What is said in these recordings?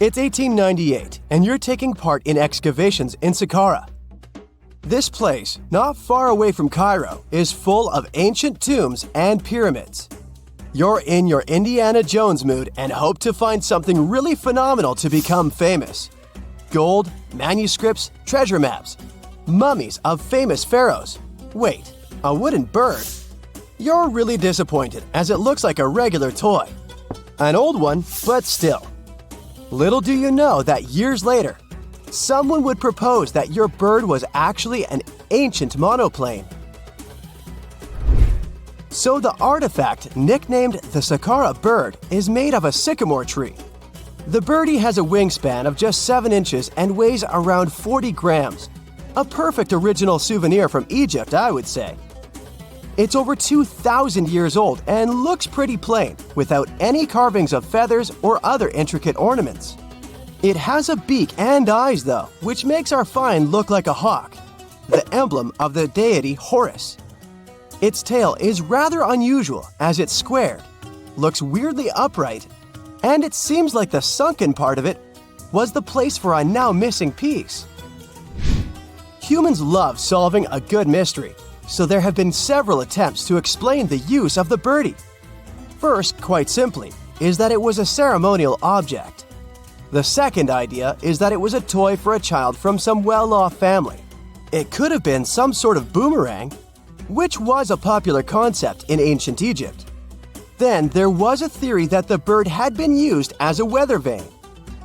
It's 1898, and you're taking part in excavations in Saqqara. This place, not far away from Cairo, is full of ancient tombs and pyramids. You're in your Indiana Jones mood and hope to find something really phenomenal to become famous. Gold, manuscripts, treasure maps, mummies of famous pharaohs. Wait, a wooden bird? You're really disappointed as it looks like a regular toy. An old one, but still. Little do you know that years later, someone would propose that your bird was actually an ancient monoplane. So the artifact, nicknamed the Saqqara bird, is made of a sycamore tree. The birdie has a wingspan of just 7 inches and weighs around 40 grams. A perfect original souvenir from Egypt, I would say. It's over 2,000 years old and looks pretty plain, without any carvings of feathers or other intricate ornaments. It has a beak and eyes though, which makes our find look like a hawk, the emblem of the deity Horus. Its tail is rather unusual as it's squared, looks weirdly upright, and it seems like the sunken part of it was the place for a now missing piece. Humans love solving a good mystery, so there have been several attempts to explain the use of the birdie. First, quite simply, is that it was a ceremonial object. The second idea is that it was a toy for a child from some well-off family. It could have been some sort of boomerang, which was a popular concept in ancient Egypt. Then there was a theory that the bird had been used as a weather vane.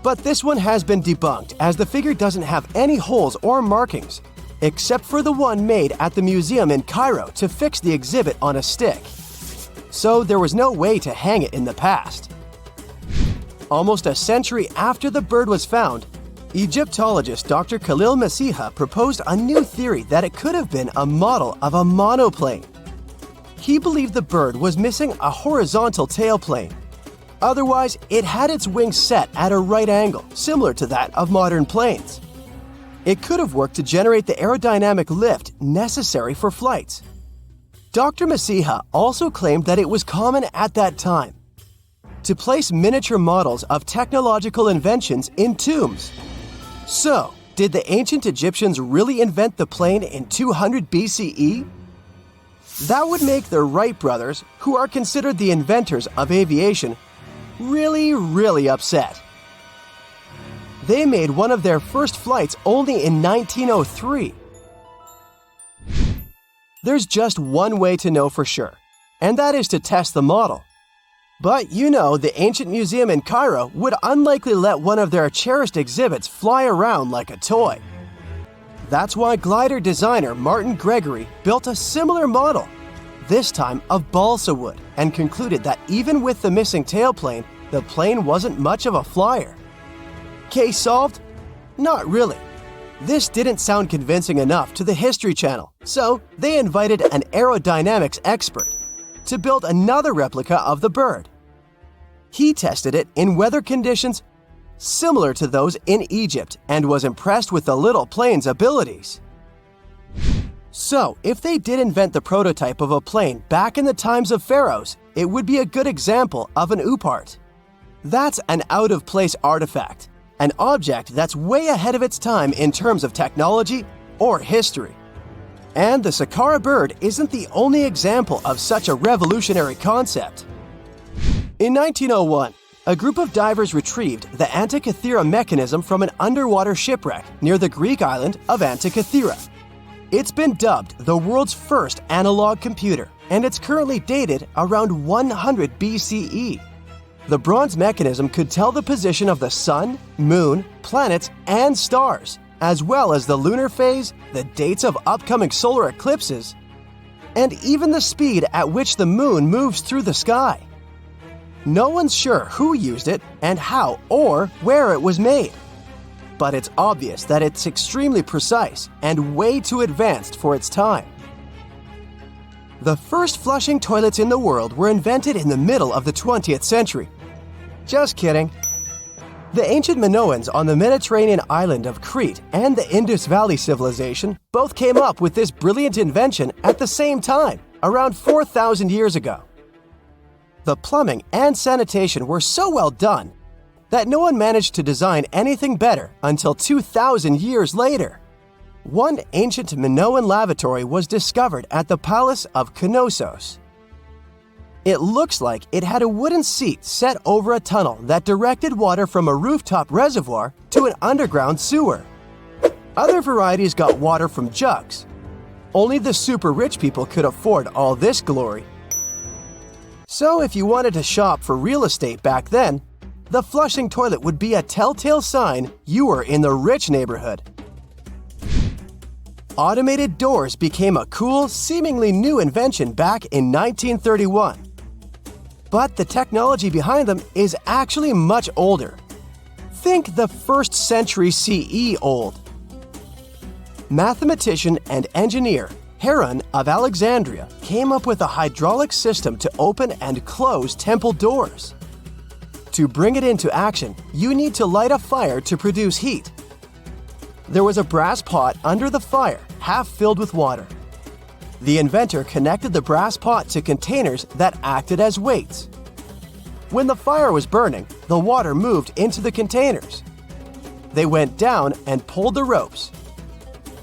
But this one has been debunked as the figure doesn't have any holes or markings, except for the one made at the museum in Cairo to fix the exhibit on a stick. So there was no way to hang it in the past. Almost a century after the bird was found, Egyptologist Dr. Khalil Masiha proposed a new theory that it could have been a model of a monoplane. He believed the bird was missing a horizontal tailplane. Otherwise, it had its wings set at a right angle, similar to that of modern planes. It could have worked to generate the aerodynamic lift necessary for flights. Dr. Masiha also claimed that it was common at that time to place miniature models of technological inventions in tombs. So, did the ancient Egyptians really invent the plane in 200 BCE? That would make the Wright brothers, who are considered the inventors of aviation, really upset. They made one of their first flights only in 1903. There's just one way to know for sure, and that is to test the model. But you know, the ancient museum in Cairo would unlikely let one of their cherished exhibits fly around like a toy. That's why glider designer Martin Gregory built a similar model, this time of balsa wood, and concluded that even with the missing tailplane, the plane wasn't much of a flyer. Case solved? Not really. This didn't sound convincing enough to the History Channel, so they invited an aerodynamics expert to build another replica of the bird. He tested it in weather conditions similar to those in Egypt and was impressed with the little plane's abilities. So, if they did invent the prototype of a plane back in the times of pharaohs, it would be a good example of an oupart. That's an out-of-place artifact, an object that's way ahead of its time in terms of technology or history. And the Saqqara bird isn't the only example of such a revolutionary concept. In 1901, a group of divers retrieved the Antikythera mechanism from an underwater shipwreck near the Greek island of Antikythera. It's been dubbed the world's first analog computer, and it's currently dated around 100 BCE. The bronze mechanism could tell the position of the sun, moon, planets, and stars, as well as the lunar phase, the dates of upcoming solar eclipses, and even the speed at which the moon moves through the sky. No one's sure who used it and how or where it was made. But it's obvious that it's extremely precise and way too advanced for its time. The first flushing toilets in the world were invented in the middle of the 20th century. Just kidding. The ancient Minoans on the Mediterranean island of Crete and the Indus Valley civilization both came up with this brilliant invention at the same time, around 4,000 years ago. The plumbing and sanitation were so well done that no one managed to design anything better until 2,000 years later. One ancient Minoan lavatory was discovered at the Palace of Knossos. It looks like it had a wooden seat set over a tunnel that directed water from a rooftop reservoir to an underground sewer. Other varieties got water from jugs. Only the super rich people could afford all this glory. So if you wanted to shop for real estate back then, the flushing toilet would be a telltale sign you were in the rich neighborhood. Automated doors became a cool, seemingly new invention back in 1931. But the technology behind them is actually much older. Think the 1st century CE old. Mathematician and engineer Heron of Alexandria came up with a hydraulic system to open and close temple doors. To bring it into action, you need to light a fire to produce heat. There was a brass pot under the fire, half filled with water. The inventor connected the brass pot to containers that acted as weights. When the fire was burning, the water moved into the containers. They went down and pulled the ropes.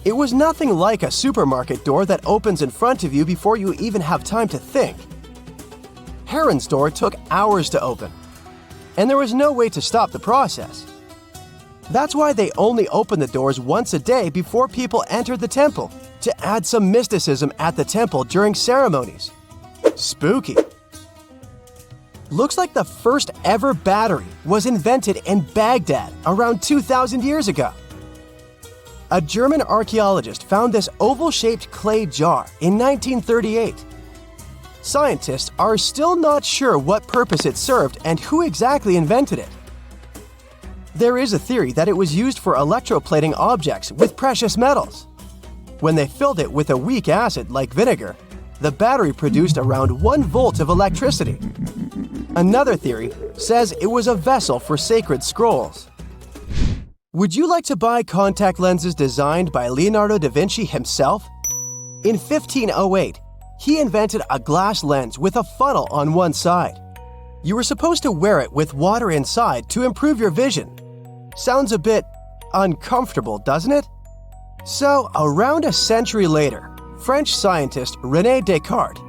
It was nothing like a supermarket door that opens in front of you before you even have time to think. Heron's door took hours to open, and there was no way to stop the process. That's why they only opened the doors once a day before people entered the temple, to add some mysticism at the temple during ceremonies. Spooky. Looks like the first ever battery was invented in Baghdad around 2,000 years ago. A German archaeologist found this oval-shaped clay jar in 1938. Scientists are still not sure what purpose it served and who exactly invented it. There is a theory that it was used for electroplating objects with precious metals. When they filled it with a weak acid like vinegar, the battery produced around 1 volt of electricity. Another theory says it was a vessel for sacred scrolls. Would you like to buy contact lenses designed by Leonardo da Vinci himself? In 1508, he invented a glass lens with a funnel on one side. You were supposed to wear it with water inside to improve your vision. Sounds a bit uncomfortable, doesn't it? So, around a century later, French scientist René Descartes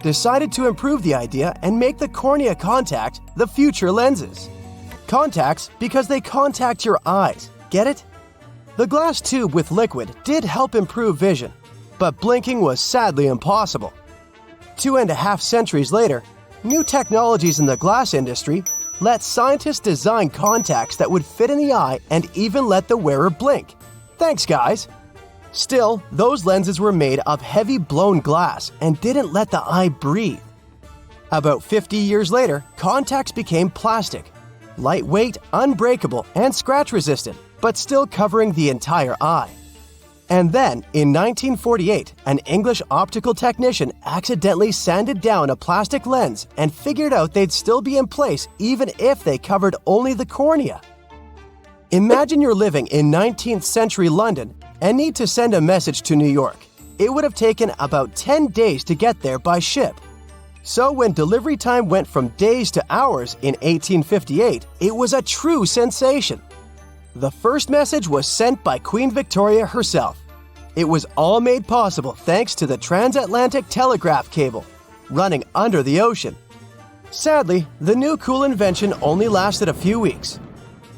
decided to improve the idea and make the cornea contact the future lenses. Contacts because they contact your eyes, get it? The glass tube with liquid did help improve vision, but blinking was sadly impossible. 2.5 centuries later, new technologies in the glass industry let scientists design contacts that would fit in the eye and even let the wearer blink. Thanks, guys! Still, those lenses were made of heavy blown glass and didn't let the eye breathe. About 50 years later, contacts became plastic, lightweight, unbreakable, and scratch-resistant, but still covering the entire eye. And then, in 1948, an English optical technician accidentally sanded down a plastic lens and figured out they'd still be in place even if they covered only the cornea. Imagine you're living in 19th century London and need to send a message to New York. It would have taken about 10 days to get there by ship. So when delivery time went from days to hours in 1858, it was a true sensation. The first message was sent by Queen Victoria herself. It was all made possible thanks to the transatlantic telegraph cable, running under the ocean. Sadly, the new cool invention only lasted a few weeks.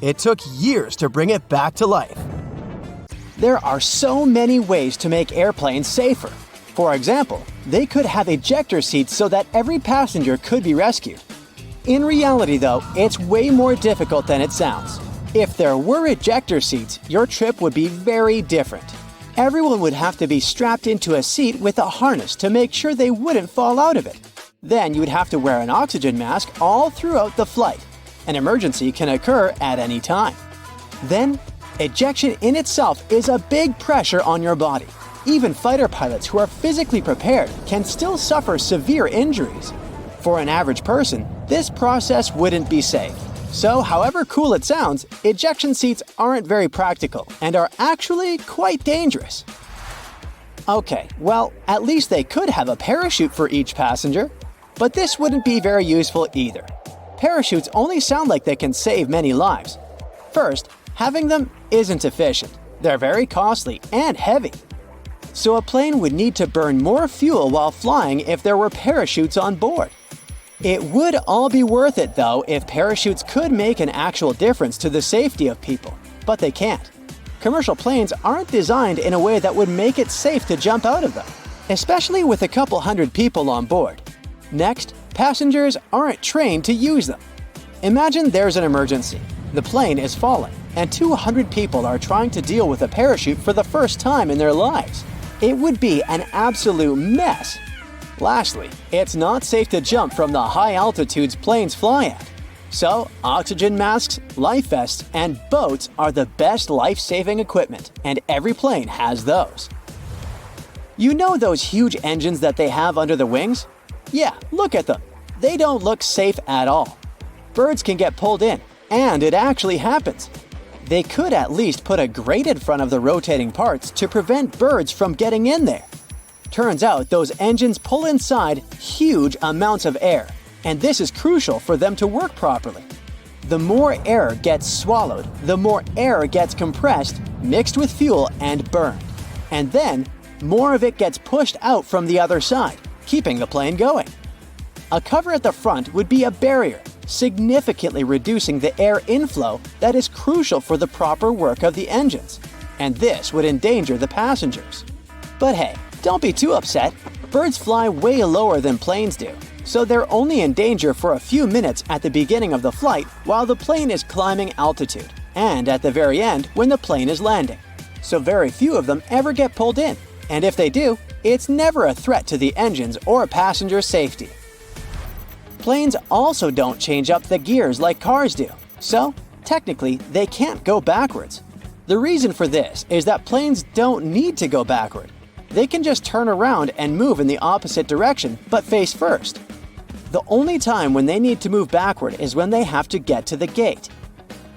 It took years to bring it back to life. There are so many ways to make airplanes safer. For example, they could have ejector seats so that every passenger could be rescued. In reality, though, it's way more difficult than it sounds. If there were ejector seats, your trip would be very different. Everyone would have to be strapped into a seat with a harness to make sure they wouldn't fall out of it. Then you would have to wear an oxygen mask all throughout the flight. An emergency can occur at any time. Then, ejection in itself is a big pressure on your body. Even fighter pilots who are physically prepared can still suffer severe injuries. For an average person, this process wouldn't be safe. So, however cool it sounds, ejection seats aren't very practical and are actually quite dangerous. Okay, well, at least they could have a parachute for each passenger, but this wouldn't be very useful either. parachutes only sound like they can save many lives. First, having them isn't efficient. They're very costly and heavy. So a plane would need to burn more fuel while flying if there were parachutes on board. It would all be worth it, though, if parachutes could make an actual difference to the safety of people, but they can't. Commercial planes aren't designed in a way that would make it safe to jump out of them, especially with a couple hundred people on board. Next, passengers aren't trained to use them. Imagine there's an emergency. The plane is falling, and 200 people are trying to deal with a parachute for the first time in their lives. It would be an absolute mess. Lastly, it's not safe to jump from the high altitudes planes fly at. So, oxygen masks, life vests, and boats are the best life-saving equipment, and every plane has those. You know those huge engines that they have under the wings? Yeah, look at them. They don't look safe at all. Birds can get pulled in, and it actually happens. They could at least put a grate in front of the rotating parts to prevent birds from getting in there. Turns out those engines pull inside huge amounts of air, and this is crucial for them to work properly. The more air gets swallowed, the more air gets compressed, mixed with fuel, and burned. And then, more of it gets pushed out from the other side, keeping the plane going. A cover at the front would be a barrier, significantly reducing the air inflow that is crucial for the proper work of the engines. And this would endanger the passengers. But hey, don't be too upset. Birds fly way lower than planes do, so they're only in danger for a few minutes at the beginning of the flight while the plane is climbing altitude, and at the very end when the plane is landing. So very few of them ever get pulled in, and if they do, it's never a threat to the engines or passenger safety. Planes also don't change up the gears like cars do, so technically they can't go backwards. The reason for this is that planes don't need to go backward. They can just turn around and move in the opposite direction, but face first. The only time when they need to move backward is when they have to get to the gate.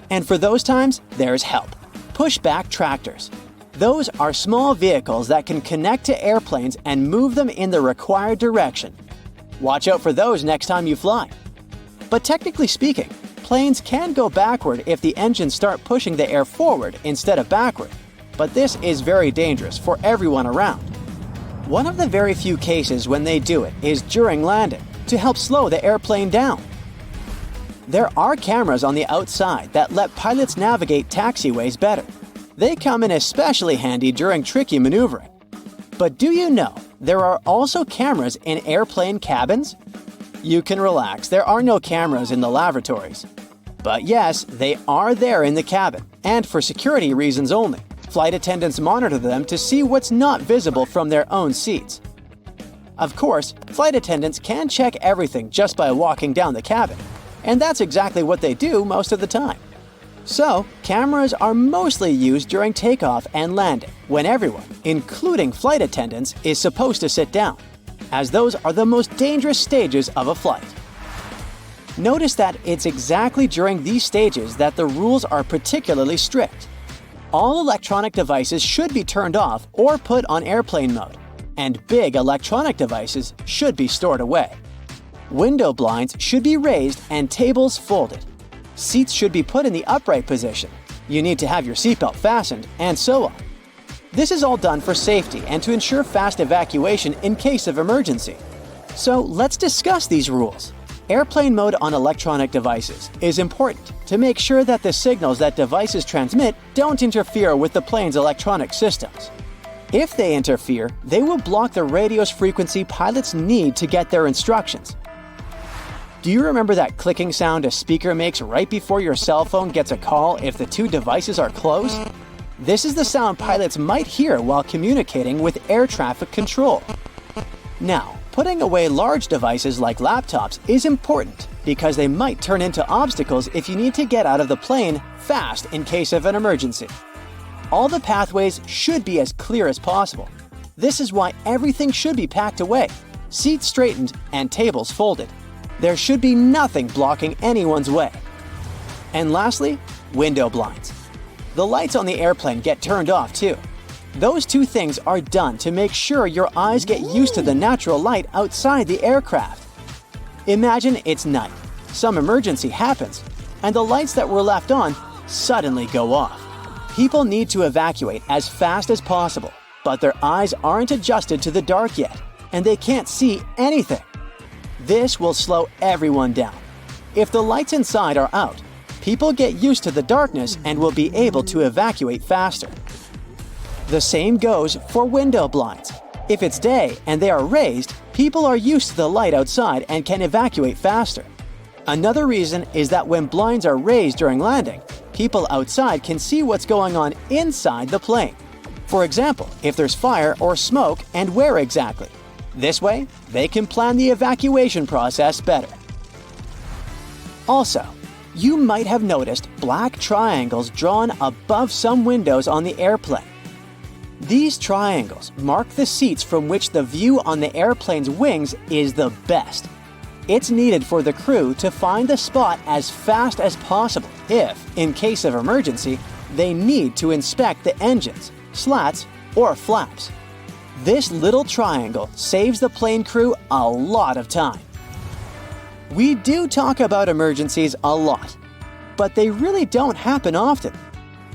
And for those times, there's help. Pushback tractors. Those are small vehicles that can connect to airplanes and move them in the required direction. Watch out for those next time you fly. But technically speaking, planes can go backward if the engines start pushing the air forward instead of backward. But this is very dangerous for everyone around. One of the very few cases when they do it is during landing, to help slow the airplane down. There are cameras on the outside that let pilots navigate taxiways better. They come in especially handy during tricky maneuvering. But do you know there are also cameras in airplane cabins? You can relax, there are no cameras in the lavatories. But yes, they are there in the cabin, and for security reasons only. Flight attendants monitor them to see what's not visible from their own seats. Of course, flight attendants can check everything just by walking down the cabin, and that's exactly what they do most of the time. So, cameras are mostly used during takeoff and landing, when everyone, including flight attendants, is supposed to sit down, as those are the most dangerous stages of a flight. Notice that it's exactly during these stages that the rules are particularly strict. All electronic devices should be turned off or put on airplane mode, and big electronic devices should be stored away. Window blinds should be raised and tables folded. Seats should be put in the upright position. You need to have your seatbelt fastened, and so on. This is all done for safety and to ensure fast evacuation in case of emergency. So let's discuss these rules. Airplane mode on electronic devices is important to make sure that the signals that devices transmit don't interfere with the plane's electronic systems. If they interfere, they will block the radio's frequency pilots need to get their instructions. Do you remember that clicking sound a speaker makes right before your cell phone gets a call if the two devices are close? This is the sound pilots might hear while communicating with air traffic control. Now, putting away large devices like laptops is important because they might turn into obstacles if you need to get out of the plane fast in case of an emergency. All the pathways should be as clear as possible. This is why everything should be packed away, seats straightened, and tables folded. There should be nothing blocking anyone's way. And lastly, window blinds. The lights on the airplane get turned off too. Those two things are done to make sure your eyes get used to the natural light outside the aircraft. Imagine it's night. some emergency happens, and the lights that were left on suddenly go off. People need to evacuate as fast as possible, but their eyes aren't adjusted to the dark yet, and they can't see anything. This will slow everyone down. If the lights inside are out, people get used to the darkness and will be able to evacuate faster. The same goes for window blinds. If it's day and they are raised, people are used to the light outside and can evacuate faster. Another reason is that when blinds are raised during landing, people outside can see what's going on inside the plane. For example, if there's fire or smoke and where exactly. This way, they can plan the evacuation process better. Also, you might have noticed black triangles drawn above some windows on the airplane. These triangles mark the seats from which the view on the airplane's wings is the best. It's needed for the crew to find the spot as fast as possible if, in case of emergency, they need to inspect the engines, slats, or flaps. This little triangle saves the plane crew a lot of time. We do talk about emergencies a lot, but they really don't happen often.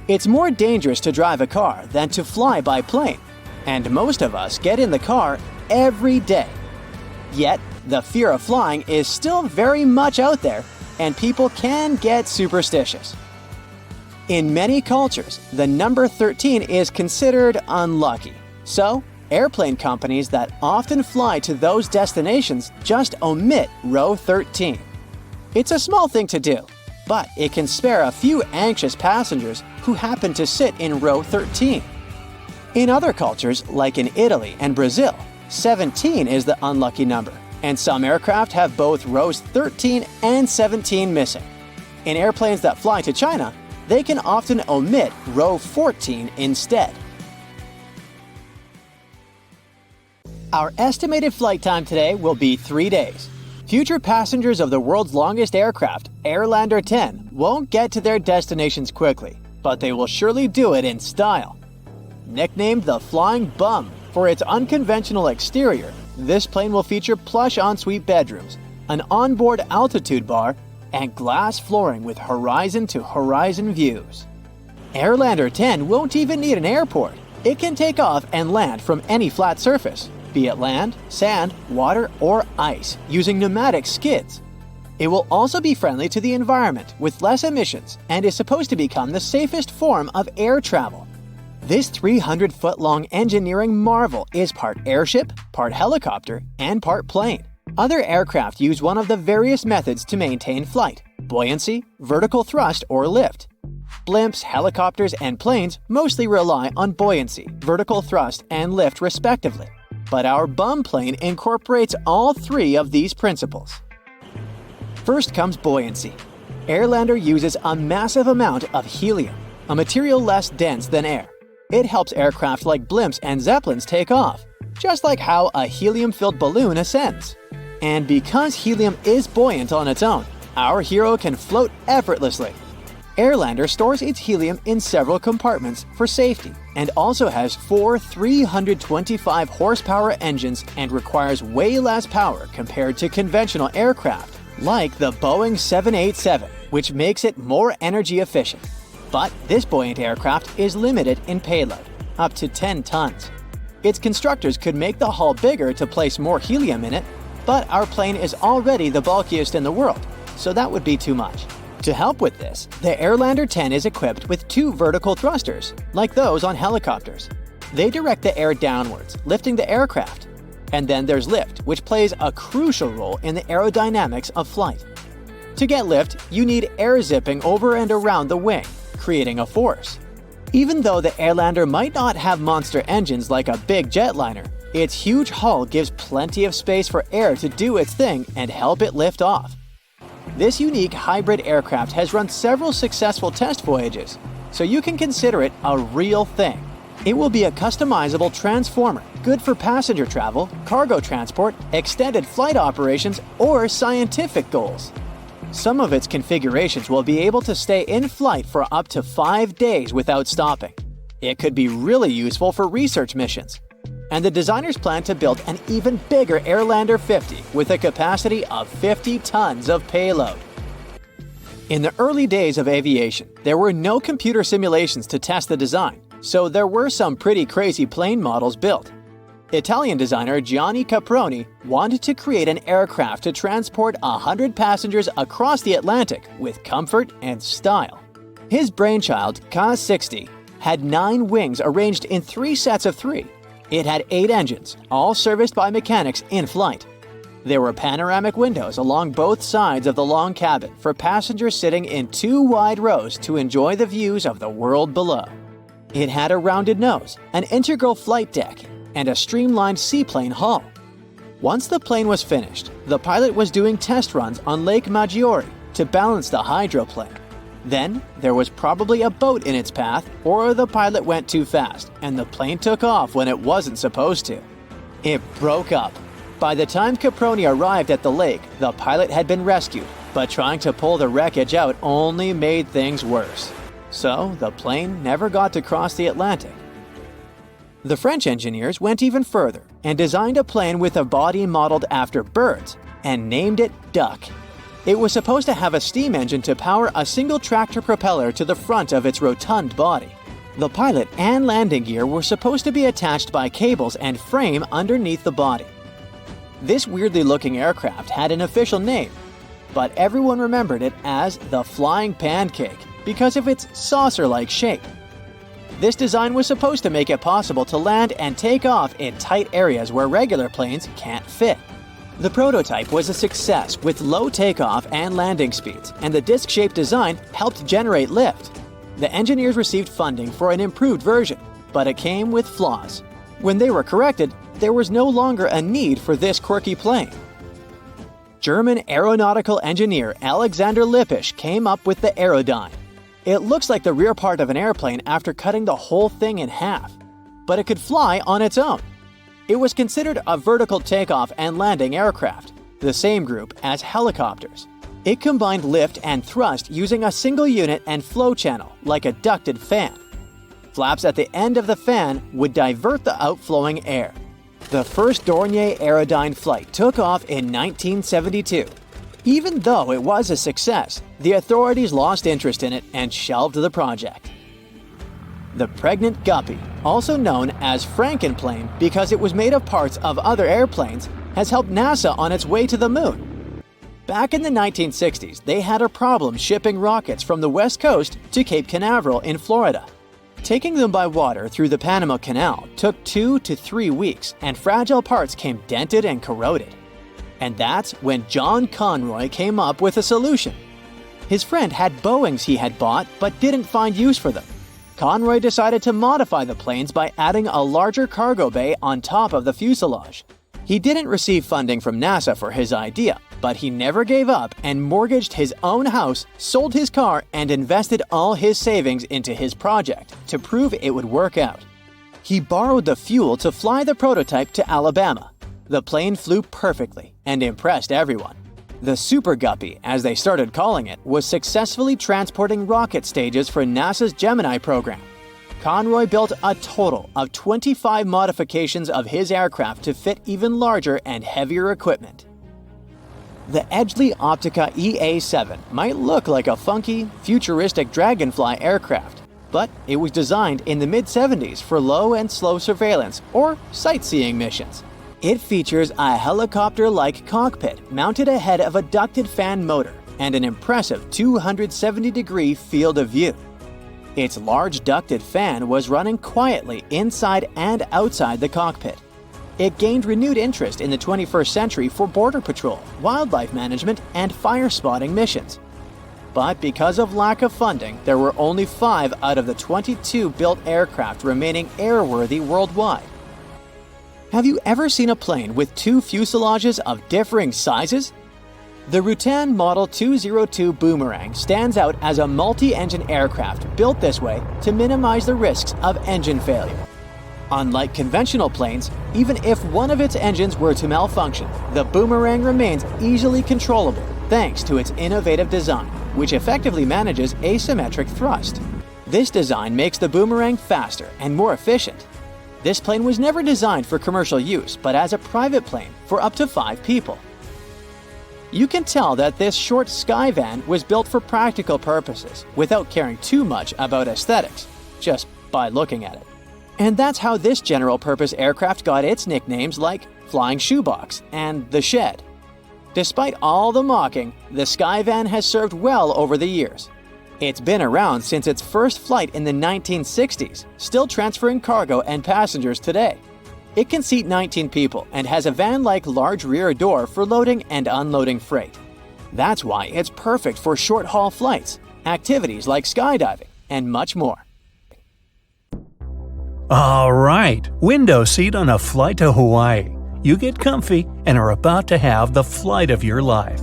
It's more dangerous to drive a car than to fly by plane, and most of us get in the car every day. Yet, the fear of flying is still very much out there, and people can get superstitious. In many cultures, the number 13 is considered unlucky. So, airplane companies that often fly to those destinations just omit row 13. It's a small thing to do, but it can spare a few anxious passengers who happen to sit in row 13. In other cultures, like in Italy and Brazil, 17 is the unlucky number, and some aircraft have both rows 13 and 17 missing. In airplanes that fly to China, they can often omit row 14 instead. Our estimated flight time today will be 3 days. Future passengers of the world's longest aircraft, Airlander 10, won't get to their destinations quickly, but they will surely do it in style. Nicknamed the Flying Bum for its unconventional exterior, this plane will feature plush ensuite bedrooms, an onboard altitude bar, and glass flooring with horizon-to-horizon views. Airlander 10 won't even need an airport. It can take off and land from any flat surface, be it land, sand, water, or ice, using pneumatic skids. It will also be friendly to the environment with less emissions and is supposed to become the safest form of air travel. This 300-foot-long engineering marvel is part airship, part helicopter, and part plane. Other aircraft use one of the various methods to maintain flight: buoyancy, vertical thrust, or lift. Blimps, helicopters, and planes mostly rely on buoyancy, vertical thrust, and lift respectively. But our bum plane incorporates all three of these principles. First comes buoyancy. Airlander uses a massive amount of helium, a material less dense than air. It helps aircraft like blimps and zeppelins take off, just like how a helium-filled balloon ascends. And because helium is buoyant on its own, our hero can float effortlessly. Airlander stores its helium in several compartments for safety and also has 4 325 horsepower engines and requires way less power compared to conventional aircraft, like the Boeing 787, which makes it more energy efficient. But this buoyant aircraft is limited in payload, up to 10 tons. Its constructors could make the hull bigger to place more helium in it, but our plane is already the bulkiest in the world, so that would be too much. To help with this, the Airlander 10 is equipped with 2 vertical thrusters, like those on helicopters. They direct the air downwards, lifting the aircraft. And then there's lift, which plays a crucial role in the aerodynamics of flight. To get lift, you need air zipping over and around the wing, creating a force. Even though the Airlander might not have monster engines like a big jetliner, its huge hull gives plenty of space for air to do its thing and help it lift off. This unique hybrid aircraft has run several successful test voyages, so you can consider it a real thing. It will be a customizable transformer, good for passenger travel, cargo transport, extended flight operations, or scientific goals. Some of its configurations will be able to stay in flight for up to 5 days without stopping. It could be really useful for research missions. And the designers plan to build an even bigger Airlander 50 with a capacity of 50 tons of payload. In the early days of aviation, there were no computer simulations to test the design, so there were some pretty crazy plane models built. Italian designer Gianni Caproni wanted to create an aircraft to transport 100 passengers across the Atlantic with comfort and style. His brainchild, Ka-60, had 9 wings arranged in 3 sets of 3. It had 8 engines, all serviced by mechanics in flight. There were panoramic windows along both sides of the long cabin for passengers sitting in 2 wide rows to enjoy the views of the world below. It had a rounded nose, an integral flight deck, and a streamlined seaplane hull. Once the plane was finished, the pilot was doing test runs on Lake Maggiore to balance the hydroplane. Then, there was probably a boat in its path, or the pilot went too fast, and the plane took off when it wasn't supposed to. It broke up. By the time Caproni arrived at the lake, the pilot had been rescued, but trying to pull the wreckage out only made things worse. So, the plane never got to cross the Atlantic. The French engineers went even further and designed a plane with a body modeled after birds and named it Duck. It was supposed to have a steam engine to power a single tractor propeller to the front of its rotund body. The pilot and landing gear were supposed to be attached by cables and frame underneath the body. This weirdly looking aircraft had an official name, but everyone remembered it as the Flying Pancake because of its saucer-like shape. This design was supposed to make it possible to land and take off in tight areas where regular planes can't fit. The prototype was a success with low takeoff and landing speeds, and the disc-shaped design helped generate lift. The engineers received funding for an improved version, but it came with flaws. When they were corrected, there was no longer a need for this quirky plane. German aeronautical engineer Alexander Lippisch came up with the Aerodyne. It looks like the rear part of an airplane after cutting the whole thing in half, but it could fly on its own. It was considered a vertical takeoff and landing aircraft, the same group as helicopters. It combined lift and thrust using a single unit and flow channel, like a ducted fan. Flaps at the end of the fan would divert the outflowing air. The first Dornier Aerodyne flight took off in 1972. Even though it was a success, the authorities lost interest in it and shelved the project. The Pregnant Guppy, also known as Frankenplane because it was made of parts of other airplanes, has helped NASA on its way to the moon. Back in the 1960s, they had a problem shipping rockets from the West Coast to Cape Canaveral in Florida. Taking them by water through the Panama Canal took 2 to 3 weeks, and fragile parts came dented and corroded. And that's when John Conroy came up with a solution. His friend had Boeings he had bought but didn't find use for them. Conroy decided to modify the planes by adding a larger cargo bay on top of the fuselage. He didn't receive funding from NASA for his idea, but he never gave up and mortgaged his own house, sold his car, and invested all his savings into his project to prove it would work out. He borrowed the fuel to fly the prototype to Alabama. The plane flew perfectly and impressed everyone. The Super Guppy, as they started calling it, was successfully transporting rocket stages for NASA's Gemini program. Conroy built a total of 25 modifications of his aircraft to fit even larger and heavier equipment. The Edgeley Optica EA-7 might look like a funky, futuristic Dragonfly aircraft, but it was designed in the mid-70s for low and slow surveillance or sightseeing missions. It features a helicopter-like cockpit mounted ahead of a ducted fan motor and an impressive 270-degree field of view. Its large ducted fan was running quietly inside and outside the cockpit. It gained renewed interest in the 21st century for border patrol, wildlife management, and fire spotting missions. But because of lack of funding, there were only 5 out of the 22 built aircraft remaining airworthy worldwide. Have you ever seen a plane with 2 fuselages of differing sizes? The Rutan Model 202 Boomerang stands out as a multi-engine aircraft built this way to minimize the risks of engine failure. Unlike conventional planes, even if one of its engines were to malfunction, the Boomerang remains easily controllable thanks to its innovative design, which effectively manages asymmetric thrust. This design makes the Boomerang faster and more efficient. This plane was never designed for commercial use, but as a private plane for up to 5 people. You can tell that this short Skyvan was built for practical purposes without caring too much about aesthetics, just by looking at it. And that's how this general-purpose aircraft got its nicknames like Flying Shoebox and The Shed. Despite all the mocking, the Skyvan has served well over the years. It's been around since its first flight in the 1960s, still transferring cargo and passengers today. It can seat 19 people and has a van-like large rear door for loading and unloading freight. That's why it's perfect for short-haul flights, activities like skydiving, and much more. All right, window seat on a flight to Hawaii. You get comfy and are about to have the flight of your life.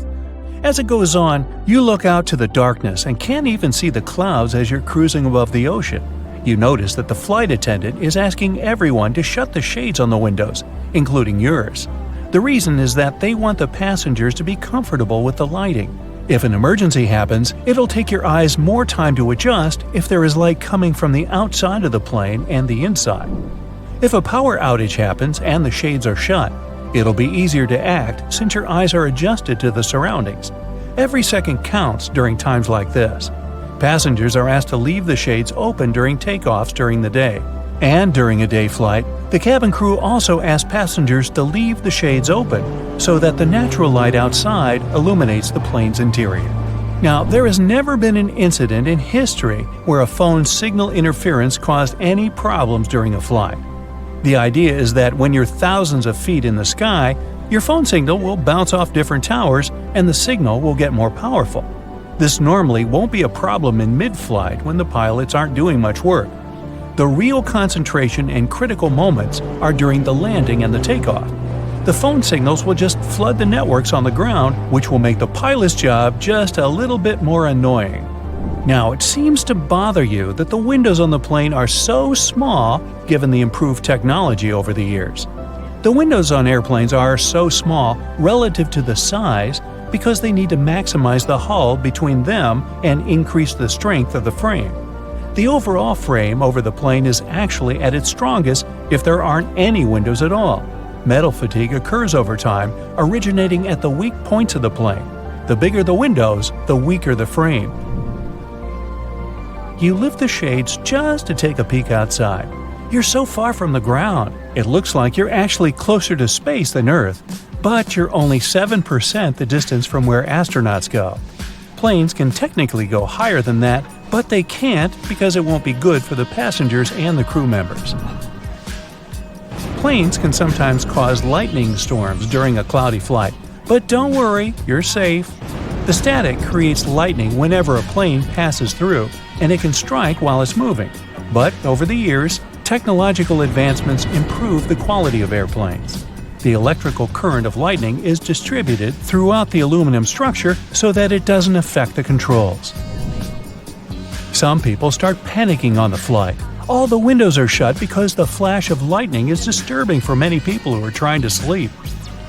As it goes on, you look out to the darkness and can't even see the clouds as you're cruising above the ocean. You notice that the flight attendant is asking everyone to shut the shades on the windows, including yours. The reason is that they want the passengers to be comfortable with the lighting. If an emergency happens, it'll take your eyes more time to adjust if there is light coming from the outside of the plane and the inside. If a power outage happens and the shades are shut, it'll be easier to act since your eyes are adjusted to the surroundings. Every second counts during times like this. Passengers are asked to leave the shades open during takeoffs during the day. And during a day flight, the cabin crew also asks passengers to leave the shades open so that the natural light outside illuminates the plane's interior. Now, there has never been an incident in history where a phone signal interference caused any problems during a flight. The idea is that when you're thousands of feet in the sky, your phone signal will bounce off different towers and the signal will get more powerful. This normally won't be a problem in mid-flight when the pilots aren't doing much work. The real concentration and critical moments are during the landing and the takeoff. The phone signals will just flood the networks on the ground, which will make the pilot's job just a little bit more annoying. Now, it seems to bother you that the windows on the plane are so small given the improved technology over the years. The windows on airplanes are so small relative to the size because they need to maximize the hull between them and increase the strength of the frame. The overall frame over the plane is actually at its strongest if there aren't any windows at all. Metal fatigue occurs over time, originating at the weak points of the plane. The bigger the windows, the weaker the frame. You lift the shades just to take a peek outside. You're so far from the ground, it looks like you're actually closer to space than Earth, but you're only 7% the distance from where astronauts go. Planes can technically go higher than that, but they can't because it won't be good for the passengers and the crew members. Planes can sometimes cause lightning storms during a cloudy flight, but don't worry, you're safe. The static creates lightning whenever a plane passes through, and it can strike while it's moving. But over the years, technological advancements improve the quality of airplanes. The electrical current of lightning is distributed throughout the aluminum structure so that it doesn't affect the controls. Some people start panicking on the flight. All the windows are shut because the flash of lightning is disturbing for many people who are trying to sleep.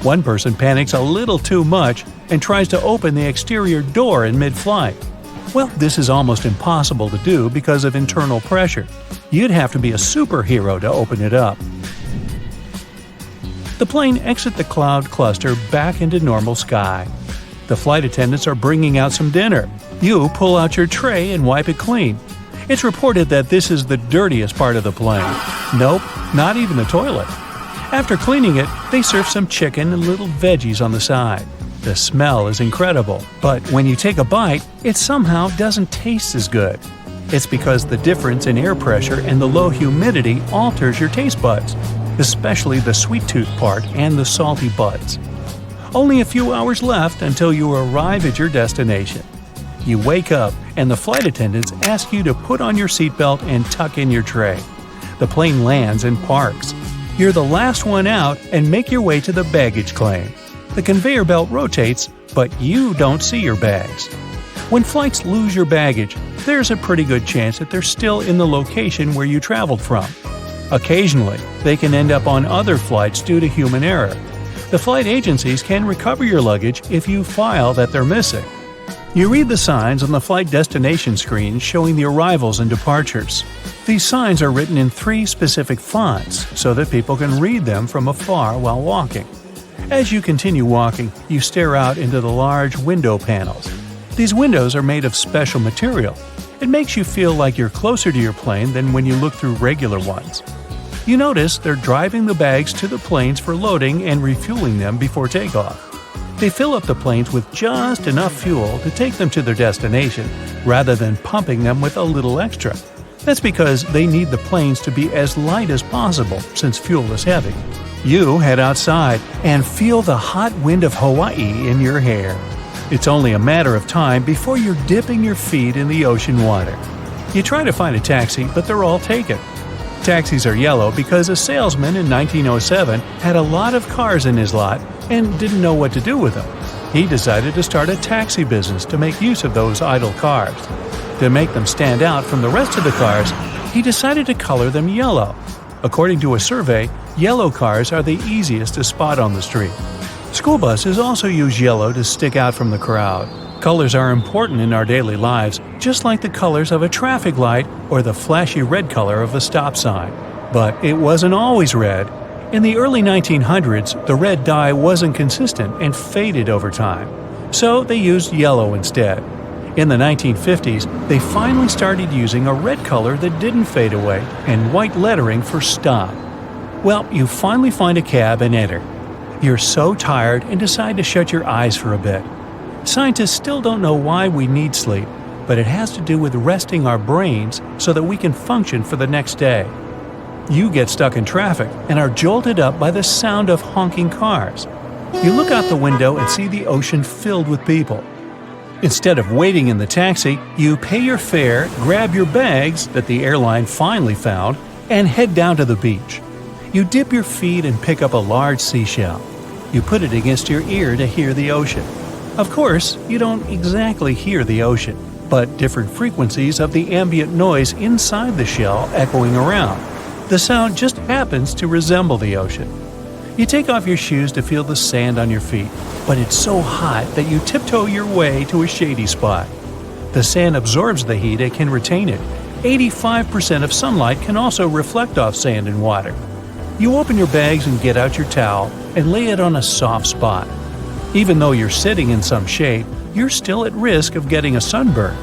One person panics a little too much and tries to open the exterior door in mid-flight. Well, this is almost impossible to do because of internal pressure. You'd have to be a superhero to open it up. The plane exits the cloud cluster back into normal sky. The flight attendants are bringing out some dinner. You pull out your tray and wipe it clean. It's reported that this is the dirtiest part of the plane. Nope, not even the toilet. After cleaning it, they serve some chicken and little veggies on the side. The smell is incredible, but when you take a bite, it somehow doesn't taste as good. It's because the difference in air pressure and the low humidity alters your taste buds, especially the sweet tooth part and the salty buds. Only a few hours left until you arrive at your destination. You wake up and the flight attendants ask you to put on your seatbelt and tuck in your tray. The plane lands and parks. You're the last one out and make your way to the baggage claim. The conveyor belt rotates, but you don't see your bags. When flights lose your baggage, there's a pretty good chance that they're still in the location where you traveled from. Occasionally, they can end up on other flights due to human error. The flight agencies can recover your luggage if you file that they're missing. You read the signs on the flight destination screen showing the arrivals and departures. These signs are written in 3 specific fonts so that people can read them from afar while walking. As you continue walking, you stare out into the large window panels. These windows are made of special material. It makes you feel like you're closer to your plane than when you look through regular ones. You notice they're driving the bags to the planes for loading and refueling them before takeoff. They fill up the planes with just enough fuel to take them to their destination, rather than pumping them with a little extra. That's because they need the planes to be as light as possible since fuel is heavy. You head outside and feel the hot wind of Hawaii in your hair. It's only a matter of time before you're dipping your feet in the ocean water. You try to find a taxi, but they're all taken. Taxis are yellow because a salesman in 1907 had a lot of cars in his lot and didn't know what to do with them. He decided to start a taxi business to make use of those idle cars. To make them stand out from the rest of the cars, he decided to color them yellow. According to a survey, yellow cars are the easiest to spot on the street. School buses also use yellow to stick out from the crowd. Colors are important in our daily lives, just like the colors of a traffic light or the flashy red color of a stop sign. But it wasn't always red. In the early 1900s, the red dye wasn't consistent and faded over time, so they used yellow instead. In the 1950s, they finally started using a red color that didn't fade away and white lettering for stop. Well, you finally find a cab and enter. You're so tired and decide to shut your eyes for a bit. Scientists still don't know why we need sleep, but it has to do with resting our brains so that we can function for the next day. You get stuck in traffic and are jolted up by the sound of honking cars. You look out the window and see the ocean filled with people. Instead of waiting in the taxi, you pay your fare, grab your bags that the airline finally found, and head down to the beach. You dip your feet and pick up a large seashell. You put it against your ear to hear the ocean. Of course, you don't exactly hear the ocean, but different frequencies of the ambient noise inside the shell echoing around. The sound just happens to resemble the ocean. You take off your shoes to feel the sand on your feet, but it's so hot that you tiptoe your way to a shady spot. The sand absorbs the heat and can retain it. 85% of sunlight can also reflect off sand and water. You open your bags and get out your towel and lay it on a soft spot. Even though you're sitting in some shade, you're still at risk of getting a sunburn.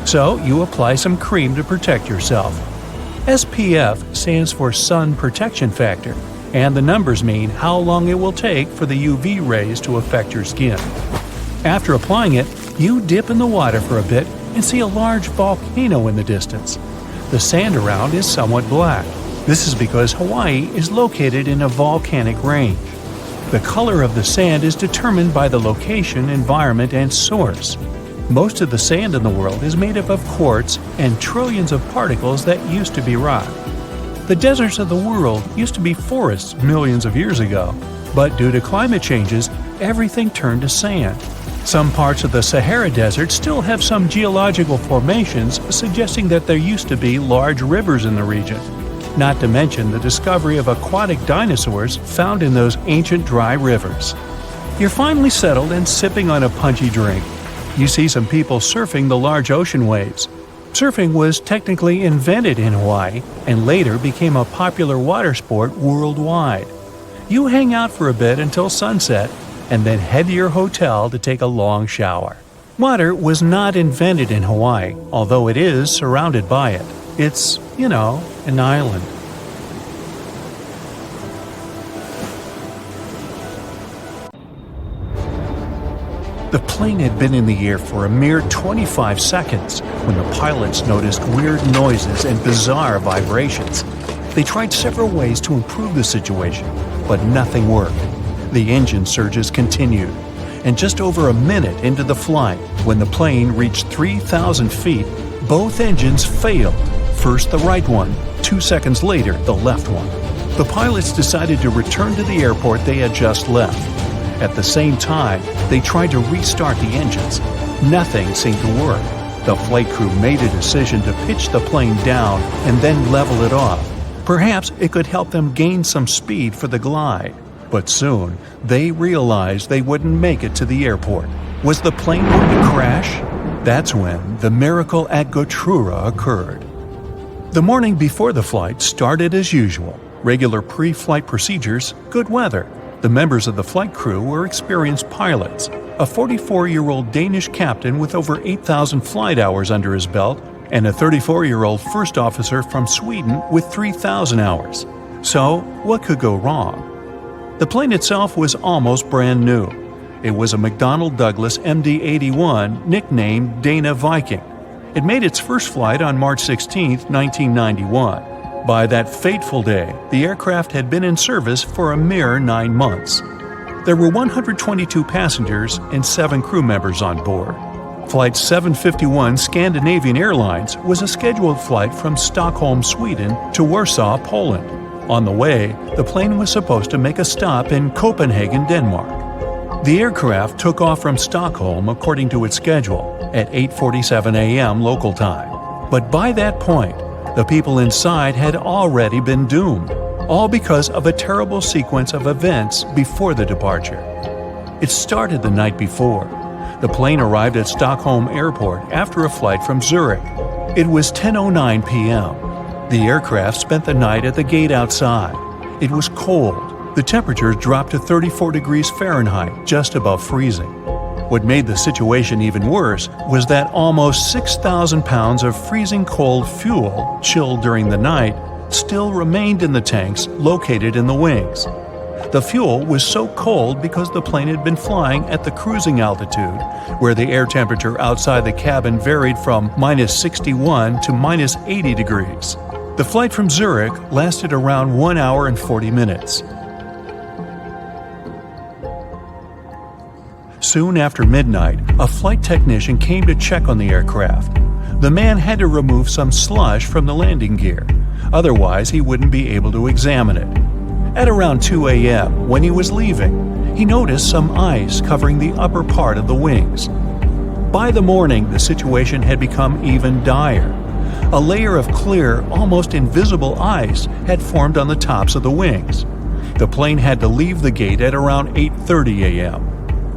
So you apply some cream to protect yourself. SPF stands for Sun Protection Factor, and the numbers mean how long it will take for the UV rays to affect your skin. After applying it, you dip in the water for a bit and see a large volcano in the distance. The sand around is somewhat black. This is because Hawaii is located in a volcanic range. The color of the sand is determined by the location, environment, and source. Most of the sand in the world is made up of quartz and trillions of particles that used to be rock. The deserts of the world used to be forests millions of years ago, but due to climate changes, everything turned to sand. Some parts of the Sahara Desert still have some geological formations suggesting that there used to be large rivers in the region. Not to mention the discovery of aquatic dinosaurs found in those ancient dry rivers. You're finally settled and sipping on a punchy drink. You see some people surfing the large ocean waves. Surfing was technically invented in Hawaii and later became a popular water sport worldwide. You hang out for a bit until sunset and then head to your hotel to take a long shower. Water was not invented in Hawaii, although it is surrounded by it. It's, an island. The plane had been in the air for a mere 25 seconds when the pilots noticed weird noises and bizarre vibrations. They tried several ways to improve the situation, but nothing worked. The engine surges continued, and just over a minute into the flight, when the plane reached 3,000 feet, both engines failed. First the right one, 2 seconds later the left one. The pilots decided to return to the airport they had just left. At the same time, they tried to restart the engines. Nothing seemed to work. The flight crew made a decision to pitch the plane down and then level it off. Perhaps it could help them gain some speed for the glide. But soon, they realized they wouldn't make it to the airport. Was the plane going to crash? That's when the miracle at Gotrura occurred. The morning before the flight started as usual. Regular pre-flight procedures, good weather. The members of the flight crew were experienced pilots, a 44-year-old Danish captain with over 8,000 flight hours under his belt, and a 34-year-old first officer from Sweden with 3,000 hours. So, what could go wrong? The plane itself was almost brand new. It was a McDonnell Douglas MD-81 nicknamed Dana Viking. It made its first flight on March 16, 1991. By that fateful day, the aircraft had been in service for a mere 9 months. There were 122 passengers and 7 crew members on board. Flight 751 Scandinavian Airlines was a scheduled flight from Stockholm, Sweden to Warsaw, Poland. On the way, the plane was supposed to make a stop in Copenhagen, Denmark. The aircraft took off from Stockholm according to its schedule at 8:47 a.m. local time. But by that point, the people inside had already been doomed, all because of a terrible sequence of events before the departure. It started the night before. The plane arrived at Stockholm Airport after a flight from Zurich. It was 10:09 p.m. The aircraft spent the night at the gate outside. It was cold. The temperature dropped to 34 degrees Fahrenheit, just above freezing. What made the situation even worse was that almost 6,000 pounds of freezing cold fuel, chilled during the night, still remained in the tanks located in the wings. The fuel was so cold because the plane had been flying at the cruising altitude, where the air temperature outside the cabin varied from -61 to -80 degrees. The flight from Zurich lasted around 1 hour and 40 minutes. Soon after midnight, a flight technician came to check on the aircraft. The man had to remove some slush from the landing gear, otherwise he wouldn't be able to examine it. At around 2 a.m., when he was leaving, he noticed some ice covering the upper part of the wings. By the morning, the situation had become even dire. A layer of clear, almost invisible ice had formed on the tops of the wings. The plane had to leave the gate at around 8:30 a.m.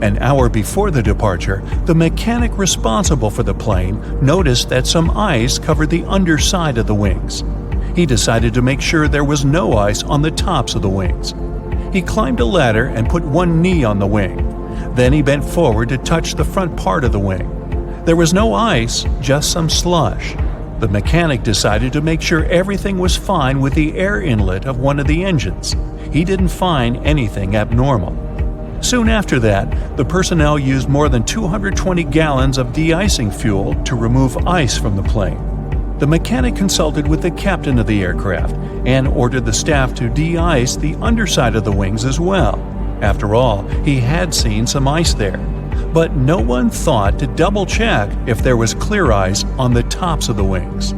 An hour before the departure, the mechanic responsible for the plane noticed that some ice covered the underside of the wings. He decided to make sure there was no ice on the tops of the wings. He climbed a ladder and put one knee on the wing. Then he bent forward to touch the front part of the wing. There was no ice, just some slush. The mechanic decided to make sure everything was fine with the air inlet of one of the engines. He didn't find anything abnormal. Soon after that, the personnel used more than 220 gallons of de-icing fuel to remove ice from the plane. The mechanic consulted with the captain of the aircraft and ordered the staff to de-ice the underside of the wings as well. After all, he had seen some ice there. But no one thought to double-check if there was clear ice on the tops of the wings.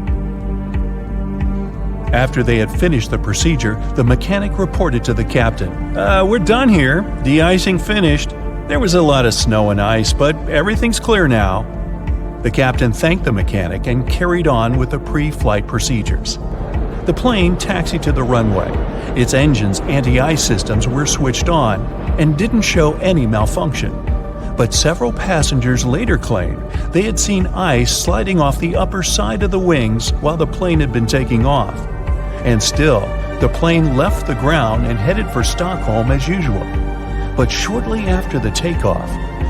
After they had finished the procedure, the mechanic reported to the captain, "We're done here. De-icing finished. There was a lot of snow and ice, but everything's clear now." The captain thanked the mechanic and carried on with the pre-flight procedures. The plane taxied to the runway. Its engine's anti-ice systems were switched on and didn't show any malfunction. But several passengers later claimed they had seen ice sliding off the upper side of the wings while the plane had been taking off. And still, the plane left the ground and headed for Stockholm as usual. But shortly after the takeoff,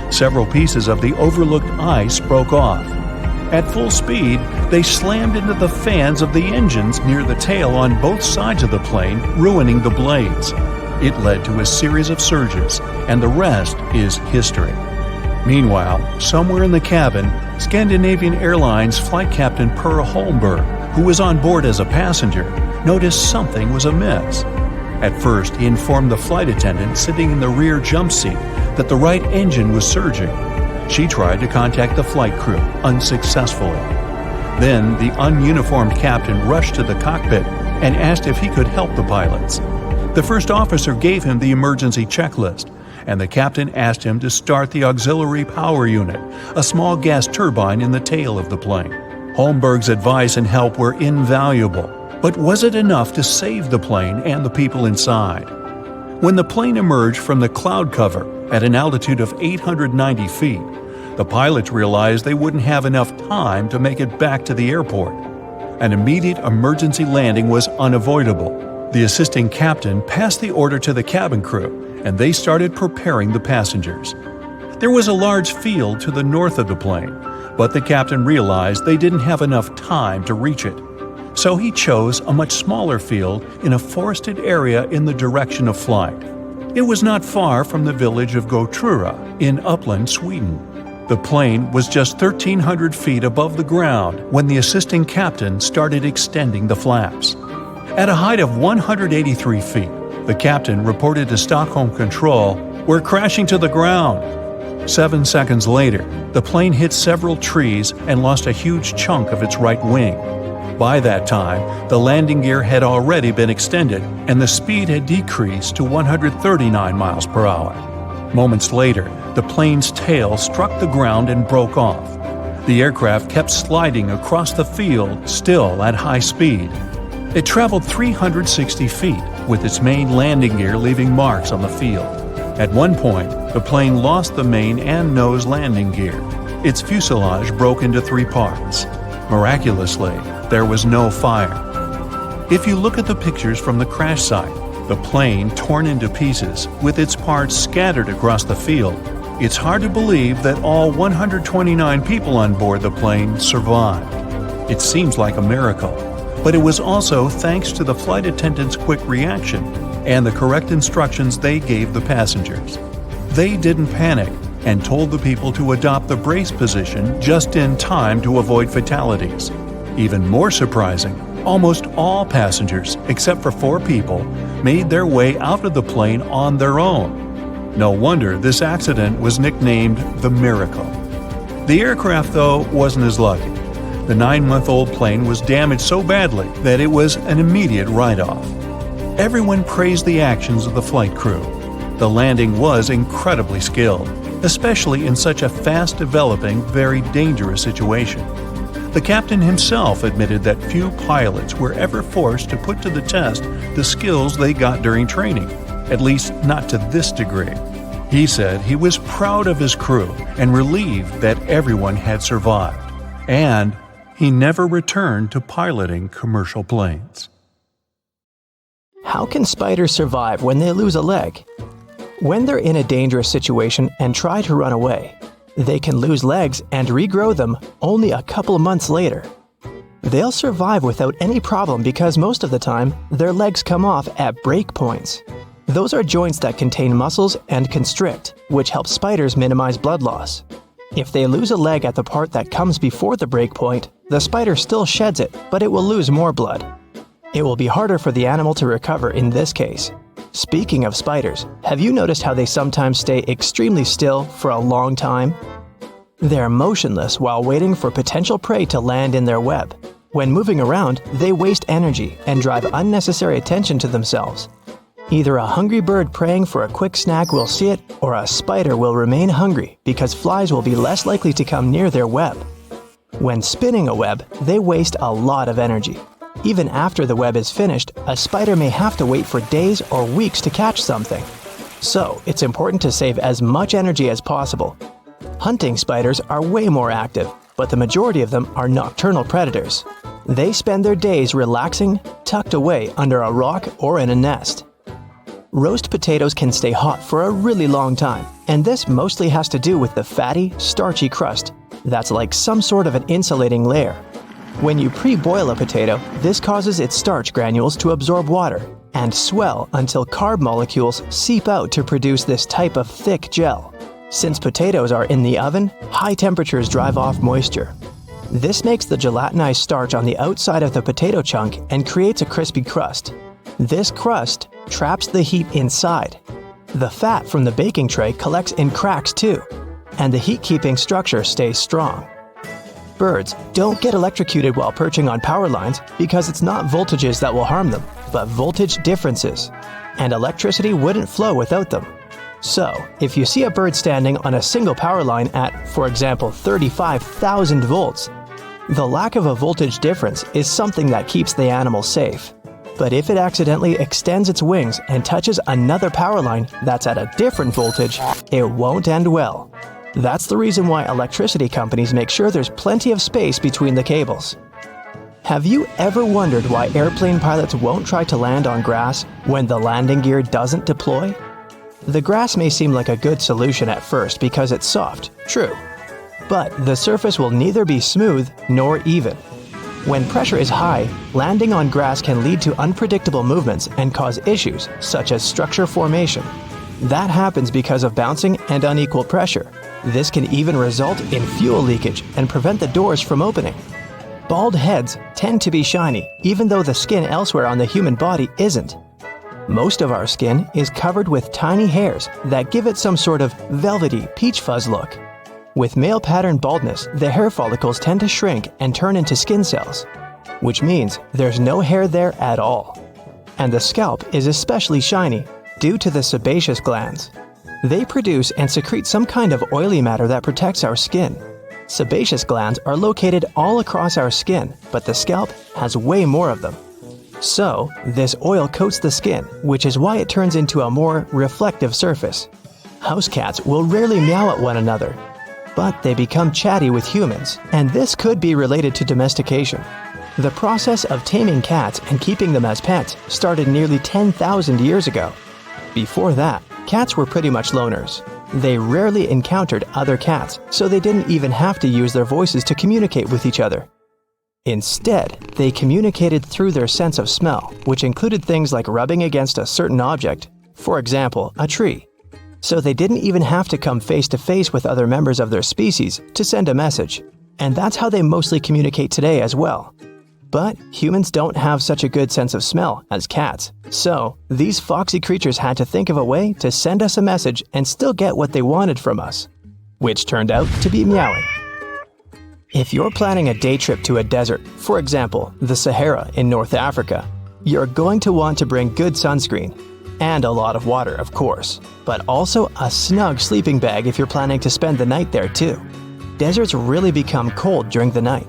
several pieces of the overlooked ice broke off. At full speed, they slammed into the fans of the engines near the tail on both sides of the plane, ruining the blades. It led to a series of surges, and the rest is history. Meanwhile, somewhere in the cabin, Scandinavian Airlines flight captain Per Holmberg, who was on board as a passenger, noticed something was amiss. At first, he informed the flight attendant sitting in the rear jump seat that the right engine was surging. She tried to contact the flight crew, unsuccessfully. Then, the ununiformed captain rushed to the cockpit and asked if he could help the pilots. The first officer gave him the emergency checklist, and the captain asked him to start the auxiliary power unit, a small gas turbine in the tail of the plane. Holmberg's advice and help were invaluable, but was it enough to save the plane and the people inside? When the plane emerged from the cloud cover at an altitude of 890 feet, the pilots realized they wouldn't have enough time to make it back to the airport. An immediate emergency landing was unavoidable. The assisting captain passed the order to the cabin crew, and they started preparing the passengers. There was a large field to the north of the plane, but the captain realized they didn't have enough time to reach it. So he chose a much smaller field in a forested area in the direction of flight. It was not far from the village of Gotrura in upland Sweden. The plane was just 1,300 feet above the ground when the assisting captain started extending the flaps. At a height of 183 feet, the captain reported to Stockholm Control, "We're crashing to the ground." 7 seconds later, the plane hit several trees and lost a huge chunk of its right wing. By that time, the landing gear had already been extended and the speed had decreased to 139 miles per hour. Moments later, the plane's tail struck the ground and broke off. The aircraft kept sliding across the field, still at high speed. It traveled 360 feet, with its main landing gear leaving marks on the field. At one point, the plane lost the main and nose landing gear. Its fuselage broke into 3 parts. Miraculously, there was no fire. If you look at the pictures from the crash site, the plane torn into pieces with its parts scattered across the field, it's hard to believe that all 129 people on board the plane survived. It seems like a miracle, but it was also thanks to the flight attendants' quick reaction and the correct instructions they gave the passengers. They didn't panic and told the people to adopt the brace position just in time to avoid fatalities. Even more surprising, almost all passengers, except for 4 people, made their way out of the plane on their own. No wonder this accident was nicknamed the Miracle. The aircraft, though, wasn't as lucky. The 9-month-old plane was damaged so badly that it was an immediate write-off. Everyone praised the actions of the flight crew. The landing was incredibly skilled, especially in such a fast-developing, very dangerous situation. The captain himself admitted that few pilots were ever forced to put to the test the skills they got during training, at least not to this degree. He said he was proud of his crew and relieved that everyone had survived, and he never returned to piloting commercial planes. How can spiders survive when they lose a leg? When they're in a dangerous situation and try to run away, they can lose legs and regrow them only a couple months later. They'll survive without any problem because most of the time, their legs come off at break points. Those are joints that contain muscles and constrict, which help spiders minimize blood loss. If they lose a leg at the part that comes before the break point, the spider still sheds it, but it will lose more blood. It will be harder for the animal to recover in this case. Speaking of spiders, have you noticed how they sometimes stay extremely still for a long time? They're motionless while waiting for potential prey to land in their web. When moving around, they waste energy and drive unnecessary attention to themselves. Either a hungry bird praying for a quick snack will see it, or a spider will remain hungry because flies will be less likely to come near their web. When spinning a web, they waste a lot of energy. Even after the web is finished, a spider may have to wait for days or weeks to catch something. So, it's important to save as much energy as possible. Hunting spiders are way more active, but the majority of them are nocturnal predators. They spend their days relaxing, tucked away under a rock or in a nest. Roast potatoes can stay hot for a really long time, and this mostly has to do with the fatty, starchy crust that's like some sort of an insulating layer. When you pre-boil a potato, this causes its starch granules to absorb water and swell until carb molecules seep out to produce this type of thick gel. Since potatoes are in the oven, high temperatures drive off moisture. This makes the gelatinized starch on the outside of the potato chunk and creates a crispy crust. This crust traps the heat inside. The fat from the baking tray collects in cracks too, and the heat-keeping structure stays strong. Birds don't get electrocuted while perching on power lines because it's not voltages that will harm them, but voltage differences, and electricity wouldn't flow without them. So, if you see a bird standing on a single power line at, for example, 35,000 volts, the lack of a voltage difference is something that keeps the animal safe. But if it accidentally extends its wings and touches another power line that's at a different voltage, it won't end well. That's the reason why electricity companies make sure there's plenty of space between the cables. Have you ever wondered why airplane pilots won't try to land on grass when the landing gear doesn't deploy? The grass may seem like a good solution at first because it's soft, true. But the surface will neither be smooth nor even. When pressure is high, landing on grass can lead to unpredictable movements and cause issues such as structure formation. That happens because of bouncing and unequal pressure. This can even result in fuel leakage and prevent the doors from opening. Bald heads tend to be shiny, even though the skin elsewhere on the human body isn't. Most of our skin is covered with tiny hairs that give it some sort of velvety peach fuzz look. With male pattern baldness, the hair follicles tend to shrink and turn into skin cells, which means there's no hair there at all. And the scalp is especially shiny due to the sebaceous glands. They produce and secrete some kind of oily matter that protects our skin. Sebaceous glands are located all across our skin, but the scalp has way more of them. So, this oil coats the skin, which is why it turns into a more reflective surface. House cats will rarely meow at one another, but they become chatty with humans, and this could be related to domestication. The process of taming cats and keeping them as pets started nearly 10,000 years ago. Before that, cats were pretty much loners. They rarely encountered other cats, so they didn't even have to use their voices to communicate with each other. Instead, they communicated through their sense of smell, which included things like rubbing against a certain object, for example, a tree. So they didn't even have to come face to face with other members of their species to send a message. And that's how they mostly communicate today as well. But humans don't have such a good sense of smell as cats, so these foxy creatures had to think of a way to send us a message and still get what they wanted from us, which turned out to be meowing. If you're planning a day trip to a desert, for example, the Sahara in North Africa, you're going to want to bring good sunscreen, and a lot of water, of course, but also a snug sleeping bag if you're planning to spend the night there too. Deserts really become cold during the night.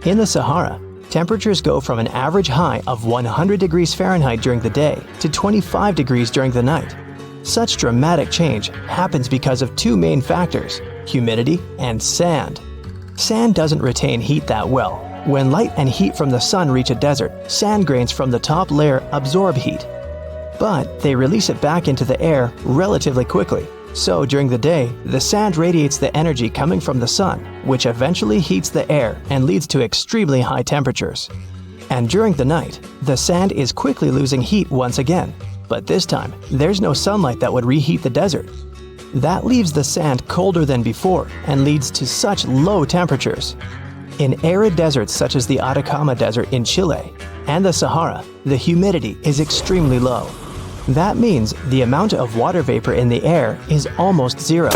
In the Sahara, temperatures go from an average high of 100 degrees Fahrenheit during the day to 25 degrees during the night. Such dramatic change happens because of two main factors: humidity and sand. Sand doesn't retain heat that well. When light and heat from the sun reach a desert, sand grains from the top layer absorb heat. But they release it back into the air relatively quickly. So during the day, the sand radiates the energy coming from the sun, which eventually heats the air and leads to extremely high temperatures. And during the night, the sand is quickly losing heat once again. But this time, there's no sunlight that would reheat the desert. That leaves the sand colder than before and leads to such low temperatures. In arid deserts such as the Atacama Desert in Chile and the Sahara, the humidity is extremely low. That means the amount of water vapor in the air is almost zero.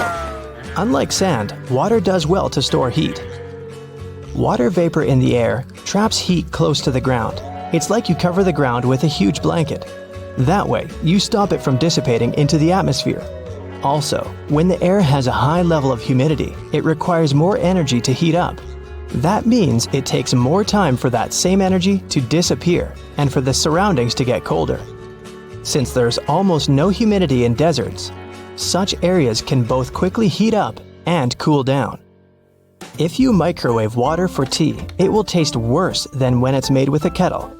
Unlike sand, water does well to store heat. Water vapor in the air traps heat close to the ground. It's like you cover the ground with a huge blanket. That way, you stop it from dissipating into the atmosphere. Also, when the air has a high level of humidity, it requires more energy to heat up. That means it takes more time for that same energy to disappear and for the surroundings to get colder. Since there's almost no humidity in deserts, such areas can both quickly heat up and cool down. If you microwave water for tea, it will taste worse than when it's made with a kettle.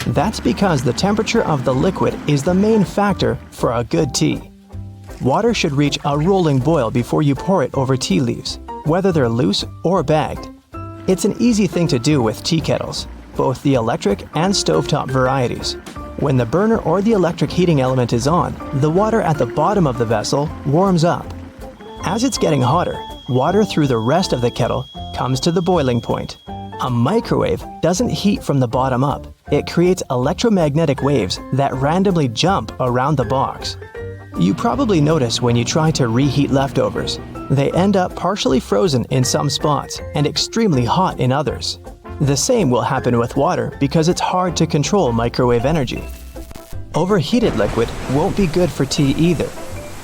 That's because the temperature of the liquid is the main factor for a good tea. Water should reach a rolling boil before you pour it over tea leaves, whether they're loose or bagged. It's an easy thing to do with tea kettles, both the electric and stovetop varieties. When the burner or the electric heating element is on, the water at the bottom of the vessel warms up. As it's getting hotter, water through the rest of the kettle comes to the boiling point. A microwave doesn't heat from the bottom up. It creates electromagnetic waves that randomly jump around the box. You probably notice when you try to reheat leftovers, they end up partially frozen in some spots and extremely hot in others. The same will happen with water because it's hard to control microwave energy. Overheated liquid won't be good for tea either.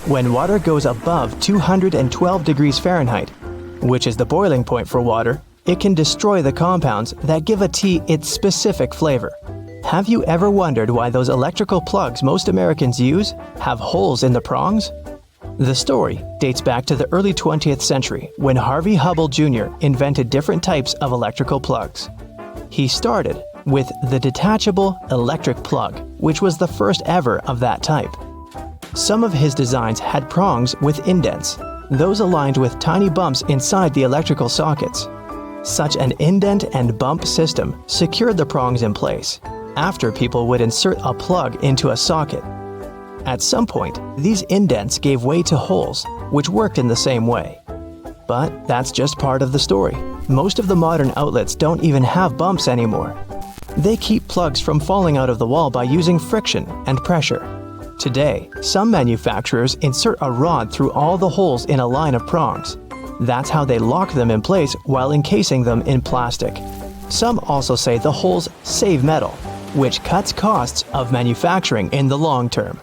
When water goes above 212 degrees Fahrenheit, which is the boiling point for water, it can destroy the compounds that give a tea its specific flavor. Have you ever wondered why those electrical plugs most Americans use have holes in the prongs? The story dates back to the early 20th century when Harvey Hubble Jr. invented different types of electrical plugs. He started with the detachable electric plug, which was the first ever of that type. Some of his designs had prongs with indents, those aligned with tiny bumps inside the electrical sockets. Such an indent and bump system secured the prongs in place after people would insert a plug into a socket. At some point, these indents gave way to holes, which worked in the same way. But that's just part of the story. Most of the modern outlets don't even have bumps anymore. They keep plugs from falling out of the wall by using friction and pressure. Today, some manufacturers insert a rod through all the holes in a line of prongs. That's how they lock them in place while encasing them in plastic. Some also say the holes save metal, which cuts costs of manufacturing in the long term.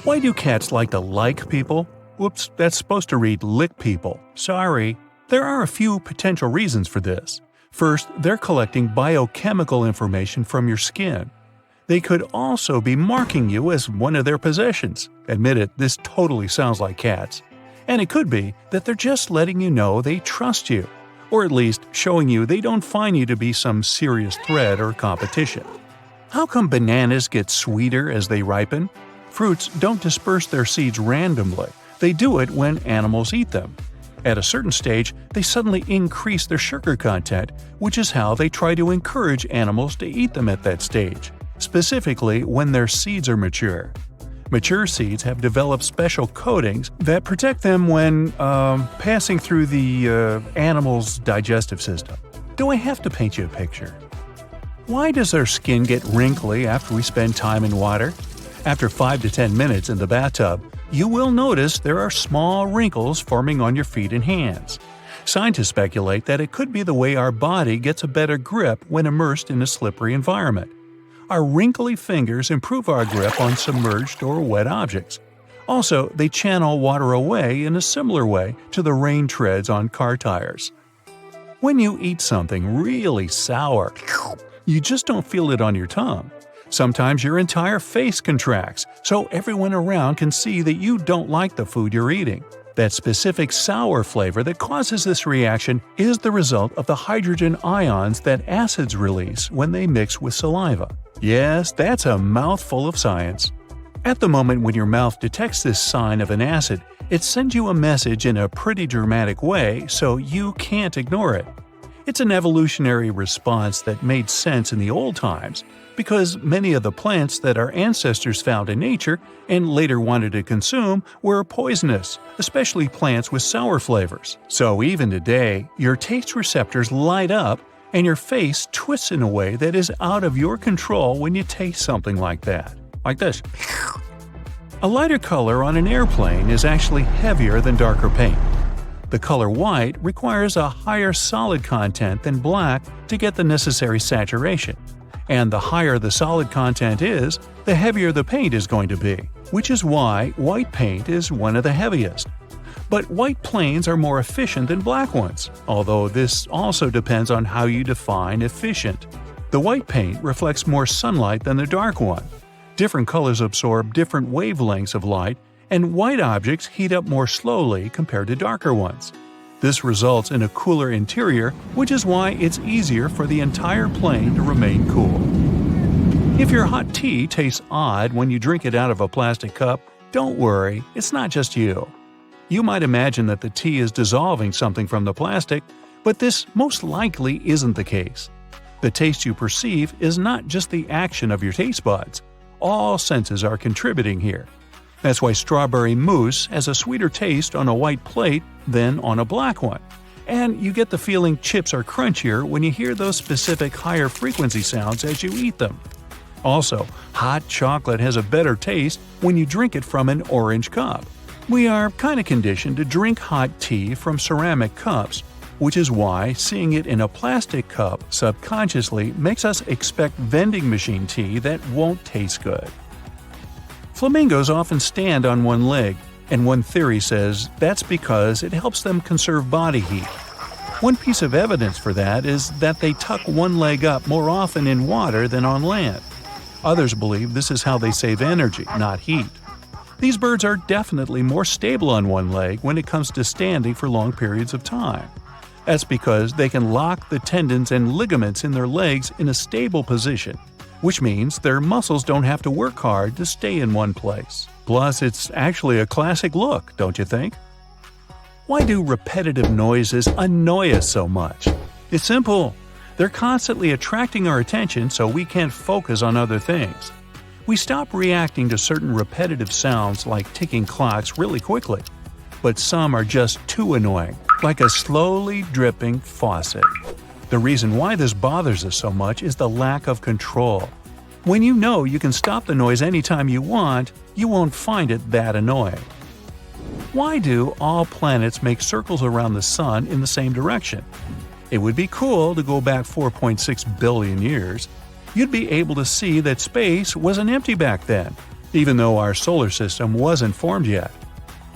Why do cats like to like people? Whoops, that's supposed to read lick people. Sorry. There are a few potential reasons for this. First, they're collecting biochemical information from your skin. They could also be marking you as one of their possessions. Admit it, this totally sounds like cats. And it could be that they're just letting you know they trust you, or at least showing you they don't find you to be some serious threat or competition. How come bananas get sweeter as they ripen? Fruits don't disperse their seeds randomly. They do it when animals eat them. At a certain stage, they suddenly increase their sugar content, which is how they try to encourage animals to eat them at that stage, specifically when their seeds are mature. Mature seeds have developed special coatings that protect them when passing through the animal's digestive system. Do I have to paint you a picture? Why does our skin get wrinkly after we spend time in water? After 5 to 10 minutes in the bathtub, you will notice there are small wrinkles forming on your feet and hands. Scientists speculate that it could be the way our body gets a better grip when immersed in a slippery environment. Our wrinkly fingers improve our grip on submerged or wet objects. Also, they channel water away in a similar way to the rain treads on car tires. When you eat something really sour, you just don't feel it on your tongue. Sometimes your entire face contracts, so everyone around can see that you don't like the food you're eating. That specific sour flavor that causes this reaction is the result of the hydrogen ions that acids release when they mix with saliva. Yes, that's a mouthful of science. At the moment when your mouth detects this sign of an acid, it sends you a message in a pretty dramatic way, so you can't ignore it. It's an evolutionary response that made sense in the old times, because many of the plants that our ancestors found in nature and later wanted to consume were poisonous, especially plants with sour flavors. So even today, your taste receptors light up and your face twists in a way that is out of your control when you taste something like that. Like this. A lighter color on an airplane is actually heavier than darker paint. The color white requires a higher solid content than black to get the necessary saturation. And the higher the solid content is, the heavier the paint is going to be, which is why white paint is one of the heaviest. But white planes are more efficient than black ones, although this also depends on how you define efficient. The white paint reflects more sunlight than the dark one. Different colors absorb different wavelengths of light, and white objects heat up more slowly compared to darker ones. This results in a cooler interior, which is why it's easier for the entire plane to remain cool. If your hot tea tastes odd when you drink it out of a plastic cup, don't worry, it's not just you. You might imagine that the tea is dissolving something from the plastic, but this most likely isn't the case. The taste you perceive is not just the action of your taste buds. All senses are contributing here. That's why strawberry mousse has a sweeter taste on a white plate than on a black one. And you get the feeling chips are crunchier when you hear those specific higher frequency sounds as you eat them. Also, hot chocolate has a better taste when you drink it from an orange cup. We are kind of conditioned to drink hot tea from ceramic cups, which is why seeing it in a plastic cup subconsciously makes us expect vending machine tea that won't taste good. Flamingos often stand on one leg, and one theory says that's because it helps them conserve body heat. One piece of evidence for that is that they tuck one leg up more often in water than on land. Others believe this is how they save energy, not heat. These birds are definitely more stable on one leg when it comes to standing for long periods of time. That's because they can lock the tendons and ligaments in their legs in a stable position. which means their muscles don't have to work hard to stay in one place. Plus, it's actually a classic look, don't you think? Why do repetitive noises annoy us so much? It's simple. They're constantly attracting our attention so we can't focus on other things. We stop reacting to certain repetitive sounds like ticking clocks really quickly. But some are just too annoying, like a slowly dripping faucet. The reason why this bothers us so much is the lack of control. When you know you can stop the noise anytime you want, you won't find it that annoying. Why do all planets make circles around the sun in the same direction? It would be cool to go back 4.6 billion years. You'd be able to see that space wasn't empty back then, even though our solar system wasn't formed yet.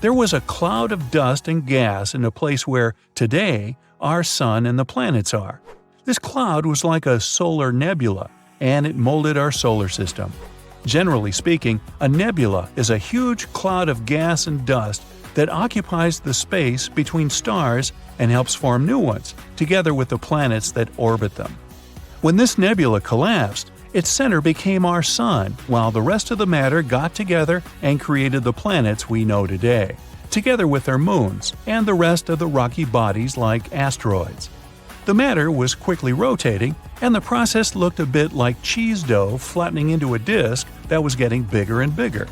There was a cloud of dust and gas in a place where, today, our sun and the planets are. This cloud was like a solar nebula, and it molded our solar system. Generally speaking, a nebula is a huge cloud of gas and dust that occupies the space between stars and helps form new ones, together with the planets that orbit them. When this nebula collapsed, its center became our sun, while the rest of the matter got together and created the planets we know today, together with their moons and the rest of the rocky bodies like asteroids. The matter was quickly rotating, and the process looked a bit like cheese dough flattening into a disk that was getting bigger and bigger.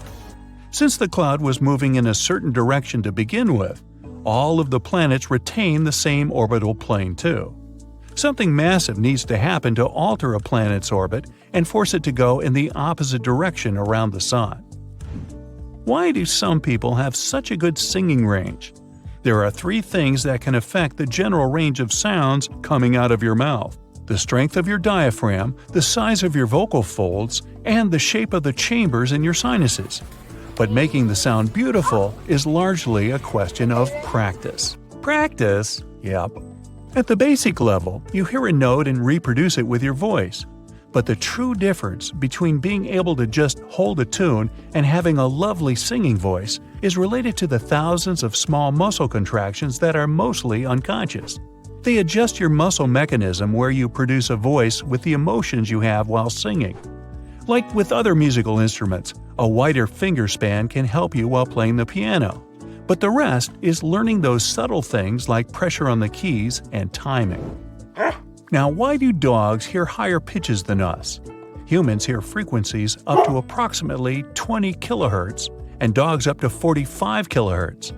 Since the cloud was moving in a certain direction to begin with, all of the planets retain the same orbital plane too. Something massive needs to happen to alter a planet's orbit and force it to go in the opposite direction around the sun. Why do some people have such a good singing range? There are 3 things that can affect the general range of sounds coming out of your mouth: the strength of your diaphragm, the size of your vocal folds, and the shape of the chambers in your sinuses. But making the sound beautiful is largely a question of practice. Practice? Yep. At the basic level, you hear a note and reproduce it with your voice. But the true difference between being able to just hold a tune and having a lovely singing voice is related to the thousands of small muscle contractions that are mostly unconscious. They adjust your muscle mechanism where you produce a voice with the emotions you have while singing. Like with other musical instruments, a wider finger span can help you while playing the piano. But the rest is learning those subtle things like pressure on the keys and timing. Now, why do dogs hear higher pitches than us? Humans hear frequencies up to approximately 20 kHz, and dogs up to 45 kHz.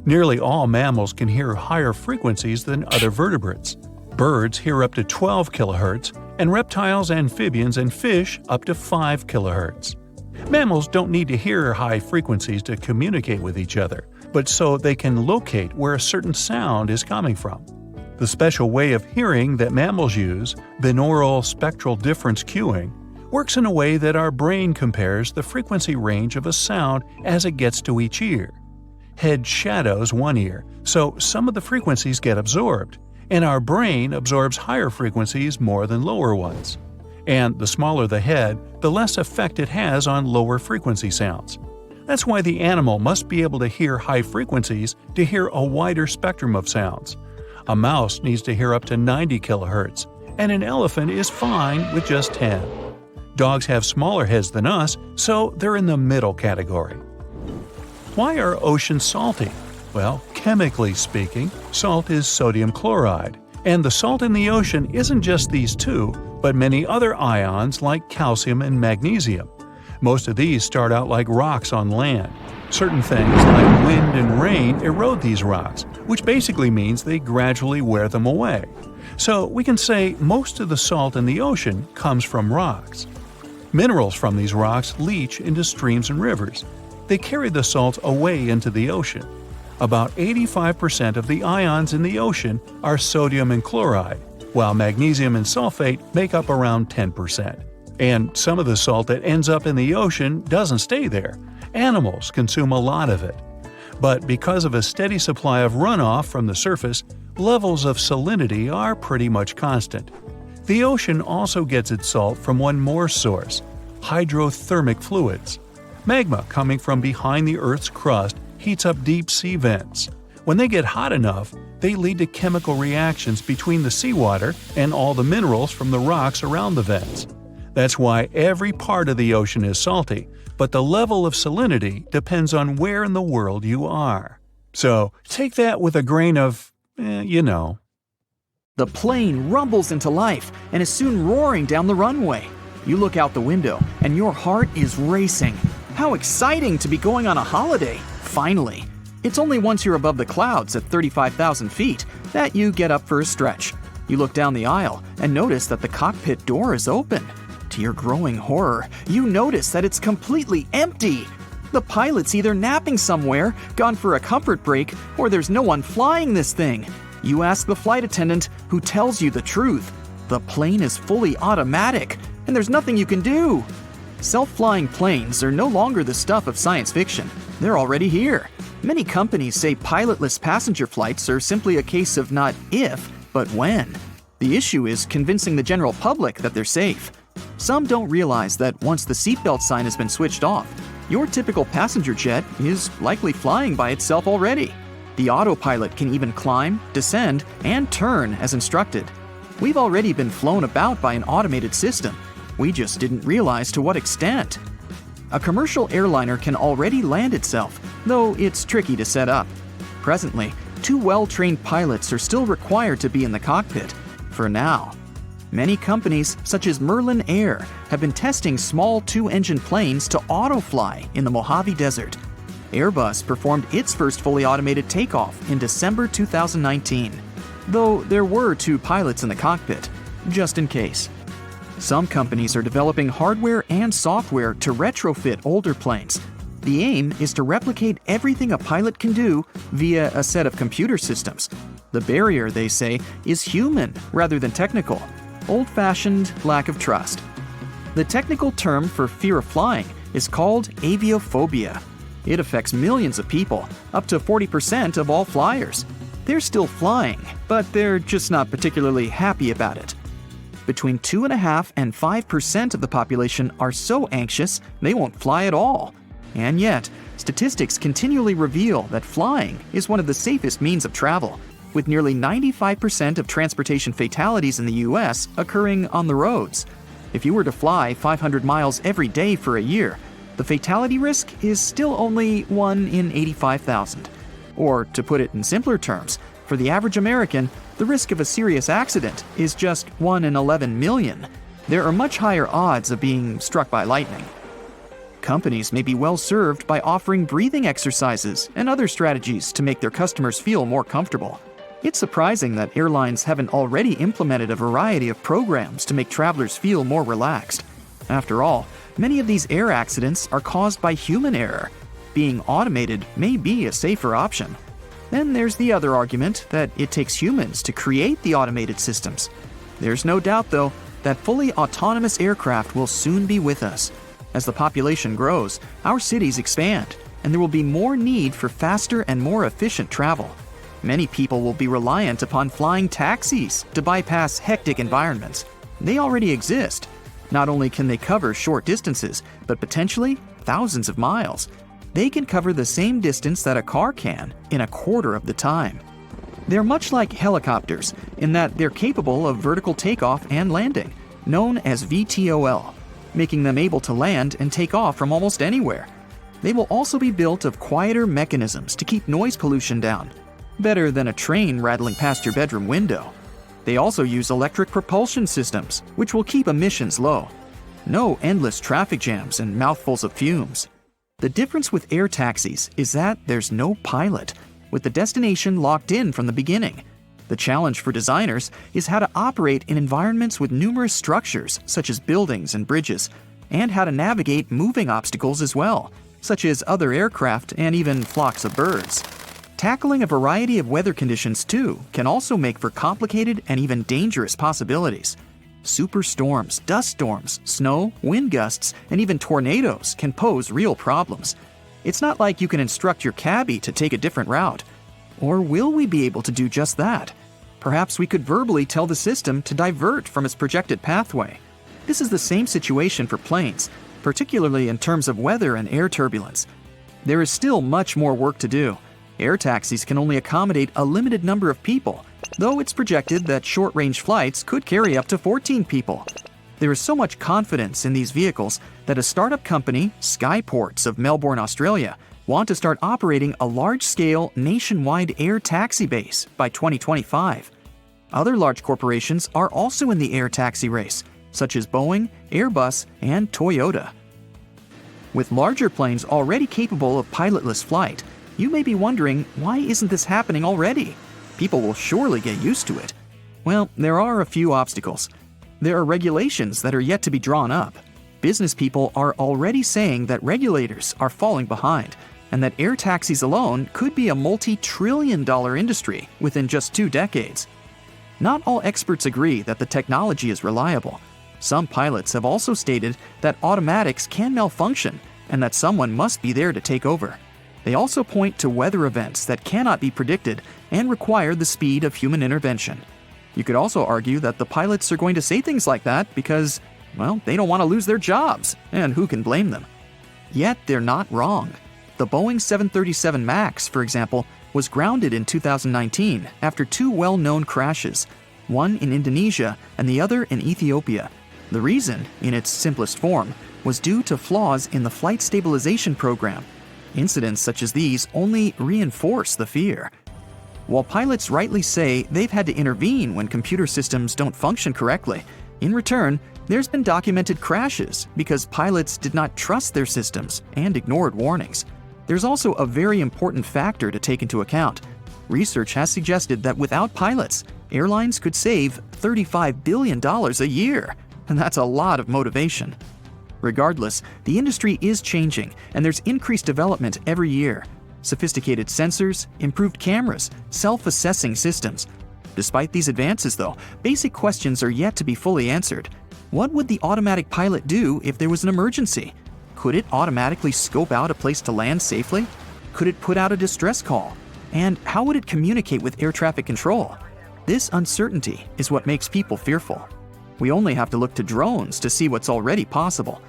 Nearly all mammals can hear higher frequencies than other vertebrates. Birds hear up to 12 kHz, and reptiles, amphibians, and fish up to 5 kHz. Mammals don't need to hear high frequencies to communicate with each other, but so they can locate where a certain sound is coming from. The special way of hearing that mammals use, binaural spectral difference cueing, works in a way that our brain compares the frequency range of a sound as it gets to each ear. Head shadows one ear, so some of the frequencies get absorbed, and our brain absorbs higher frequencies more than lower ones. And the smaller the head, the less effect it has on lower frequency sounds. That's why the animal must be able to hear high frequencies to hear a wider spectrum of sounds. A mouse needs to hear up to 90 kHz, and an elephant is fine with just 10. Dogs have smaller heads than us, so they're in the middle category. Why are oceans salty? Well, chemically speaking, salt is sodium chloride, and the salt in the ocean isn't just these two, but many other ions like calcium and magnesium. Most of these start out like rocks on land. Certain things like wind and rain erode these rocks, which basically means they gradually wear them away. So we can say most of the salt in the ocean comes from rocks. Minerals from these rocks leach into streams and rivers. They carry the salt away into the ocean. About 85% of the ions in the ocean are sodium and chloride, while magnesium and sulfate make up around 10%. And some of the salt that ends up in the ocean doesn't stay there. Animals consume a lot of it. But because of a steady supply of runoff from the surface, levels of salinity are pretty much constant. The ocean also gets its salt from one more source: hydrothermic fluids. Magma coming from behind the Earth's crust heats up deep sea vents. When they get hot enough, they lead to chemical reactions between the seawater and all the minerals from the rocks around the vents. That's why every part of the ocean is salty, but the level of salinity depends on where in the world you are. So take that with a grain of, you know. The plane rumbles into life and is soon roaring down the runway. You look out the window and your heart is racing. How exciting to be going on a holiday, finally. It's only once you're above the clouds at 35,000 feet that you get up for a stretch. You look down the aisle and notice that the cockpit door is open. To your growing horror, you notice that it's completely empty. The pilot's either napping somewhere, gone for a comfort break, or there's no one flying this thing. You ask the flight attendant, who tells you the truth. The plane is fully automatic, and there's nothing you can do. Self-flying planes are no longer the stuff of science fiction. They're already here. Many companies say pilotless passenger flights are simply a case of not if, but when. The issue is convincing the general public that they're safe. Some don't realize that once the seatbelt sign has been switched off, your typical passenger jet is likely flying by itself already. The autopilot can even climb, descend, and turn as instructed. We've already been flown about by an automated system. We just didn't realize to what extent. A commercial airliner can already land itself, though it's tricky to set up. Presently, 2 well-trained pilots are still required to be in the cockpit, for now. Many companies, such as Merlin Air, have been testing small 2-engine planes to auto-fly in the Mojave Desert. Airbus performed its first fully automated takeoff in December 2019, though there were 2 pilots in the cockpit, just in case. Some companies are developing hardware and software to retrofit older planes. The aim is to replicate everything a pilot can do via a set of computer systems. The barrier, they say, is human rather than technical. Old-fashioned lack of trust. The technical term for fear of flying is called aviophobia. It affects millions of people, up to 40% of all flyers. They're still flying, but they're just not particularly happy about it. Between 2.5% and 5% of the population are so anxious they won't fly at all. And yet, statistics continually reveal that flying is one of the safest means of travel, with nearly 95% of transportation fatalities in the US occurring on the roads. If you were to fly 500 miles every day for a year, the fatality risk is still only 1 in 85,000. Or, to put it in simpler terms, for the average American, the risk of a serious accident is just 1 in 11 million. There are much higher odds of being struck by lightning. Companies may be well served by offering breathing exercises and other strategies to make their customers feel more comfortable. It's surprising that airlines haven't already implemented a variety of programs to make travelers feel more relaxed. After all, many of these air accidents are caused by human error. Being automated may be a safer option. Then there's the other argument that it takes humans to create the automated systems. There's no doubt, though, that fully autonomous aircraft will soon be with us. As the population grows, our cities expand, and there will be more need for faster and more efficient travel. Many people will be reliant upon flying taxis to bypass hectic environments. They already exist. Not only can they cover short distances, but potentially thousands of miles. They can cover the same distance that a car can in a quarter of the time. They're much like helicopters in that they're capable of vertical takeoff and landing, known as VTOL, making them able to land and take off from almost anywhere. They will also be built of quieter mechanisms to keep noise pollution down, better than a train rattling past your bedroom window. They also use electric propulsion systems, which will keep emissions low. No endless traffic jams and mouthfuls of fumes. The difference with air taxis is that there's no pilot, with the destination locked in from the beginning. The challenge for designers is how to operate in environments with numerous structures, such as buildings and bridges, and how to navigate moving obstacles as well, such as other aircraft and even flocks of birds. Tackling a variety of weather conditions, too, can also make for complicated and even dangerous possibilities. Superstorms, dust storms, snow, wind gusts, and even tornadoes can pose real problems. It's not like you can instruct your cabbie to take a different route. Or will we be able to do just that? Perhaps we could verbally tell the system to divert from its projected pathway. This is the same situation for planes, particularly in terms of weather and air turbulence. There is still much more work to do. Air taxis can only accommodate a limited number of people, though it's projected that short-range flights could carry up to 14 people. There is so much confidence in these vehicles that a startup company, Skyports of Melbourne, Australia, want to start operating a large-scale nationwide air taxi base by 2025. Other large corporations are also in the air taxi race, such as Boeing, Airbus, and Toyota. With larger planes already capable of pilotless flight, you may be wondering, why isn't this happening already? People will surely get used to it. Well, there are a few obstacles. There are regulations that are yet to be drawn up. Business people are already saying that regulators are falling behind, and that air taxis alone could be a multi-trillion-dollar industry within just 2 decades. Not all experts agree that the technology is reliable. Some pilots have also stated that automatics can malfunction and that someone must be there to take over. They also point to weather events that cannot be predicted and require the speed of human intervention. You could also argue that the pilots are going to say things like that because, well, they don't want to lose their jobs, and who can blame them? Yet they're not wrong. The Boeing 737 MAX, for example, was grounded in 2019 after 2 well-known crashes, one in Indonesia and the other in Ethiopia. The reason, in its simplest form, was due to flaws in the flight stabilization program. Incidents such as these only reinforce the fear. While pilots rightly say they've had to intervene when computer systems don't function correctly, in return, there's been documented crashes because pilots did not trust their systems and ignored warnings. There's also a very important factor to take into account. Research has suggested that without pilots, airlines could save $35 billion a year, and that's a lot of motivation. Regardless, the industry is changing, and there's increased development every year. Sophisticated sensors, improved cameras, self-assessing systems. Despite these advances, though, basic questions are yet to be fully answered. What would the automatic pilot do if there was an emergency? Could it automatically scope out a place to land safely? Could it put out a distress call? And how would it communicate with air traffic control? This uncertainty is what makes people fearful. We only have to look to drones to see what's already possible.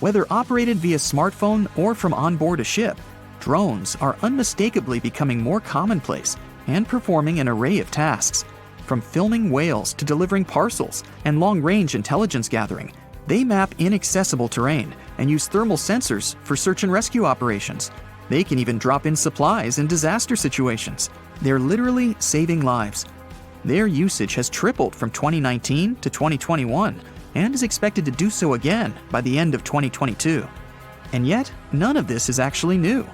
Whether operated via smartphone or from onboard a ship, drones are unmistakably becoming more commonplace and performing an array of tasks. From filming whales to delivering parcels and long-range intelligence gathering, they map inaccessible terrain and use thermal sensors for search and rescue operations. They can even drop in supplies in disaster situations. They're literally saving lives. Their usage has tripled from 2019 to 2021 and is expected to do so again by the end of 2022. And yet, none of this is actually new.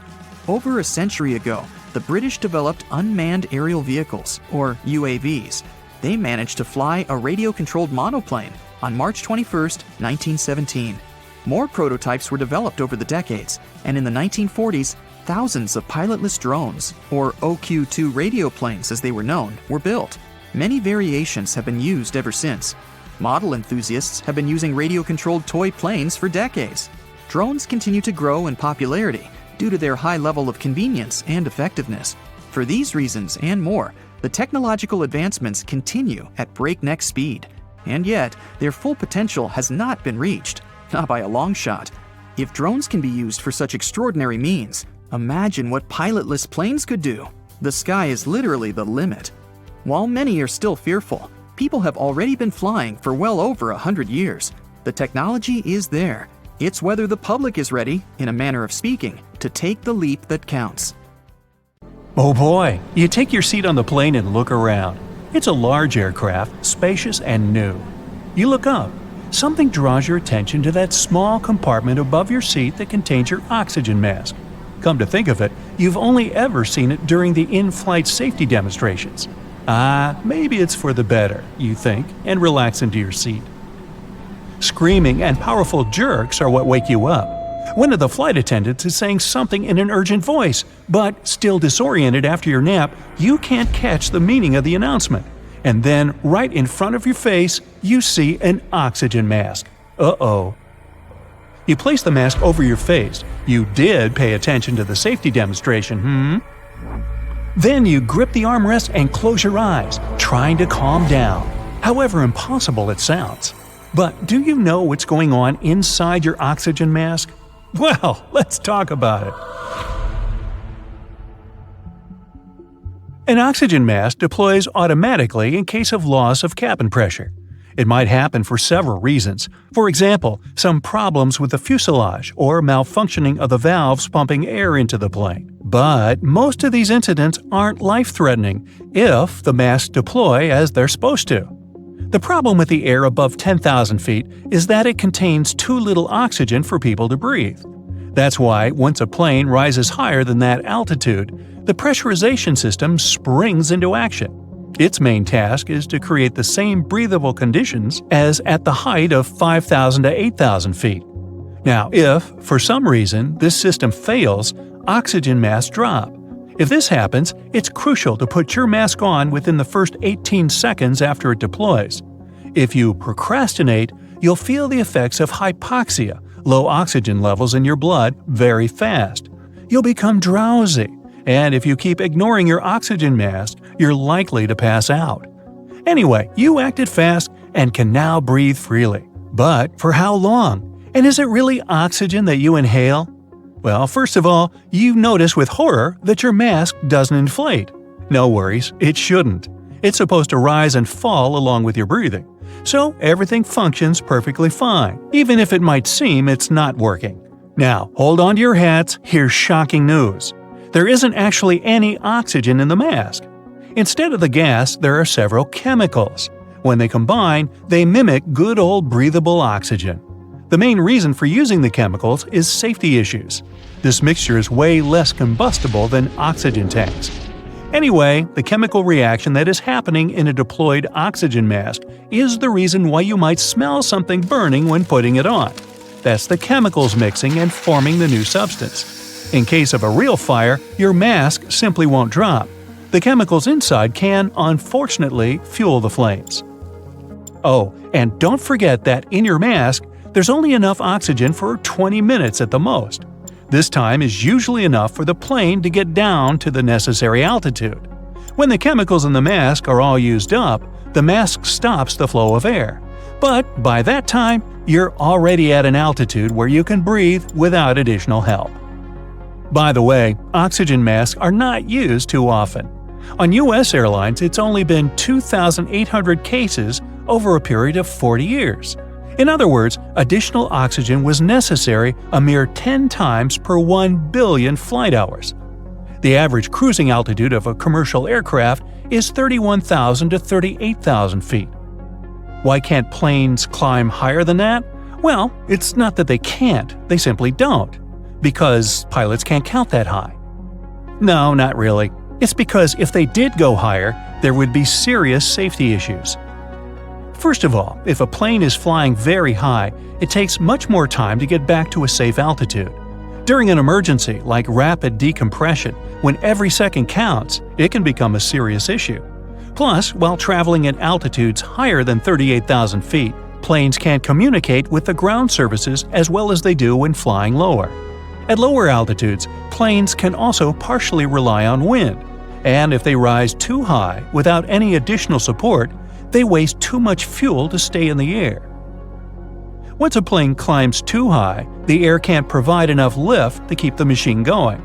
Over a century ago, the British developed unmanned aerial vehicles, or UAVs. They managed to fly a radio-controlled monoplane on March 21, 1917. More prototypes were developed over the decades, and in the 1940s, thousands of pilotless drones, or OQ-2 radio planes as they were known, were built. Many variations have been used ever since. Model enthusiasts have been using radio-controlled toy planes for decades. Drones continue to grow in popularity due to their high level of convenience and effectiveness. For these reasons and more, the technological advancements continue at breakneck speed. And yet, their full potential has not been reached, not by a long shot. If drones can be used for such extraordinary means, imagine what pilotless planes could do. The sky is literally the limit. While many are still fearful, people have already been flying for well over 100 years. The technology is there. It's whether the public is ready, in a manner of speaking, to take the leap that counts. Oh boy, you take your seat on the plane and look around. It's a large aircraft, spacious and new. You look up. Something draws your attention to that small compartment above your seat that contains your oxygen mask. Come to think of it, you've only ever seen it during the in-flight safety demonstrations. Maybe it's for the better, you think, and relax into your seat. Screaming and powerful jerks are what wake you up. One of the flight attendants is saying something in an urgent voice, but still disoriented after your nap, you can't catch the meaning of the announcement. And then, right in front of your face, you see an oxygen mask. Uh-oh. You place the mask over your face. You did pay attention to the safety demonstration, Then you grip the armrest and close your eyes, trying to calm down, however impossible it sounds. But do you know what's going on inside your oxygen mask? Well, let's talk about it. An oxygen mask deploys automatically in case of loss of cabin pressure. It might happen for several reasons. For example, some problems with the fuselage or malfunctioning of the valves pumping air into the plane. But most of these incidents aren't life-threatening if the masks deploy as they're supposed to. The problem with the air above 10,000 feet is that it contains too little oxygen for people to breathe. That's why once a plane rises higher than that altitude, the pressurization system springs into action. Its main task is to create the same breathable conditions as at the height of 5,000 to 8,000 feet. Now, if, for some reason, this system fails, oxygen masks drop. If this happens, it's crucial to put your mask on within the first 18 seconds after it deploys. If you procrastinate, you'll feel the effects of hypoxia, low oxygen levels in your blood, very fast. You'll become drowsy. And if you keep ignoring your oxygen mask, you're likely to pass out. Anyway, you acted fast and can now breathe freely. But for how long? And is it really oxygen that you inhale? Well, first of all, you notice with horror that your mask doesn't inflate. No worries, it shouldn't. It's supposed to rise and fall along with your breathing. So everything functions perfectly fine, even if it might seem it's not working. Now, hold on to your hats, here's shocking news. There isn't actually any oxygen in the mask. Instead of the gas, there are several chemicals. When they combine, they mimic good old breathable oxygen. The main reason for using the chemicals is safety issues. This mixture is way less combustible than oxygen tanks. Anyway, the chemical reaction that is happening in a deployed oxygen mask is the reason why you might smell something burning when putting it on. That's the chemicals mixing and forming the new substance. In case of a real fire, your mask simply won't drop. The chemicals inside can, unfortunately, fuel the flames. Oh, and don't forget that in your mask, there's only enough oxygen for 20 minutes at the most. This time is usually enough for the plane to get down to the necessary altitude. When the chemicals in the mask are all used up, the mask stops the flow of air. But by that time, you're already at an altitude where you can breathe without additional help. By the way, oxygen masks are not used too often. On U.S. airlines, it's only been 2,800 cases over a period of 40 years. In other words, additional oxygen was necessary a mere 10 times per 1 billion flight hours. The average cruising altitude of a commercial aircraft is 31,000 to 38,000 feet. Why can't planes climb higher than that? Well, it's not that they can't, they simply don't. Because pilots can't count that high. No, not really. It's because if they did go higher, there would be serious safety issues. First of all, if a plane is flying very high, it takes much more time to get back to a safe altitude. During an emergency, like rapid decompression, when every second counts, it can become a serious issue. Plus, while traveling at altitudes higher than 38,000 feet, planes can't communicate with the ground services as well as they do when flying lower. At lower altitudes, planes can also partially rely on wind, and if they rise too high without any additional support, they waste too much fuel to stay in the air. Once a plane climbs too high, the air can't provide enough lift to keep the machine going.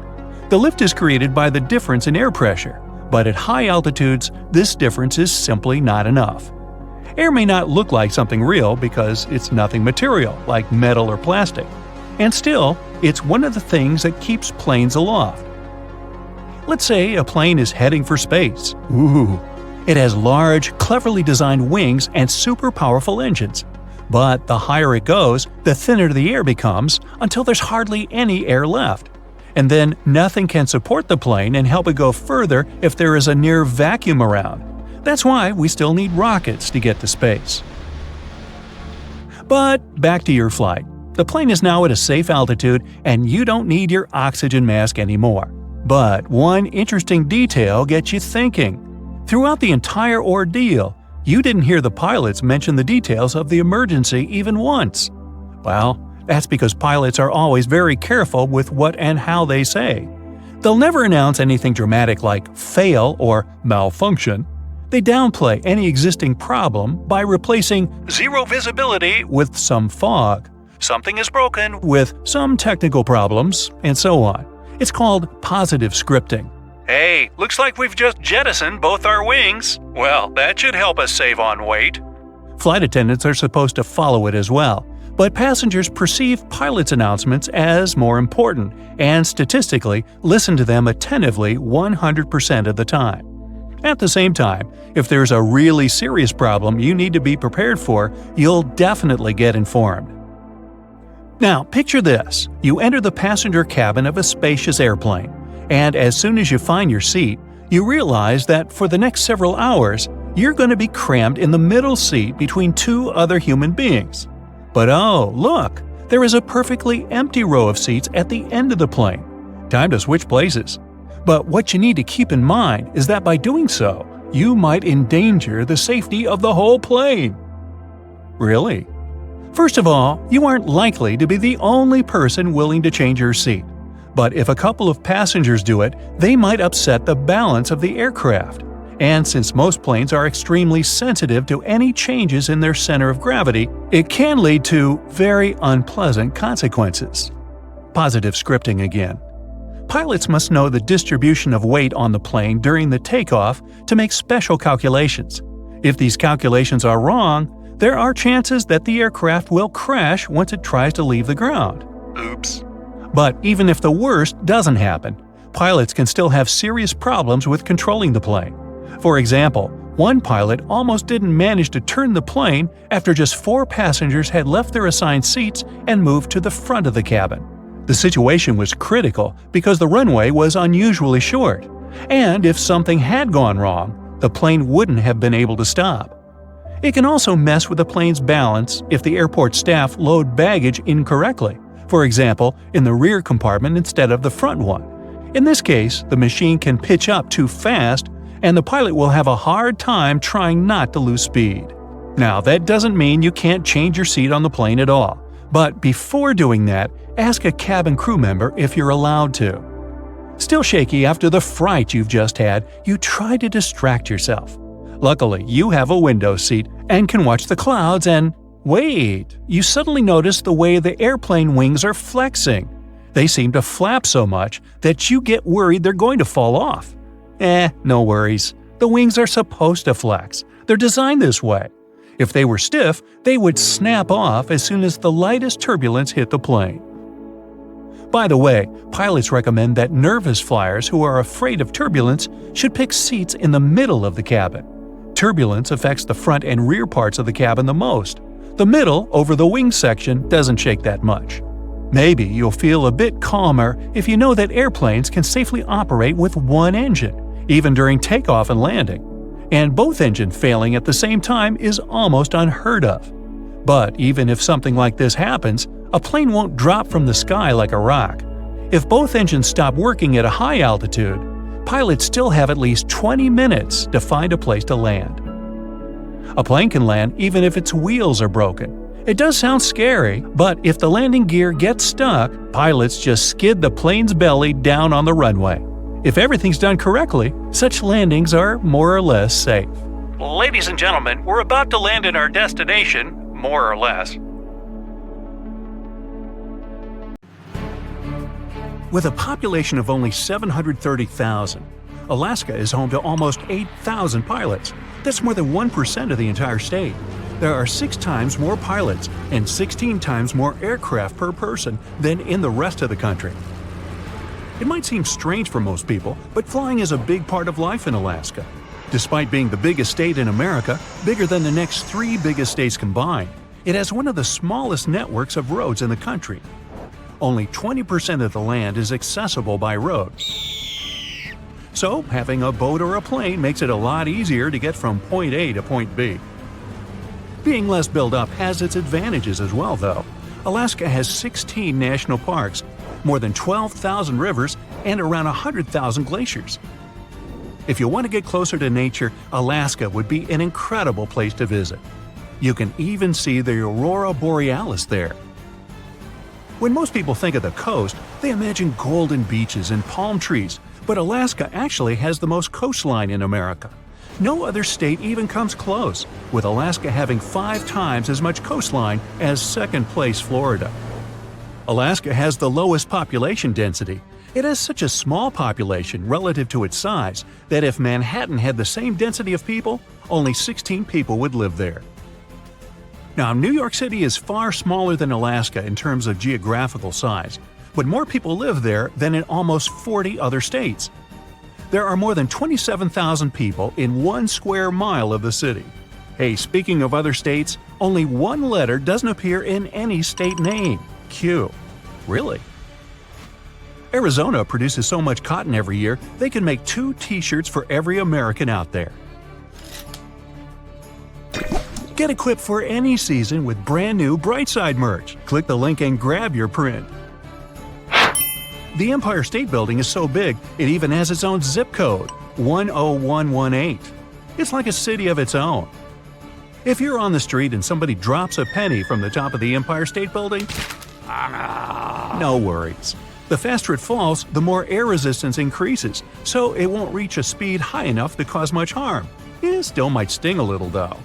The lift is created by the difference in air pressure, but at high altitudes, this difference is simply not enough. Air may not look like something real because it's nothing material, like metal or plastic. And still, it's one of the things that keeps planes aloft. Let's say a plane is heading for space. Ooh! It has large, cleverly designed wings and super powerful engines. But the higher it goes, the thinner the air becomes until there's hardly any air left. And then nothing can support the plane and help it go further if there is a near vacuum around. That's why we still need rockets to get to space. But back to your flight. The plane is now at a safe altitude and you don't need your oxygen mask anymore. But one interesting detail gets you thinking. Throughout the entire ordeal, you didn't hear the pilots mention the details of the emergency even once. Well, that's because pilots are always very careful with what and how they say. They'll never announce anything dramatic like fail or malfunction. They downplay any existing problem by replacing zero visibility with some fog. Something is broken with some technical problems, and so on. It's called positive scripting. Hey, looks like we've just jettisoned both our wings. Well, that should help us save on weight. Flight attendants are supposed to follow it as well, but passengers perceive pilots' announcements as more important and statistically listen to them attentively 100% of the time. At the same time, if there's a really serious problem you need to be prepared for, you'll definitely get informed. Now, picture this. You enter the passenger cabin of a spacious airplane, and as soon as you find your seat, you realize that for the next several hours, you're going to be crammed in the middle seat between two other human beings. But oh, look! There is a perfectly empty row of seats at the end of the plane. Time to switch places. But what you need to keep in mind is that by doing so, you might endanger the safety of the whole plane. Really? First of all, you aren't likely to be the only person willing to change your seat. But if a couple of passengers do it, they might upset the balance of the aircraft. And since most planes are extremely sensitive to any changes in their center of gravity, it can lead to very unpleasant consequences. Positive scripting again. Pilots must know the distribution of weight on the plane during the takeoff to make special calculations. If these calculations are wrong, there are chances that the aircraft will crash once it tries to leave the ground. Oops. But even if the worst doesn't happen, pilots can still have serious problems with controlling the plane. For example, one pilot almost didn't manage to turn the plane after just 4 passengers had left their assigned seats and moved to the front of the cabin. The situation was critical because the runway was unusually short, and if something had gone wrong, the plane wouldn't have been able to stop. It can also mess with the plane's balance if the airport staff load baggage incorrectly, for example, in the rear compartment instead of the front one. In this case, the machine can pitch up too fast, and the pilot will have a hard time trying not to lose speed. Now, that doesn't mean you can't change your seat on the plane at all, but before doing that, ask a cabin crew member if you're allowed to. Still shaky after the fright you've just had, you try to distract yourself. Luckily, you have a window seat and can watch the clouds and… wait! You suddenly notice the way the airplane wings are flexing. They seem to flap so much that you get worried they're going to fall off. No worries. The wings are supposed to flex. They're designed this way. If they were stiff, they would snap off as soon as the lightest turbulence hit the plane. By the way, pilots recommend that nervous flyers who are afraid of turbulence should pick seats in the middle of the cabin. Turbulence affects the front and rear parts of the cabin the most. The middle, over the wing section, doesn't shake that much. Maybe you'll feel a bit calmer if you know that airplanes can safely operate with one engine, even during takeoff and landing. And both engines failing at the same time is almost unheard of. But even if something like this happens, a plane won't drop from the sky like a rock. If both engines stop working at a high altitude, pilots still have at least 20 minutes to find a place to land. A plane can land even if its wheels are broken. It does sound scary, but if the landing gear gets stuck, pilots just skid the plane's belly down on the runway. If everything's done correctly, such landings are more or less safe. Ladies and gentlemen, we're about to land at our destination, more or less. With a population of only 730,000, Alaska is home to almost 8,000 pilots. That's more than 1% of the entire state. There are 6 times more pilots and 16 times more aircraft per person than in the rest of the country. It might seem strange for most people, but flying is a big part of life in Alaska. Despite being the biggest state in America, bigger than the next 3 biggest states combined, it has one of the smallest networks of roads in the country. Only 20% of the land is accessible by road. So, having a boat or a plane makes it a lot easier to get from point A to point B. Being less built up has its advantages as well, though. Alaska has 16 national parks, more than 12,000 rivers, and around 100,000 glaciers. If you want to get closer to nature, Alaska would be an incredible place to visit. You can even see the aurora borealis there. When most people think of the coast, they imagine golden beaches and palm trees, but Alaska actually has the most coastline in America. No other state even comes close, with Alaska having 5 times as much coastline as second-place Florida. Alaska has the lowest population density. It has such a small population relative to its size that if Manhattan had the same density of people, only 16 people would live there. Now, New York City is far smaller than Alaska in terms of geographical size, but more people live there than in almost 40 other states. There are more than 27,000 people in 1 square mile of the city. Hey, speaking of other states, only one letter doesn't appear in any state name – Q. Really? Arizona produces so much cotton every year, they can make 2 t-shirts for every American out there. Get equipped for any season with brand new Brightside merch. Click the link and grab your print. The Empire State Building is so big, it even has its own zip code, 10118. It's like a city of its own. If you're on the street and somebody drops a penny from the top of the Empire State Building, no worries. The faster it falls, the more air resistance increases, so it won't reach a speed high enough to cause much harm. It still might sting a little though.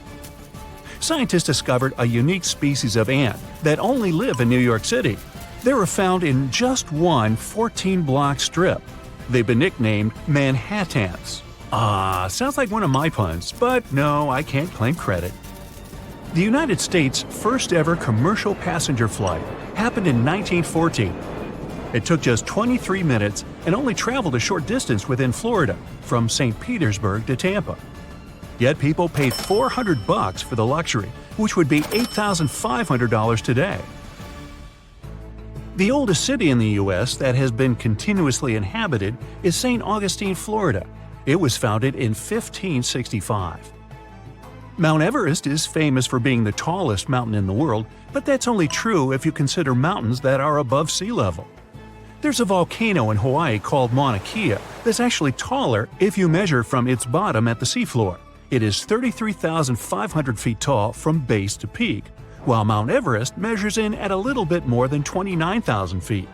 Scientists discovered a unique species of ant that only live in New York City. They were found in just one 14-block strip. They've been nicknamed Manhattans. Sounds like one of my puns, but no, I can't claim credit. The United States' first ever commercial passenger flight happened in 1914. It took just 23 minutes and only traveled a short distance within Florida, from St. Petersburg to Tampa. Yet people paid $400 for the luxury, which would be $8,500 today. The oldest city in the U.S. that has been continuously inhabited is St. Augustine, Florida. It was founded in 1565. Mount Everest is famous for being the tallest mountain in the world, but that's only true if you consider mountains that are above sea level. There's a volcano in Hawaii called Mauna Kea that's actually taller if you measure from its bottom at the seafloor. It is 33,500 feet tall from base to peak, while Mount Everest measures in at a little bit more than 29,000 feet.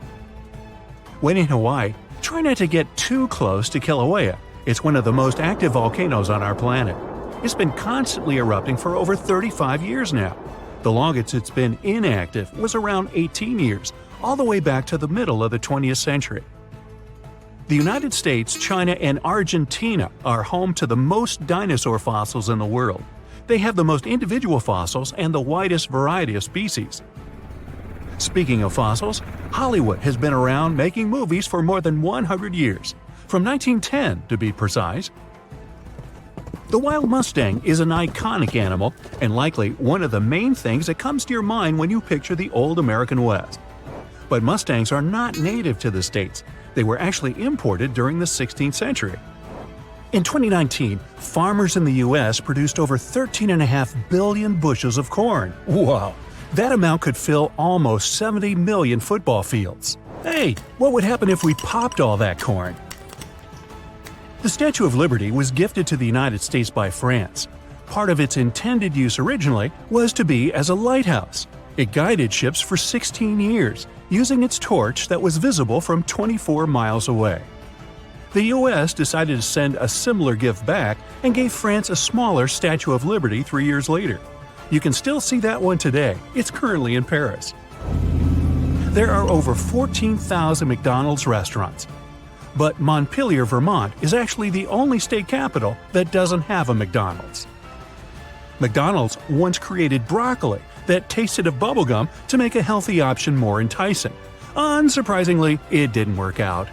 When in Hawaii, try not to get too close to Kilauea. It's one of the most active volcanoes on our planet. It's been constantly erupting for over 35 years now. The longest it's been inactive was around 18 years, all the way back to the middle of the 20th century. The United States, China, and Argentina are home to the most dinosaur fossils in the world. They have the most individual fossils and the widest variety of species. Speaking of fossils, Hollywood has been around making movies for more than 100 years, from 1910 to be precise. The wild Mustang is an iconic animal and likely one of the main things that comes to your mind when you picture the old American West. But Mustangs are not native to the States. They were actually imported during the 16th century. In 2019, farmers in the U.S. produced over 13.5 billion bushels of corn. Wow! That amount could fill almost 70 million football fields. Hey, what would happen if we popped all that corn? The Statue of Liberty was gifted to the United States by France. Part of its intended use originally was to be as a lighthouse. It guided ships for 16 years, using its torch that was visible from 24 miles away. The U.S. decided to send a similar gift back and gave France a smaller Statue of Liberty 3 years later. You can still see that one today. It's currently in Paris. There are over 14,000 McDonald's restaurants. But Montpelier, Vermont is actually the only state capital that doesn't have a McDonald's. McDonald's once created broccoli that tasted of bubblegum to make a healthy option more enticing. Unsurprisingly, it didn't work out.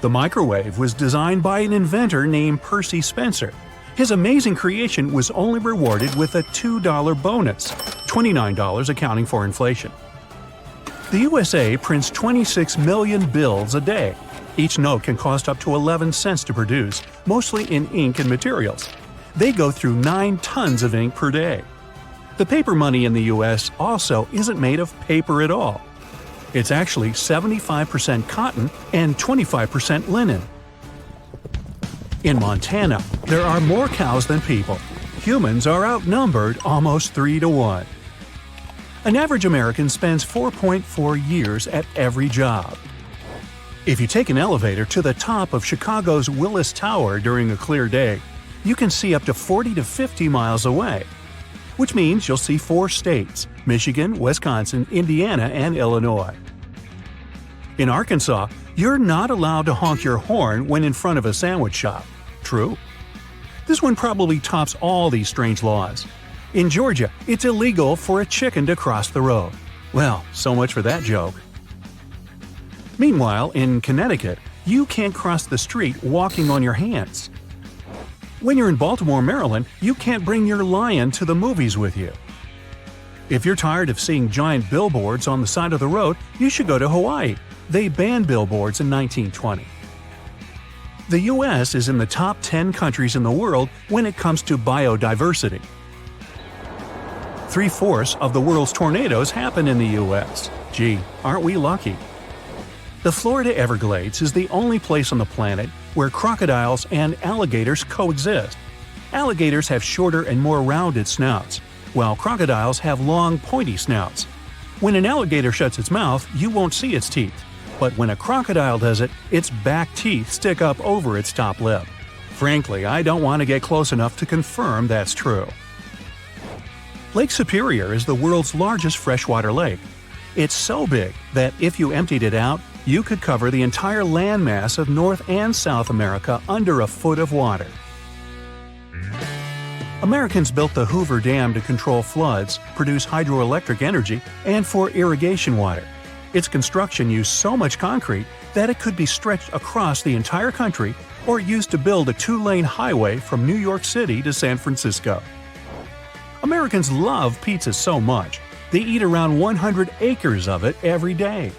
The microwave was designed by an inventor named Percy Spencer. His amazing creation was only rewarded with a $2 bonus, $29 accounting for inflation. The USA prints 26 million bills a day. Each note can cost up to 11 cents to produce, mostly in ink and materials. They go through 9 tons of ink per day. The paper money in the US also isn't made of paper at all. It's actually 75% cotton and 25% linen. In Montana, there are more cows than people. Humans are outnumbered almost 3 to 1. An average American spends 4.4 years at every job. If you take an elevator to the top of Chicago's Willis Tower during a clear day, you can see up to 40 to 50 miles away, which means you'll see 4 states: Michigan, Wisconsin, Indiana, and Illinois. In Arkansas, you're not allowed to honk your horn when in front of a sandwich shop. True. This one probably tops all these strange laws. In Georgia, it's illegal for a chicken to cross the road. Well, so much for that joke. Meanwhile, in Connecticut, you can't cross the street walking on your hands. When you're in Baltimore, Maryland, you can't bring your lion to the movies with you. If you're tired of seeing giant billboards on the side of the road, you should go to Hawaii. They banned billboards in 1920. The U.S. is in the top 10 countries in the world when it comes to biodiversity. 3/4 of the world's tornadoes happen in the U.S. Gee, aren't we lucky? The Florida Everglades is the only place on the planet where crocodiles and alligators coexist. Alligators have shorter and more rounded snouts, while crocodiles have long, pointy snouts. When an alligator shuts its mouth, you won't see its teeth. But when a crocodile does it, its back teeth stick up over its top lip. Frankly, I don't want to get close enough to confirm that's true. Lake Superior is the world's largest freshwater lake. It's so big that if you emptied it out, you could cover the entire landmass of North and South America under a foot of water. Americans built the Hoover Dam to control floods, produce hydroelectric energy, and for irrigation water. Its construction used so much concrete that it could be stretched across the entire country or used to build a 2-lane highway from New York City to San Francisco. Americans love pizza so much, they eat around 100 acres of it every day.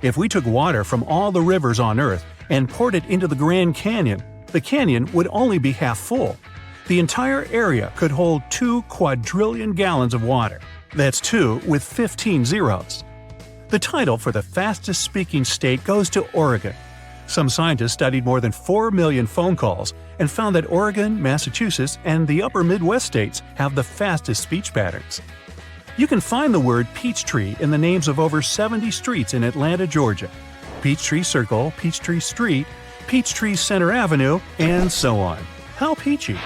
If we took water from all the rivers on Earth and poured it into the Grand Canyon, the canyon would only be half full. The entire area could hold 2 quadrillion gallons of water. That's 2 with 15 zeros. The title for the fastest-speaking state goes to Oregon. Some scientists studied more than 4 million phone calls and found that Oregon, Massachusetts, and the upper Midwest states have the fastest speech patterns. You can find the word Peachtree in the names of over 70 streets in Atlanta, Georgia. Peachtree Circle, Peachtree Street, Peachtree Center Avenue, and so on. How peachy!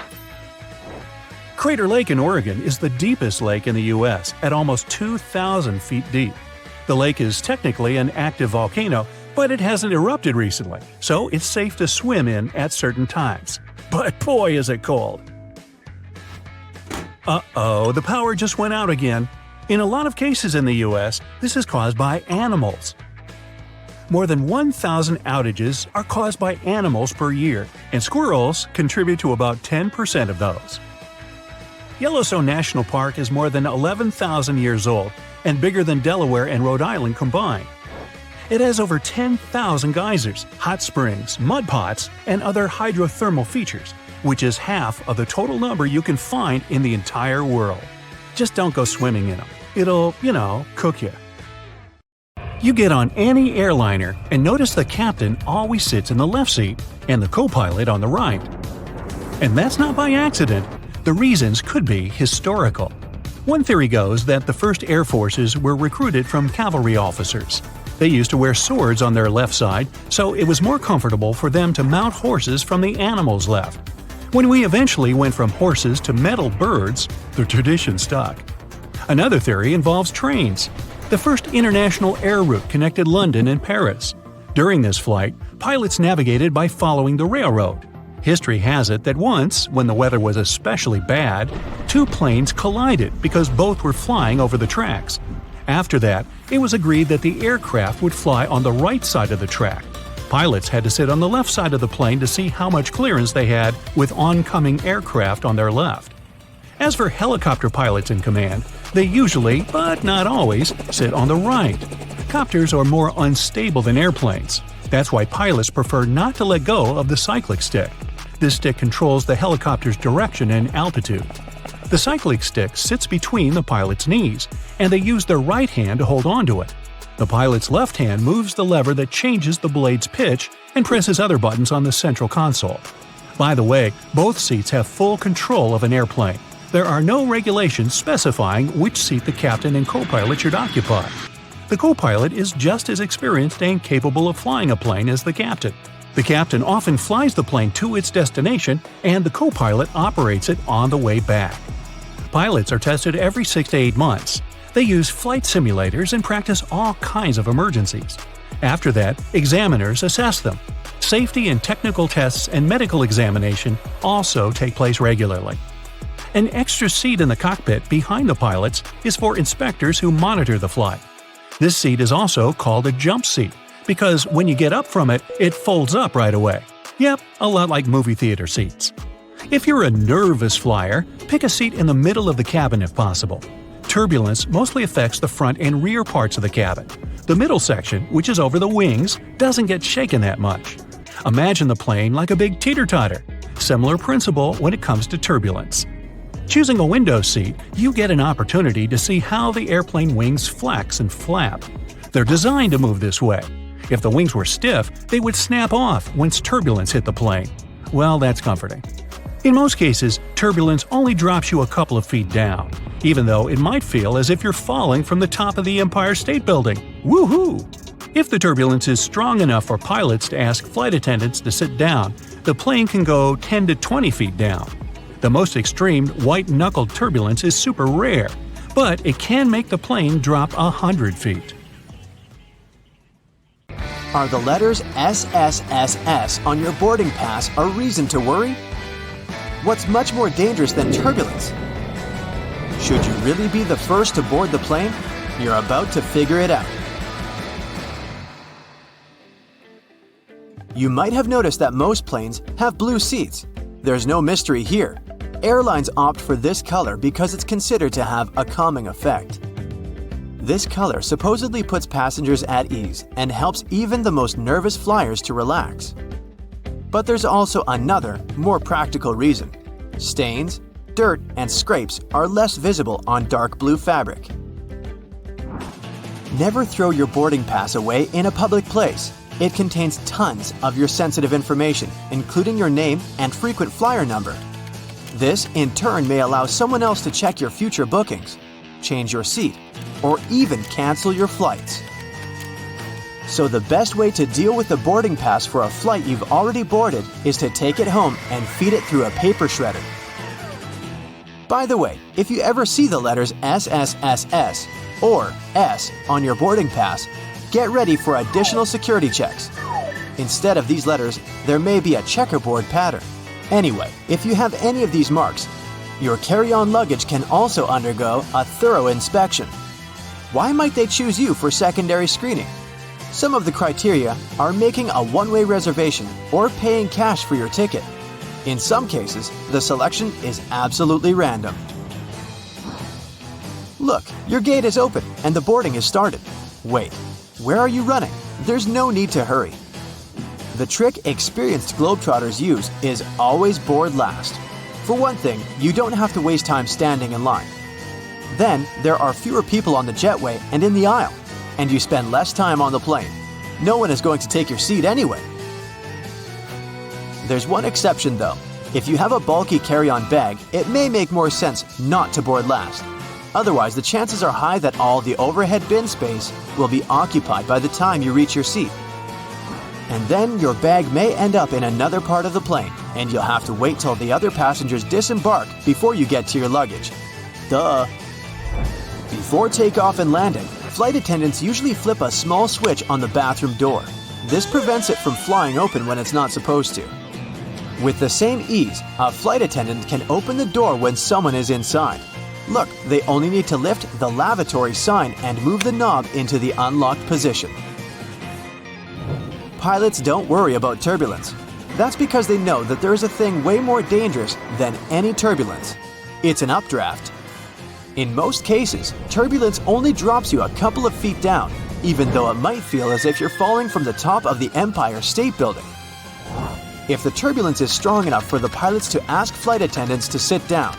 Crater Lake in Oregon is the deepest lake in the U.S. at almost 2,000 feet deep. The lake is technically an active volcano, but it hasn't erupted recently, so it's safe to swim in at certain times. But boy is it cold! Uh-oh, the power just went out again. In a lot of cases in the U.S., this is caused by animals. More than 1,000 outages are caused by animals per year, and squirrels contribute to about 10% of those. Yellowstone National Park is more than 11,000 years old and bigger than Delaware and Rhode Island combined. It has over 10,000 geysers, hot springs, mud pots, and other hydrothermal features, which is half of the total number you can find in the entire world. Just don't go swimming in them. It'll, cook you. You get on any airliner and notice the captain always sits in the left seat and the co-pilot on the right. And that's not by accident. The reasons could be historical. One theory goes that the first air forces were recruited from cavalry officers. They used to wear swords on their left side, so it was more comfortable for them to mount horses from the animal's left. When we eventually went from horses to metal birds, the tradition stuck. Another theory involves trains. The first international air route connected London and Paris. During this flight, pilots navigated by following the railroad. History has it that once, when the weather was especially bad, 2 planes collided because both were flying over the tracks. After that, it was agreed that the aircraft would fly on the right side of the track. Pilots had to sit on the left side of the plane to see how much clearance they had with oncoming aircraft on their left. As for helicopter pilots in command, they usually, but not always, sit on the right. Copters are more unstable than airplanes. That's why pilots prefer not to let go of the cyclic stick. This stick controls the helicopter's direction and altitude. The cyclic stick sits between the pilot's knees, and they use their right hand to hold onto it. The pilot's left hand moves the lever that changes the blade's pitch and presses other buttons on the central console. By the way, both seats have full control of an airplane. There are no regulations specifying which seat the captain and co-pilot should occupy. The co-pilot is just as experienced and capable of flying a plane as the captain. The captain often flies the plane to its destination, and the co-pilot operates it on the way back. Pilots are tested every 6 to 8 months. They use flight simulators and practice all kinds of emergencies. After that, examiners assess them. Safety and technical tests and medical examination also take place regularly. An extra seat in the cockpit behind the pilots is for inspectors who monitor the flight. This seat is also called a jump seat because when you get up from it, it folds up right away. Yep, a lot like movie theater seats. If you're a nervous flyer, pick a seat in the middle of the cabin if possible. Turbulence mostly affects the front and rear parts of the cabin. The middle section, which is over the wings, doesn't get shaken that much. Imagine the plane like a big teeter-totter. Similar principle when it comes to turbulence. Choosing a window seat, you get an opportunity to see how the airplane wings flex and flap. They're designed to move this way. If the wings were stiff, they would snap off once turbulence hit the plane. Well, that's comforting. In most cases, turbulence only drops you a couple of feet down, even though it might feel as if you're falling from the top of the Empire State Building. Woohoo! If the turbulence is strong enough for pilots to ask flight attendants to sit down, the plane can go 10 to 20 feet down. The most extreme white-knuckled turbulence is super rare, but it can make the plane drop 100 feet. Are the letters SSSS on your boarding pass a reason to worry? What's much more dangerous than turbulence? Should you really be the first to board the plane? You're about to figure it out. You might have noticed that most planes have blue seats. There's no mystery here. Airlines opt for this color because it's considered to have a calming effect. This color supposedly puts passengers at ease and helps even the most nervous flyers to relax. But there's also another, more practical reason. Stains, dirt, and scrapes are less visible on dark blue fabric. Never throw your boarding pass away in a public place. It contains tons of your sensitive information, including your name and frequent flyer number. This, in turn, may allow someone else to check your future bookings, change your seat, or even cancel your flights. So the best way to deal with the boarding pass for a flight you've already boarded is to take it home and feed it through a paper shredder. By the way, if you ever see the letters SSSS or S on your boarding pass, get ready for additional security checks. Instead of these letters, there may be a checkerboard pattern. Anyway, if you have any of these marks, your carry-on luggage can also undergo a thorough inspection. Why might they choose you for secondary screening? Some of the criteria are making a one-way reservation or paying cash for your ticket. In some cases, the selection is absolutely random. Look, your gate is open and the boarding is started. Wait, where are you running? There's no need to hurry. The trick experienced Globetrotters use is always board last. For one thing, you don't have to waste time standing in line. Then, there are fewer people on the jetway and in the aisle, and you spend less time on the plane. No one is going to take your seat anyway. There's one exception though. If you have a bulky carry-on bag, it may make more sense not to board last. Otherwise, the chances are high that all the overhead bin space will be occupied by the time you reach your seat. And then your bag may end up in another part of the plane, and you'll have to wait till the other passengers disembark before you get to your luggage. Duh! Before takeoff and landing, flight attendants usually flip a small switch on the bathroom door. This prevents it from flying open when it's not supposed to. With the same ease, a flight attendant can open the door when someone is inside. Look, they only need to lift the lavatory sign and move the knob into the unlocked position. Pilots don't worry about turbulence. That's because they know that there is a thing way more dangerous than any turbulence. It's an updraft. In most cases, turbulence only drops you a couple of feet down, even though it might feel as if you're falling from the top of the Empire State Building. If the turbulence is strong enough for the pilots to ask flight attendants to sit down,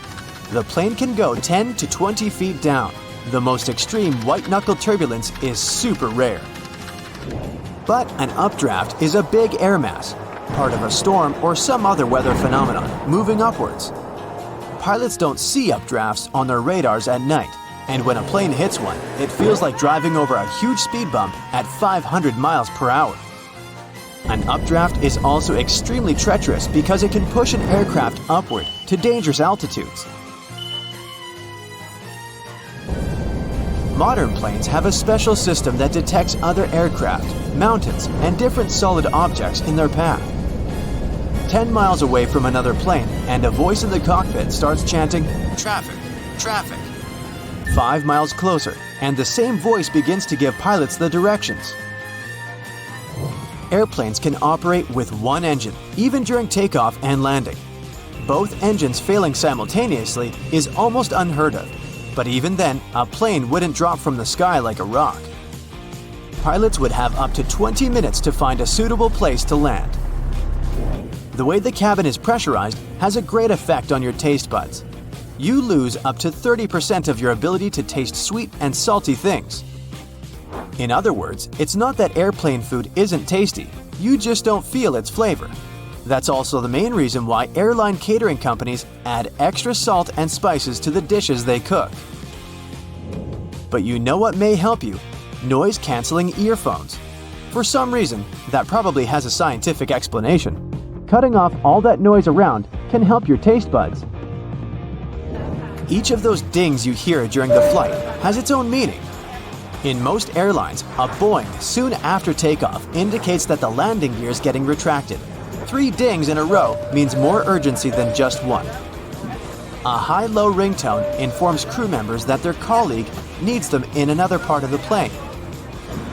the plane can go 10 to 20 feet down. The most extreme white-knuckle turbulence is super rare. But an updraft is a big air mass, part of a storm or some other weather phenomenon, moving upwards. Pilots don't see updrafts on their radars at night, and when a plane hits one, it feels like driving over a huge speed bump at 500 miles per hour. An updraft is also extremely treacherous because it can push an aircraft upward to dangerous altitudes. Modern planes have a special system that detects other aircraft, mountains, and different solid objects in their path. 10 miles away from another plane and a voice in the cockpit starts chanting, "Traffic, traffic." 5 miles closer, and the same voice begins to give pilots the directions. Airplanes can operate with one engine, even during takeoff and landing. Both engines failing simultaneously is almost unheard of, but even then, a plane wouldn't drop from the sky like a rock. Pilots would have up to 20 minutes to find a suitable place to land. The way the cabin is pressurized has a great effect on your taste buds. You lose up to 30% of your ability to taste sweet and salty things. In other words, it's not that airplane food isn't tasty, you just don't feel its flavor. That's also the main reason why airline catering companies add extra salt and spices to the dishes they cook. But you know what may help you? Noise-canceling earphones. For some reason, that probably has a scientific explanation. Cutting off all that noise around can help your taste buds. Each of those dings you hear during the flight has its own meaning. In most airlines, a boing soon after takeoff indicates that the landing gear is getting retracted. 3 dings in a row means more urgency than just one. A high-low ringtone informs crew members that their colleague needs them in another part of the plane.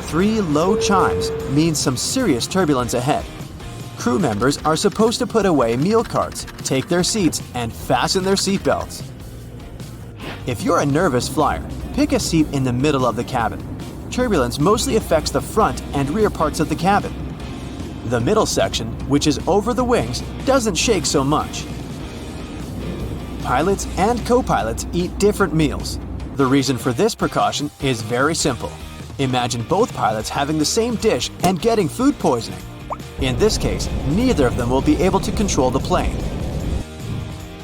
3 low chimes means some serious turbulence ahead. Crew members are supposed to put away meal carts, take their seats, and fasten their seatbelts. If you're a nervous flyer, pick a seat in the middle of the cabin. Turbulence mostly affects the front and rear parts of the cabin. The middle section, which is over the wings, doesn't shake so much. Pilots and co-pilots eat different meals. The reason for this precaution is very simple. Imagine both pilots having the same dish and getting food poisoning. In this case, neither of them will be able to control the plane.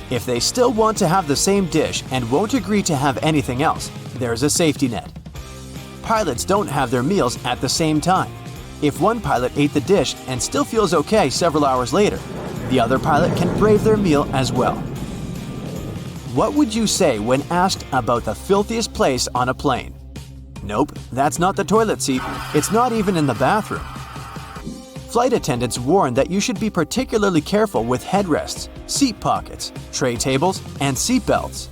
If they still want to have the same dish and won't agree to have anything else, there's a safety net. Pilots don't have their meals at the same time. If one pilot ate the dish and still feels okay several hours later, the other pilot can brave their meal as well. What would you say when asked about the filthiest place on a plane? Nope, that's not the toilet seat. It's not even in the bathroom. Flight attendants warn that you should be particularly careful with headrests, seat pockets, tray tables, and seat belts.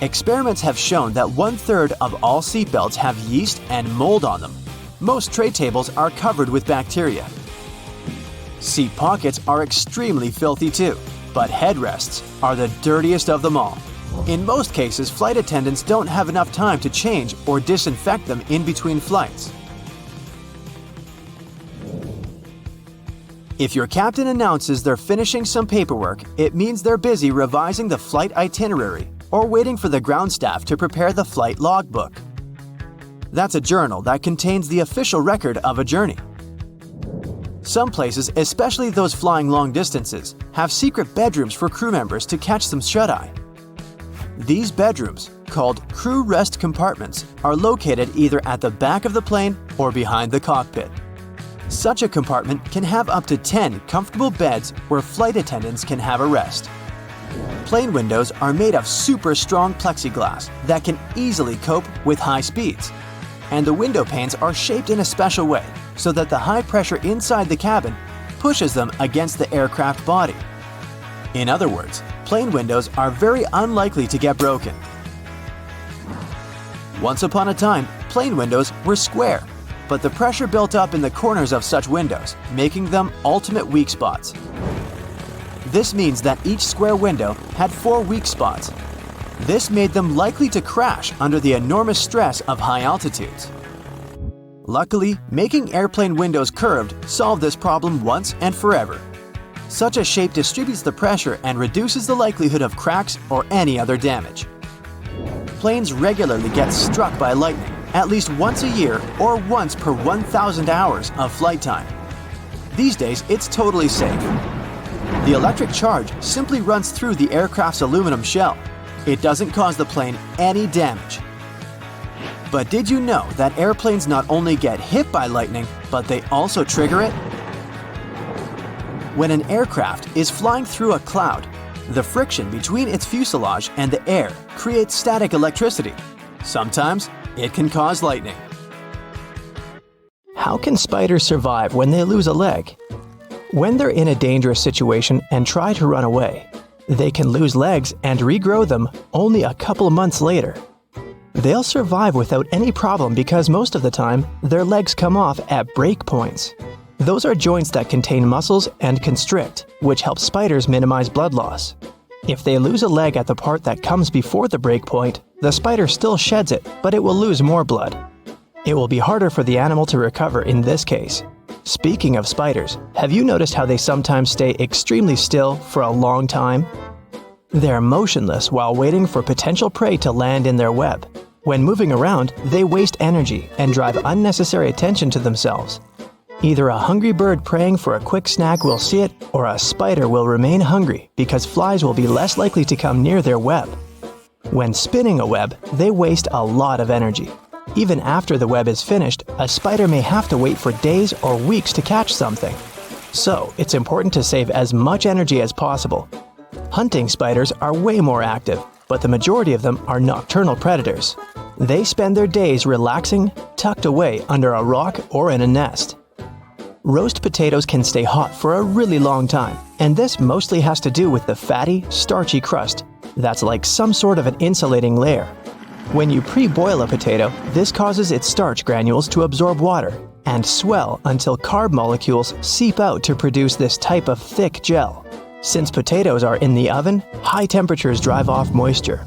Experiments have shown that 1/3 of all seat belts have yeast and mold on them. Most tray tables are covered with bacteria. Seat pockets are extremely filthy too, but headrests are the dirtiest of them all. In most cases, flight attendants don't have enough time to change or disinfect them in between flights. If your captain announces they're finishing some paperwork, it means they're busy revising the flight itinerary or waiting for the ground staff to prepare the flight logbook. That's a journal that contains the official record of a journey. Some places, especially those flying long distances, have secret bedrooms for crew members to catch some shut-eye. These bedrooms, called crew rest compartments, are located either at the back of the plane or behind the cockpit. Such a compartment can have up to 10 comfortable beds where flight attendants can have a rest. Plane windows are made of super strong plexiglass that can easily cope with high speeds. And the window panes are shaped in a special way so that the high pressure inside the cabin pushes them against the aircraft body. In other words, plane windows are very unlikely to get broken. Once upon a time, plane windows were square, but the pressure built up in the corners of such windows, making them ultimate weak spots. This means that each square window had 4 weak spots. This made them likely to crash under the enormous stress of high altitudes. Luckily, making airplane windows curved solved this problem once and forever. Such a shape distributes the pressure and reduces the likelihood of cracks or any other damage. Planes regularly get struck by lightning, at least once a year or once per 1,000 hours of flight time. These days, it's totally safe. The electric charge simply runs through the aircraft's aluminum shell. It doesn't cause the plane any damage. But did you know that airplanes not only get hit by lightning, but they also trigger it? When an aircraft is flying through a cloud, the friction between its fuselage and the air creates static electricity. Sometimes it can cause lightning. How can spiders survive when they lose a leg? When they're in a dangerous situation and try to run away, they can lose legs and regrow them only a couple months later. They'll survive without any problem because most of the time, their legs come off at break points. Those are joints that contain muscles and constrict, which helps spiders minimize blood loss. If they lose a leg at the part that comes before the break point, the spider still sheds it, but it will lose more blood. It will be harder for the animal to recover in this case. Speaking of spiders, have you noticed how they sometimes stay extremely still for a long time? They're motionless while waiting for potential prey to land in their web. When moving around, they waste energy and drive unnecessary attention to themselves. Either a hungry bird praying for a quick snack will see it, or a spider will remain hungry because flies will be less likely to come near their web. When spinning a web, they waste a lot of energy. Even after the web is finished, a spider may have to wait for days or weeks to catch something. So, it's important to save as much energy as possible. Hunting spiders are way more active, but the majority of them are nocturnal predators. They spend their days relaxing, tucked away under a rock or in a nest. Roast potatoes can stay hot for a really long time, and this mostly has to do with the fatty, starchy crust that's like some sort of an insulating layer. When you pre-boil a potato, this causes its starch granules to absorb water and swell until carb molecules seep out to produce this type of thick gel. Since potatoes are in the oven, high temperatures drive off moisture.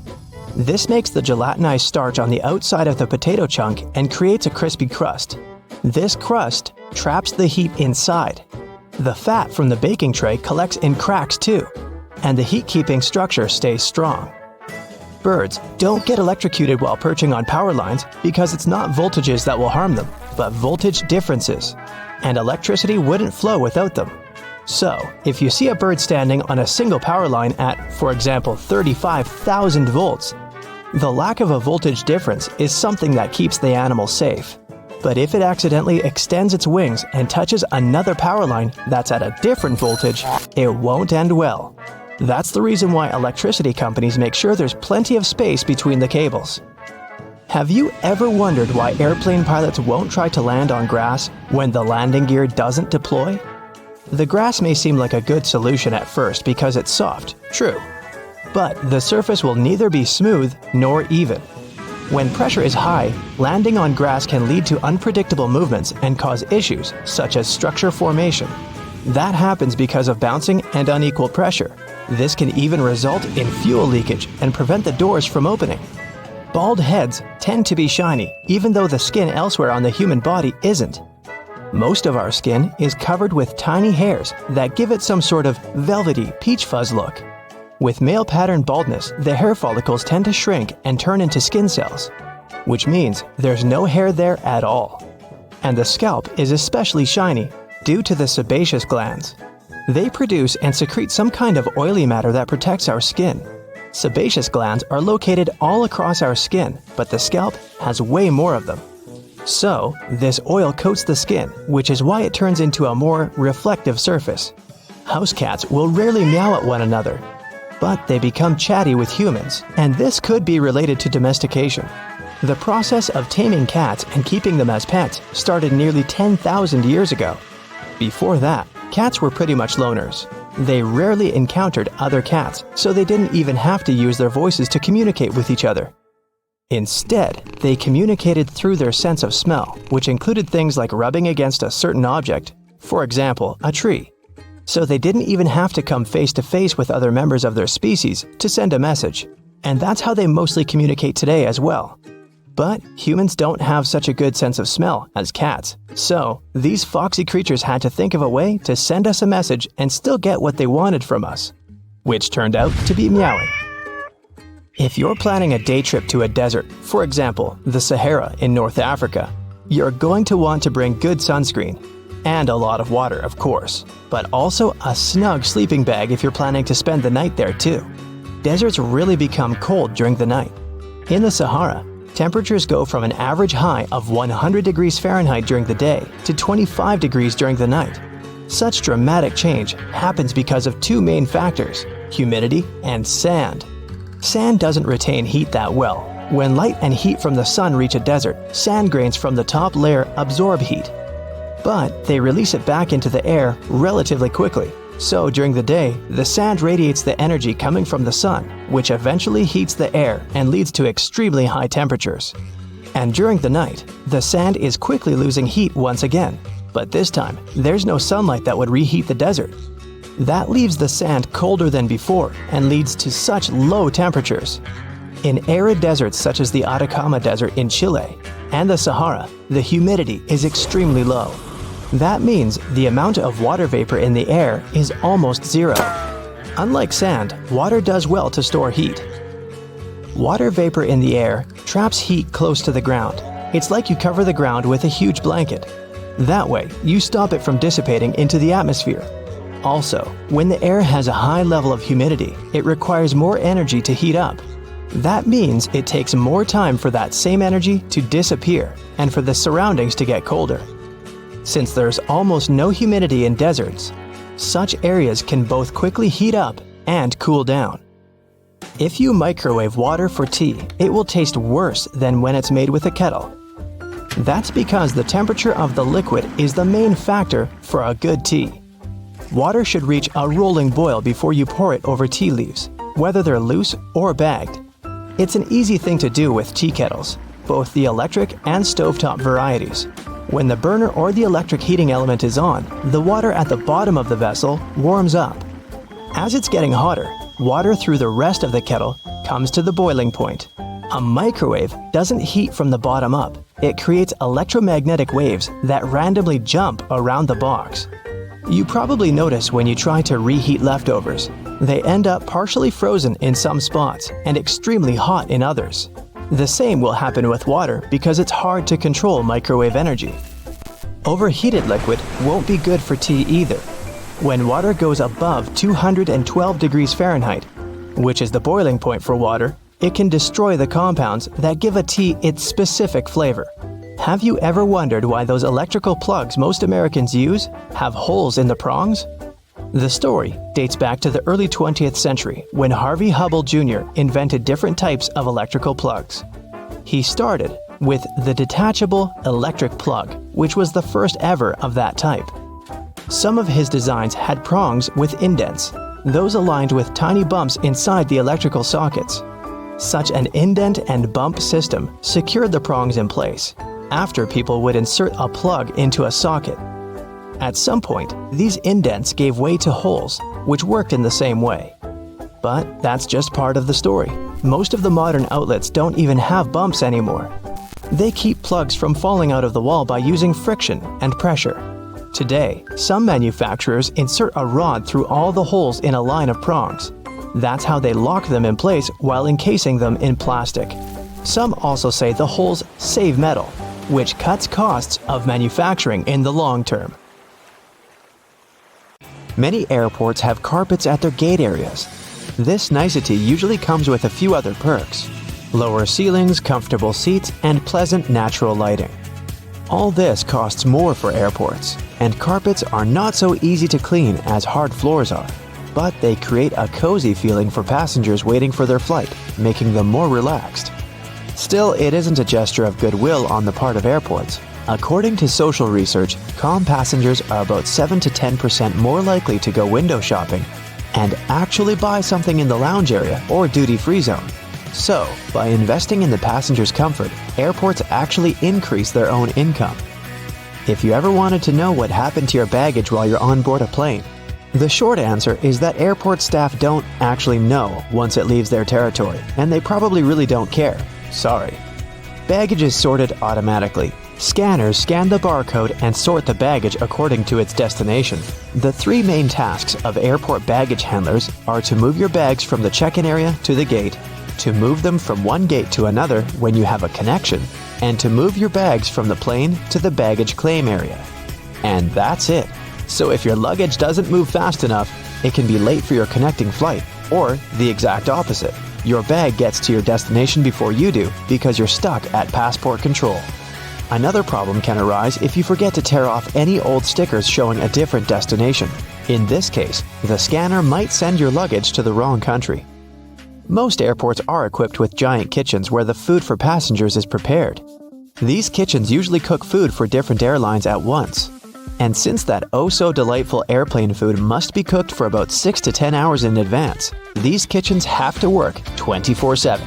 This makes the gelatinized starch on the outside of the potato chunk and creates a crispy crust. This crust traps the heat inside. The fat from the baking tray collects in cracks too, and the heat-keeping structure stays strong. Birds don't get electrocuted while perching on power lines because it's not voltages that will harm them, but voltage differences, and electricity wouldn't flow without them. So, if you see a bird standing on a single power line at, for example, 35,000 volts, the lack of a voltage difference is something that keeps the animal safe. But if it accidentally extends its wings and touches another power line that's at a different voltage, it won't end well. That's the reason why electricity companies make sure there's plenty of space between the cables. Have you ever wondered why airplane pilots won't try to land on grass when the landing gear doesn't deploy? The grass may seem like a good solution at first because it's soft, true. But the surface will neither be smooth nor even. When pressure is high, landing on grass can lead to unpredictable movements and cause issues such as structure formation. That happens because of bouncing and unequal pressure. This can even result in fuel leakage and prevent the doors from opening. Bald heads tend to be shiny, even though the skin elsewhere on the human body isn't. Most of our skin is covered with tiny hairs that give it some sort of velvety peach fuzz look. With male pattern baldness, the hair follicles tend to shrink and turn into skin cells, which means there's no hair there at all. And the scalp is especially shiny due to the sebaceous glands. They produce and secrete some kind of oily matter that protects our skin. Sebaceous glands are located all across our skin, but the scalp has way more of them. So, this oil coats the skin, which is why it turns into a more reflective surface. House cats will rarely meow at one another, but they become chatty with humans, and this could be related to domestication. The process of taming cats and keeping them as pets started nearly 10,000 years ago. Before that, cats were pretty much loners. They rarely encountered other cats, so they didn't even have to use their voices to communicate with each other. Instead, they communicated through their sense of smell, which included things like rubbing against a certain object, for example, a tree. So they didn't even have to come face to face with other members of their species to send a message. And that's how they mostly communicate today as well. But humans don't have such a good sense of smell as cats, so these foxy creatures had to think of a way to send us a message and still get what they wanted from us, which turned out to be meowing. If you're planning a day trip to a desert, for example, the Sahara in North Africa, you're going to want to bring good sunscreen, and a lot of water, of course, but also a snug sleeping bag if you're planning to spend the night there too. Deserts really become cold during the night. In the Sahara, temperatures go from an average high of 100 degrees Fahrenheit during the day to 25 degrees during the night. Such dramatic change happens because of two main factors: humidity and sand. Sand doesn't retain heat that well. When light and heat from the sun reach a desert, sand grains from the top layer absorb heat. But they release it back into the air relatively quickly. So during the day, the sand radiates the energy coming from the sun, which eventually heats the air and leads to extremely high temperatures. And during the night, the sand is quickly losing heat once again, but this time, there's no sunlight that would reheat the desert. That leaves the sand colder than before and leads to such low temperatures. In arid deserts such as the Atacama Desert in Chile and the Sahara, the humidity is extremely low. That means the amount of water vapor in the air is almost zero. Unlike sand, water does well to store heat. Water vapor in the air traps heat close to the ground. It's like you cover the ground with a huge blanket. That way, you stop it from dissipating into the atmosphere. Also, when the air has a high level of humidity, it requires more energy to heat up. That means it takes more time for that same energy to disappear and for the surroundings to get colder. Since there's almost no humidity in deserts, such areas can both quickly heat up and cool down. If you microwave water for tea, it will taste worse than when it's made with a kettle. That's because the temperature of the liquid is the main factor for a good tea. Water should reach a rolling boil before you pour it over tea leaves, whether they're loose or bagged. It's an easy thing to do with tea kettles, both the electric and stovetop varieties. When the burner or the electric heating element is on, the water at the bottom of the vessel warms up. As it's getting hotter, water through the rest of the kettle comes to the boiling point. A microwave doesn't heat from the bottom up. It creates electromagnetic waves that randomly jump around the box. You probably notice when you try to reheat leftovers, they end up partially frozen in some spots and extremely hot in others. The same will happen with water because it's hard to control microwave energy. Overheated liquid won't be good for tea either. When water goes above 212 degrees Fahrenheit, which is the boiling point for water, it can destroy the compounds that give a tea its specific flavor. Have you ever wondered why those electrical plugs most Americans use have holes in the prongs? The story dates back to the early 20th century when Harvey Hubble Jr. invented different types of electrical plugs. He started with the detachable electric plug, which was the first ever of that type. Some of his designs had prongs with indents, those aligned with tiny bumps inside the electrical sockets. Such an indent and bump system secured the prongs in place after people would insert a plug into a socket. At some point, these indents gave way to holes, which worked in the same way. But that's just part of the story. Most of the modern outlets don't even have bumps anymore. They keep plugs from falling out of the wall by using friction and pressure. Today, some manufacturers insert a rod through all the holes in a line of prongs. That's how they lock them in place while encasing them in plastic. Some also say the holes save metal, which cuts costs of manufacturing in the long term. Many airports have carpets at their gate areas. This nicety usually comes with a few other perks: lower ceilings, comfortable seats, and pleasant natural lighting. All this costs more for airports, and carpets are not so easy to clean as hard floors are, but they create a cozy feeling for passengers waiting for their flight, making them more relaxed. Still, it isn't a gesture of goodwill on the part of airports. According to social research, calm passengers are about 7 to 10% more likely to go window shopping and actually buy something in the lounge area or duty-free zone. So, by investing in the passenger's comfort, airports actually increase their own income. If you ever wanted to know what happened to your baggage while you're on board a plane, the short answer is that airport staff don't actually know once it leaves their territory, and they probably really don't care. Sorry. Baggage is sorted automatically. Scanners scan the barcode and sort the baggage according to its destination. The three main tasks of airport baggage handlers are to move your bags from the check-in area to the gate, to move them from one gate to another when you have a connection, and to move your bags from the plane to the baggage claim area. And that's it. So if your luggage doesn't move fast enough, it can be late for your connecting flight, or the exact opposite. Your bag gets to your destination before you do because you're stuck at passport control. Another problem can arise if you forget to tear off any old stickers showing a different destination. In this case, the scanner might send your luggage to the wrong country. Most airports are equipped with giant kitchens where the food for passengers is prepared. These kitchens usually cook food for different airlines at once. And since that oh-so-delightful airplane food must be cooked for about 6 to 10 hours in advance, these kitchens have to work 24/7.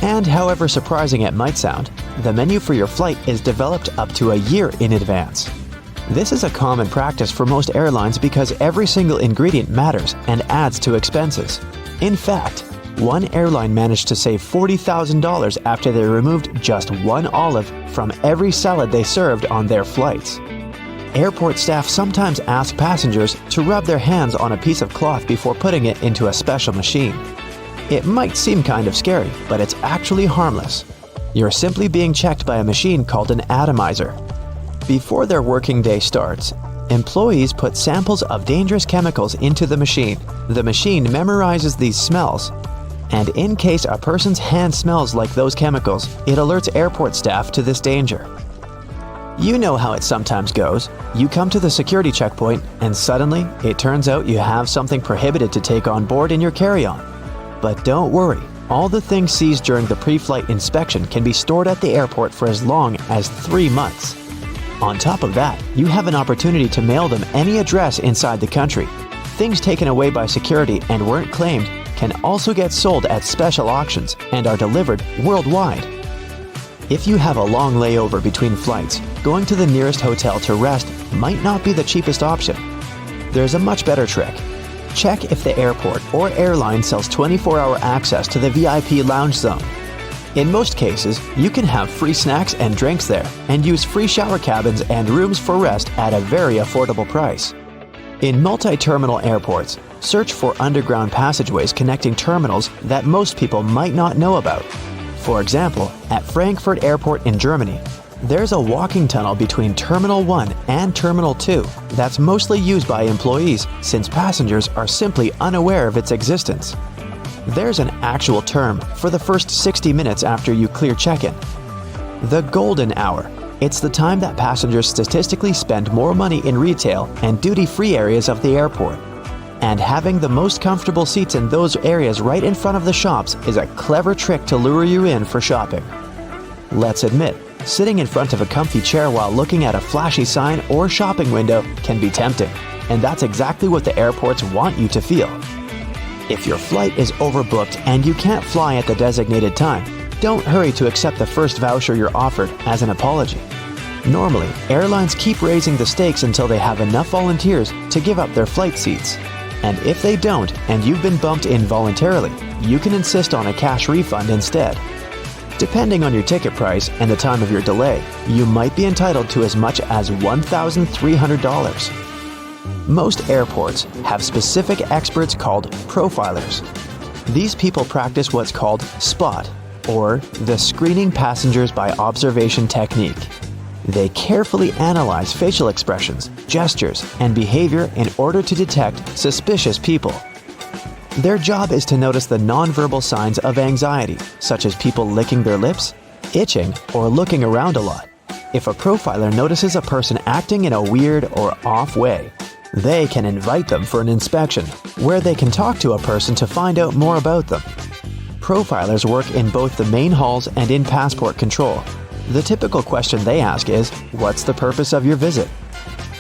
And however surprising it might sound, the menu for your flight is developed up to a year in advance. This is a common practice for most airlines because every single ingredient matters and adds to expenses. In fact, one airline managed to save $40,000 after they removed just one olive from every salad they served on their flights. Airport staff sometimes ask passengers to rub their hands on a piece of cloth before putting it into a special machine. It might seem kind of scary, but it's actually harmless. You're simply being checked by a machine called an atomizer. Before their working day starts, employees put samples of dangerous chemicals into the machine. The machine memorizes these smells, and in case a person's hand smells like those chemicals, it alerts airport staff to this danger. You know how it sometimes goes. You come to the security checkpoint, and suddenly, it turns out you have something prohibited to take on board in your carry-on. But don't worry, all the things seized during the pre-flight inspection can be stored at the airport for as long as 3 months. On top of that, you have an opportunity to mail them any address inside the country. Things taken away by security and weren't claimed can also get sold at special auctions and are delivered worldwide. If you have a long layover between flights, going to the nearest hotel to rest might not be the cheapest option. There's a much better trick. Check if the airport or airline sells 24-hour access to the VIP lounge zone. In most cases, you can have free snacks and drinks there and use free shower cabins and rooms for rest at a very affordable price. In multi-terminal airports, search for underground passageways connecting terminals that most people might not know about. For example, at Frankfurt Airport in Germany, there's a walking tunnel between Terminal 1 and Terminal 2 that's mostly used by employees since passengers are simply unaware of its existence. There's an actual term for the first 60 minutes after you clear check-in. The golden hour. It's the time that passengers statistically spend more money in retail and duty-free areas of the airport. And having the most comfortable seats in those areas right in front of the shops is a clever trick to lure you in for shopping. Let's admit, sitting in front of a comfy chair while looking at a flashy sign or shopping window can be tempting, and that's exactly what the airports want you to feel. If your flight is overbooked and you can't fly at the designated time, don't hurry to accept the first voucher you're offered as an apology. Normally, airlines keep raising the stakes until they have enough volunteers to give up their flight seats. And if they don't, and you've been bumped in voluntarily, you can insist on a cash refund instead. Depending on your ticket price and the time of your delay, you might be entitled to as much as $1,300. Most airports have specific experts called profilers. These people practice what's called SPOT, or the screening passengers by observation technique. They carefully analyze facial expressions, gestures, and behavior in order to detect suspicious people. Their job is to notice the nonverbal signs of anxiety, such as people licking their lips, itching, or looking around a lot. If a profiler notices a person acting in a weird or off way, they can invite them for an inspection, where they can talk to a person to find out more about them. Profilers work in both the main halls and in passport control. The typical question they ask is, "What's the purpose of your visit?"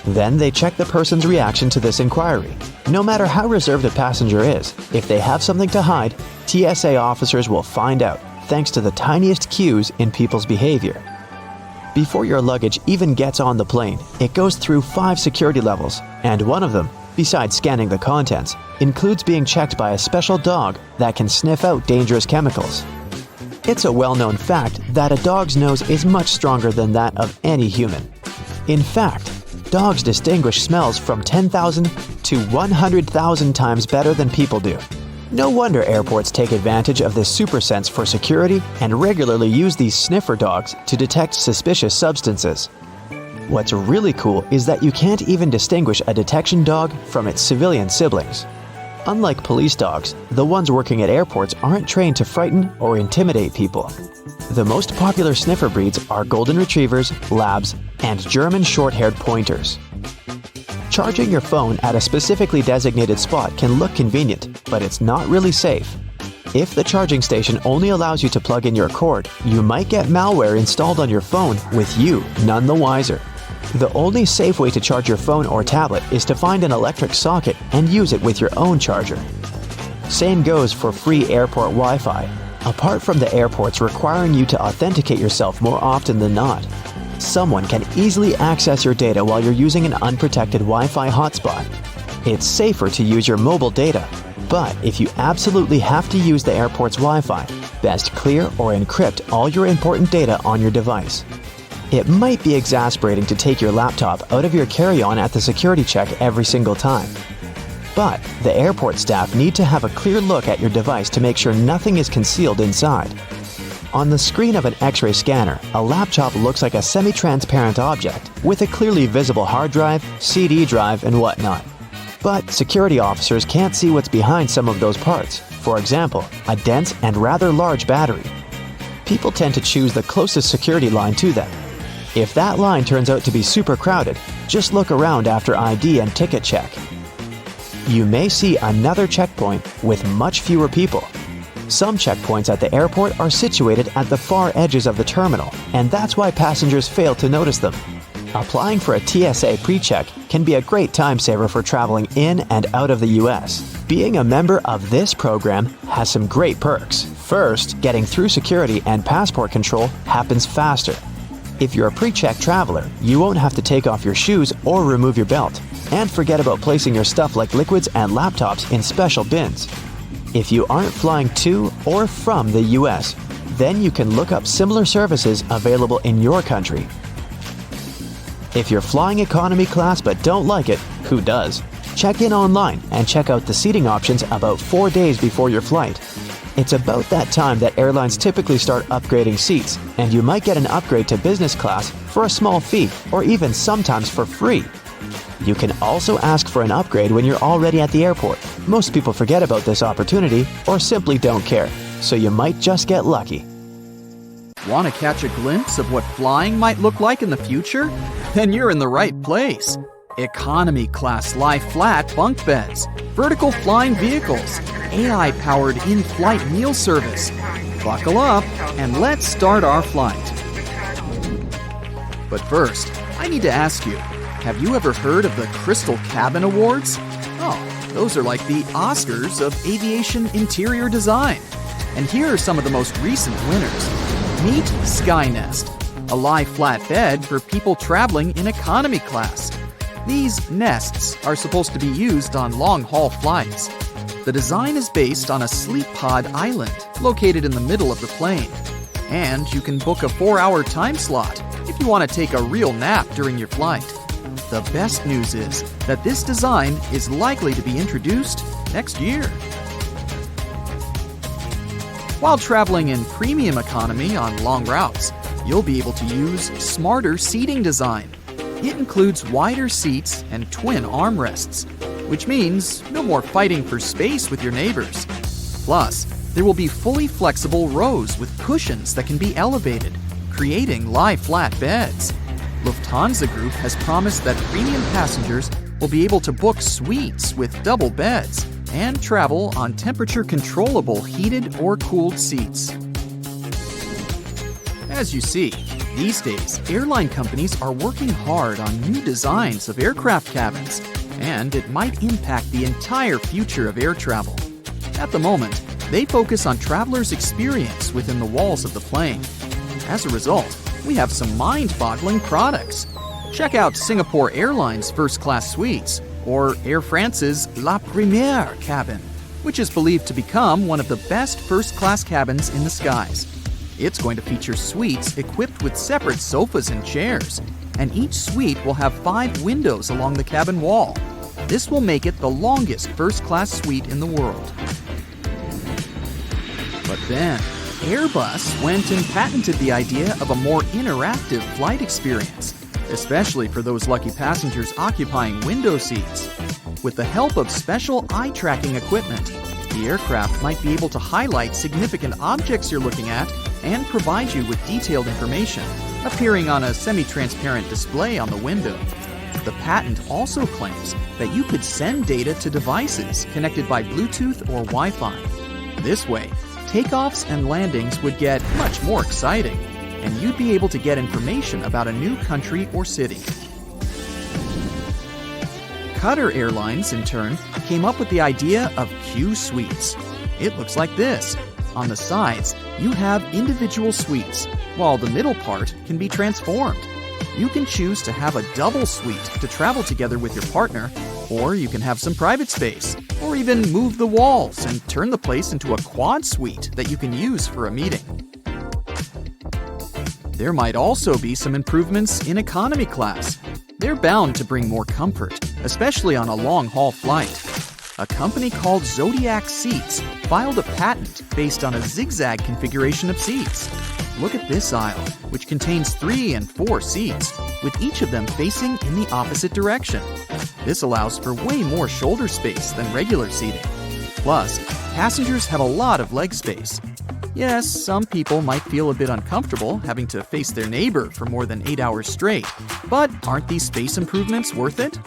Then they check the person's reaction to this inquiry. No matter how reserved a passenger is, if they have something to hide, TSA officers will find out, thanks to the tiniest cues in people's behavior. Before your luggage even gets on the plane, it goes through 5 security levels, and one of them, besides scanning the contents, includes being checked by a special dog that can sniff out dangerous chemicals. It's a well-known fact that a dog's nose is much stronger than that of any human. In fact, dogs distinguish smells from 10,000 to 100,000 times better than people do. No wonder airports take advantage of this super sense for security and regularly use these sniffer dogs to detect suspicious substances. What's really cool is that you can't even distinguish a detection dog from its civilian siblings. Unlike police dogs, the ones working at airports aren't trained to frighten or intimidate people. The most popular sniffer breeds are golden retrievers, labs, and German short-haired pointers. Charging your phone at a specifically designated spot can look convenient, but it's not really safe. If the charging station only allows you to plug in your cord, you might get malware installed on your phone with you none the wiser. The only safe way to charge your phone or tablet is to find an electric socket and use it with your own charger. Same goes for free airport Wi-Fi, apart from the airports requiring you to authenticate yourself more often than not. Someone can easily access your data while you're using an unprotected Wi-Fi hotspot. It's safer to use your mobile data, but if you absolutely have to use the airport's Wi-Fi, best clear or encrypt all your important data on your device. It might be exasperating to take your laptop out of your carry-on at the security check every single time. But the airport staff need to have a clear look at your device to make sure nothing is concealed inside. On the screen of an X-ray scanner, a laptop looks like a semi-transparent object with a clearly visible hard drive, CD drive, and whatnot. But security officers can't see what's behind some of those parts. For example, a dense and rather large battery. People tend to choose the closest security line to them. If that line turns out to be super crowded, just look around after ID and ticket check. You may see another checkpoint with much fewer people. Some checkpoints at the airport are situated at the far edges of the terminal, and that's why passengers fail to notice them. Applying for a TSA pre-check can be a great time saver for traveling in and out of the US. Being a member of this program has some great perks. First, getting through security and passport control happens faster. If you're a pre-check traveler, you won't have to take off your shoes or remove your belt, and forget about placing your stuff like liquids and laptops in special bins. If you aren't flying to or from the US, then you can look up similar services available in your country. If you're flying economy class but don't like it, who does? Check in online and check out the seating options about 4 days before your flight. It's about that time that airlines typically start upgrading seats, and you might get an upgrade to business class for a small fee or even sometimes for free. You can also ask for an upgrade when you're already at the airport. Most people forget about this opportunity or simply don't care, so you might just get lucky. Want to catch a glimpse of what flying might look like in the future? Then you're in the right place. Economy class lie flat bunk beds, vertical flying vehicles, AI-powered in-flight meal service. Buckle up and let's start our flight. But first, I need to ask you, have you ever heard of the Crystal Cabin Awards? Oh, those are like the Oscars of aviation interior design. And here are some of the most recent winners. Meet Skynest, a lie-flat bed for people traveling in economy class. These nests are supposed to be used on long-haul flights. The design is based on a sleep pod island located in the middle of the plane. And you can book a 4-hour time slot if you want to take a real nap during your flight. The best news is that this design is likely to be introduced next year. While traveling in premium economy on long routes, you'll be able to use smarter seating design. It includes wider seats and twin armrests, which means no more fighting for space with your neighbors. Plus, there will be fully flexible rows with cushions that can be elevated, creating lie-flat beds. Lufthansa Group has promised that premium passengers will be able to book suites with double beds and travel on temperature-controllable heated or cooled seats. As you see, these days, airline companies are working hard on new designs of aircraft cabins, and it might impact the entire future of air travel. At the moment, they focus on travelers' experience within the walls of the plane. As a result, we have some mind-boggling products. Check out Singapore Airlines first-class suites, or Air France's La Première cabin, which is believed to become one of the best first-class cabins in the skies. It's going to feature suites equipped with separate sofas and chairs, and each suite will have 5 windows along the cabin wall. This will make it the longest first-class suite in the world. But then, Airbus went and patented the idea of a more interactive flight experience, especially for those lucky passengers occupying window seats. With the help of special eye-tracking equipment, the aircraft might be able to highlight significant objects you're looking at and provide you with detailed information, appearing on a semi-transparent display on the window. The patent also claims that you could send data to devices connected by Bluetooth or Wi-Fi. This way, takeoffs and landings would get much more exciting, and you'd be able to get information about a new country or city. Qatar Airlines, in turn, came up with the idea of Q suites. It looks like this. On the sides, you have individual suites, while the middle part can be transformed. You can choose to have a double suite to travel together with your partner, or you can have some private space, or even move the walls and turn the place into a quad suite that you can use for a meeting. There might also be some improvements in economy class. They're bound to bring more comfort, especially on a long-haul flight. A company called Zodiac Seats filed a patent based on a zigzag configuration of seats. Look at this aisle, which contains 3 and 4 seats, with each of them facing in the opposite direction. This allows for way more shoulder space than regular seating. Plus, passengers have a lot of leg space. Yes, some people might feel a bit uncomfortable having to face their neighbor for more than 8 hours straight, but aren't these space improvements worth it?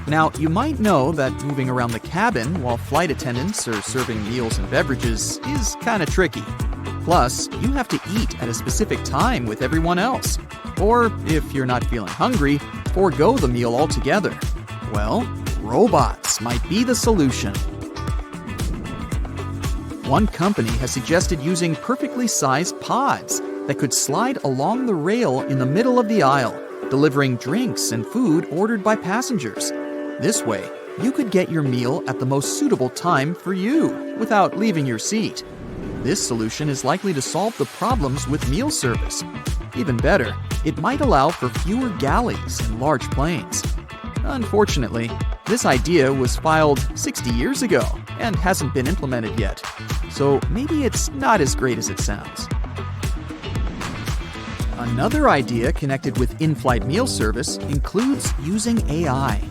Now, you might know that moving around the cabin while flight attendants are serving meals and beverages is kinda tricky. Plus, you have to eat at a specific time with everyone else. Or, if you're not feeling hungry, forego the meal altogether. Well, robots might be the solution. One company has suggested using perfectly sized pods that could slide along the rail in the middle of the aisle, delivering drinks and food ordered by passengers. This way, you could get your meal at the most suitable time for you without leaving your seat. This solution is likely to solve the problems with meal service. Even better, it might allow for fewer galleys in large planes. Unfortunately, this idea was filed 60 years ago and hasn't been implemented yet, so maybe it's not as great as it sounds. Another idea connected with in-flight meal service includes using AI.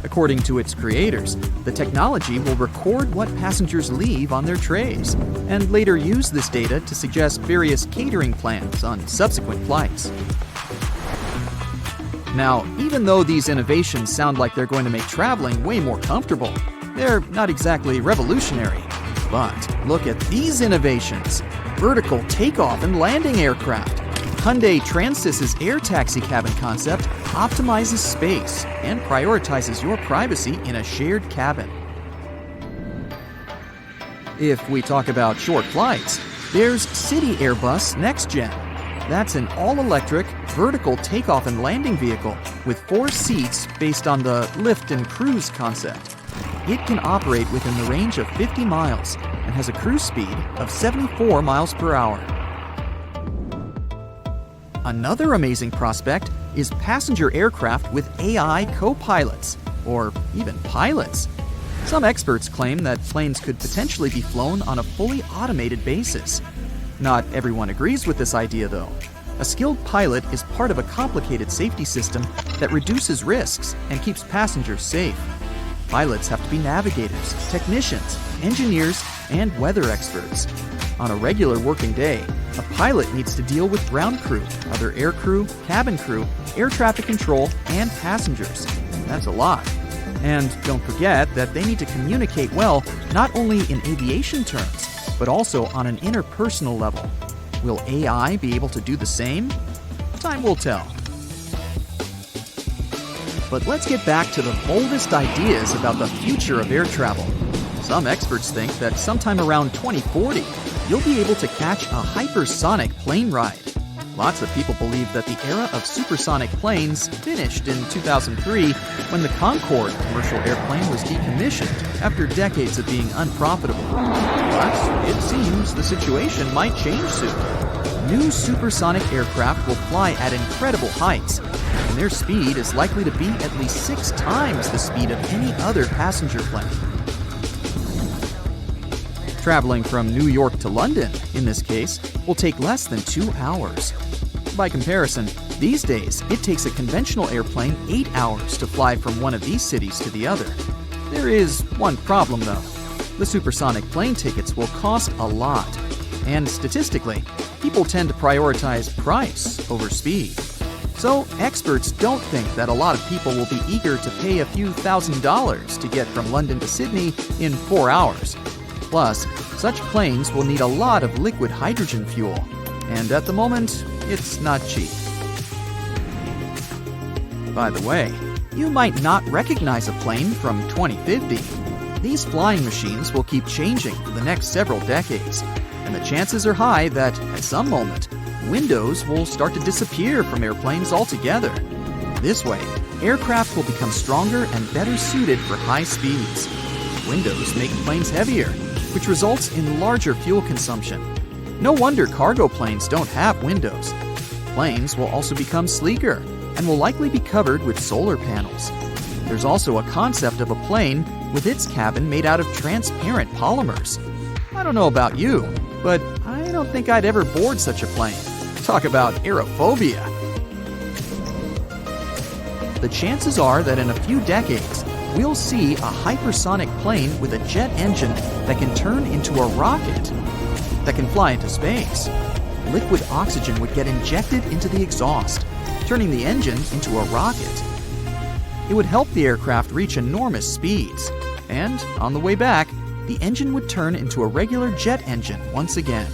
According to its creators, the technology will record what passengers leave on their trays, and later use this data to suggest various catering plans on subsequent flights. Now, even though these innovations sound like they're going to make traveling way more comfortable, they're not exactly revolutionary. But look at these innovations. Vertical takeoff and landing aircraft. Hyundai Transys's air taxi cabin concept optimizes space and prioritizes your privacy in a shared cabin. If we talk about short flights, there's City Airbus Next Gen. That's an all-electric, vertical takeoff and landing vehicle with 4 seats based on the lift and cruise concept. It can operate within the range of 50 miles and has a cruise speed of 74 miles per hour. Another amazing prospect is passenger aircraft with AI co-pilots, or even pilots. Some experts claim that planes could potentially be flown on a fully automated basis. Not everyone agrees with this idea, though. A skilled pilot is part of a complicated safety system that reduces risks and keeps passengers safe. Pilots have to be navigators, technicians, engineers, and weather experts. On a regular working day, a pilot needs to deal with ground crew, other air crew, cabin crew, air traffic control, and passengers. That's a lot. And don't forget that they need to communicate well, not only in aviation terms, but also on an interpersonal level. Will AI be able to do the same? Time will tell. But let's get back to the boldest ideas about the future of air travel. Some experts think that sometime around 2040, you'll be able to catch a hypersonic plane ride. Lots of people believe that the era of supersonic planes finished in 2003 when the Concorde commercial airplane was decommissioned after decades of being unprofitable. But it seems the situation might change soon. New supersonic aircraft will fly at incredible heights, and their speed is likely to be at least 6 times the speed of any other passenger plane. Traveling from New York to London, in this case, will take less than 2 hours. By comparison, these days, it takes a conventional airplane 8 hours to fly from one of these cities to the other. There is one problem, though. The supersonic plane tickets will cost a lot. And statistically, people tend to prioritize price over speed. So experts don't think that a lot of people will be eager to pay a few $1,000s to get from London to Sydney in 4 hours. Plus, such planes will need a lot of liquid hydrogen fuel, and at the moment, it's not cheap. By the way, You might not recognize a plane from 2050. These flying machines will keep changing for the next several decades, and the chances are high that, at some moment, windows will start to disappear from airplanes altogether. This way, aircraft will become stronger and better suited for high speeds. Windows make planes heavier, which results in larger fuel consumption. No wonder cargo planes don't have windows. Planes will also become sleeker and will likely be covered with solar panels. There's also a concept of a plane with its cabin made out of transparent polymers. I don't know about you, but I don't think I'd ever board such a plane. Talk about aerophobia. The chances are that in a few decades, we'll see a hypersonic plane with a jet engine that can turn into a rocket that can fly into space. Liquid oxygen would get injected into the exhaust, turning the engine into a rocket. It would help the aircraft reach enormous speeds, and on the way back, the engine would turn into a regular jet engine once again.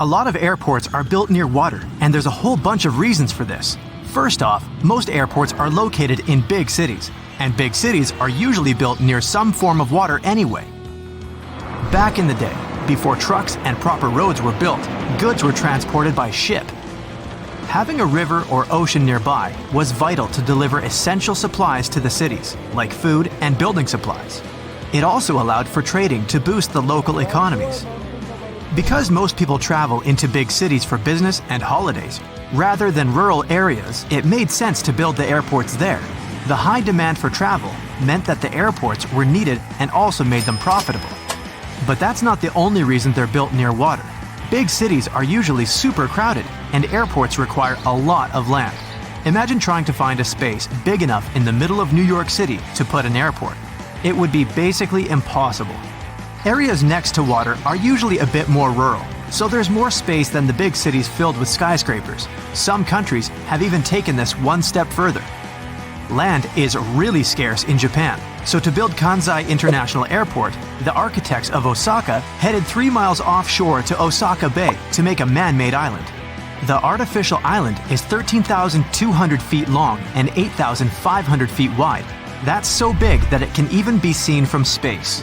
A lot of airports are built near water, and there's a whole bunch of reasons for this. First off, most airports are located in big cities, and big cities are usually built near some form of water anyway. Back in the day, before trucks and proper roads were built, goods were transported by ship. Having a river or ocean nearby was vital to deliver essential supplies to the cities, like food and building supplies. It also allowed for trading to boost the local economies. Because most people travel into big cities for business and holidays, rather than rural areas, it made sense to build the airports there. The high demand for travel meant that the airports were needed and also made them profitable. But that's not the only reason they're built near water. Big cities are usually super crowded, and airports require a lot of land. Imagine trying to find a space big enough in the middle of New York City to put an airport. It would be basically impossible. Areas next to water are usually a bit more rural, so there's more space than the big cities filled with skyscrapers. Some countries have even taken this one step further. Land is really scarce in Japan, so to build Kansai International Airport, the architects of Osaka headed 3 miles offshore to Osaka Bay to make a man-made island. The artificial island is 13,200 feet long and 8,500 feet wide. That's so big that it can even be seen from space.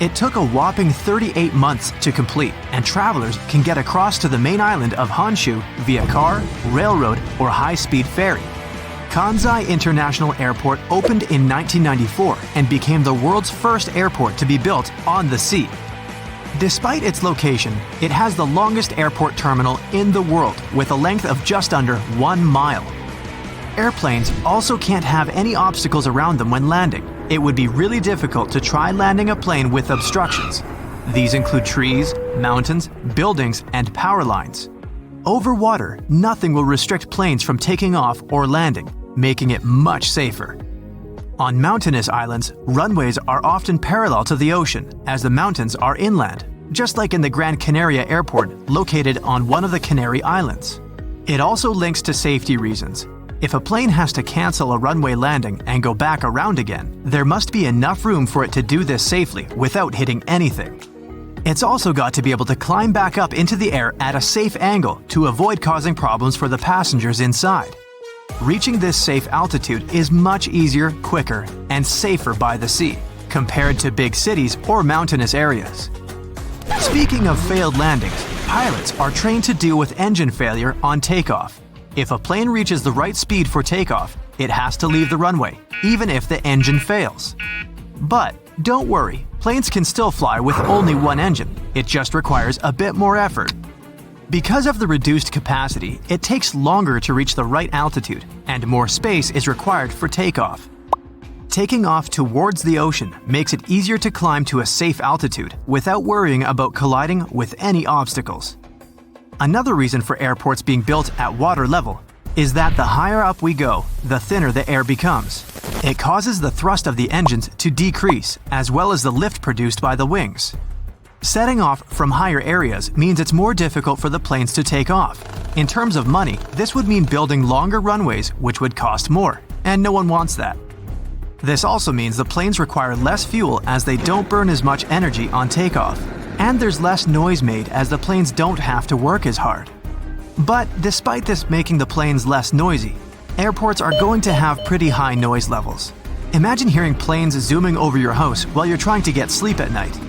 It took a whopping 38 months to complete, and travelers can get across to the main island of Honshu via car, railroad, or high-speed ferry. Kansai International Airport opened in 1994 and became the world's first airport to be built on the sea. Despite its location, it has the longest airport terminal in the world with a length of just under 1 mile. Airplanes also can't have any obstacles around them when landing. It would be really difficult to try landing a plane with obstructions. These include trees, mountains, buildings, and power lines. Over water, nothing will restrict planes from taking off or landing, making it much safer. On mountainous islands, runways are often parallel to the ocean, as the mountains are inland, just like in the Gran Canaria Airport, located on one of the Canary Islands. It also links to safety reasons. If a plane has to cancel a runway landing and go back around again, there must be enough room for it to do this safely without hitting anything. It's also got to be able to climb back up into the air at a safe angle to avoid causing problems for the passengers inside. Reaching this safe altitude is much easier, quicker, and safer by the sea, compared to big cities or mountainous areas. Speaking of failed landings, pilots are trained to deal with engine failure on takeoff. If a plane reaches the right speed for takeoff, it has to leave the runway, even if the engine fails. But don't worry, planes can still fly with only one engine. It just requires a bit more effort. Because of the reduced capacity, it takes longer to reach the right altitude, and more space is required for takeoff. Taking off towards the ocean makes it easier to climb to a safe altitude without worrying about colliding with any obstacles. Another reason for airports being built at water level is that the higher up we go, the thinner the air becomes. It causes the thrust of the engines to decrease, as well as the lift produced by the wings. Setting off from higher areas means it's more difficult for the planes to take off. In terms of money, this would mean building longer runways, which would cost more, and no one wants that. This also means the planes require less fuel as they don't burn as much energy on takeoff. And there's less noise made as the planes don't have to work as hard. But despite this making the planes less noisy, Airports are going to have pretty high noise levels. Imagine hearing planes zooming over your house while you're trying to get sleep at night.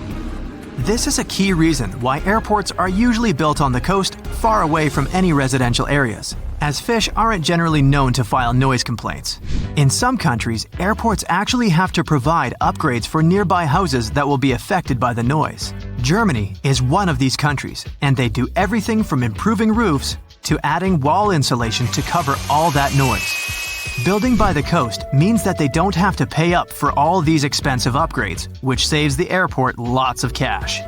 This is a key reason why airports are usually built on the coast, far away from any residential areas, as fish aren't generally known to file noise complaints. In some countries, airports actually have to provide upgrades for nearby houses that will be affected by the noise. Germany is one of these countries, and they do everything from improving roofs to adding wall insulation to cover all that noise. Building by the coast means that they don't have to pay up for all these expensive upgrades, which saves the airport lots of cash.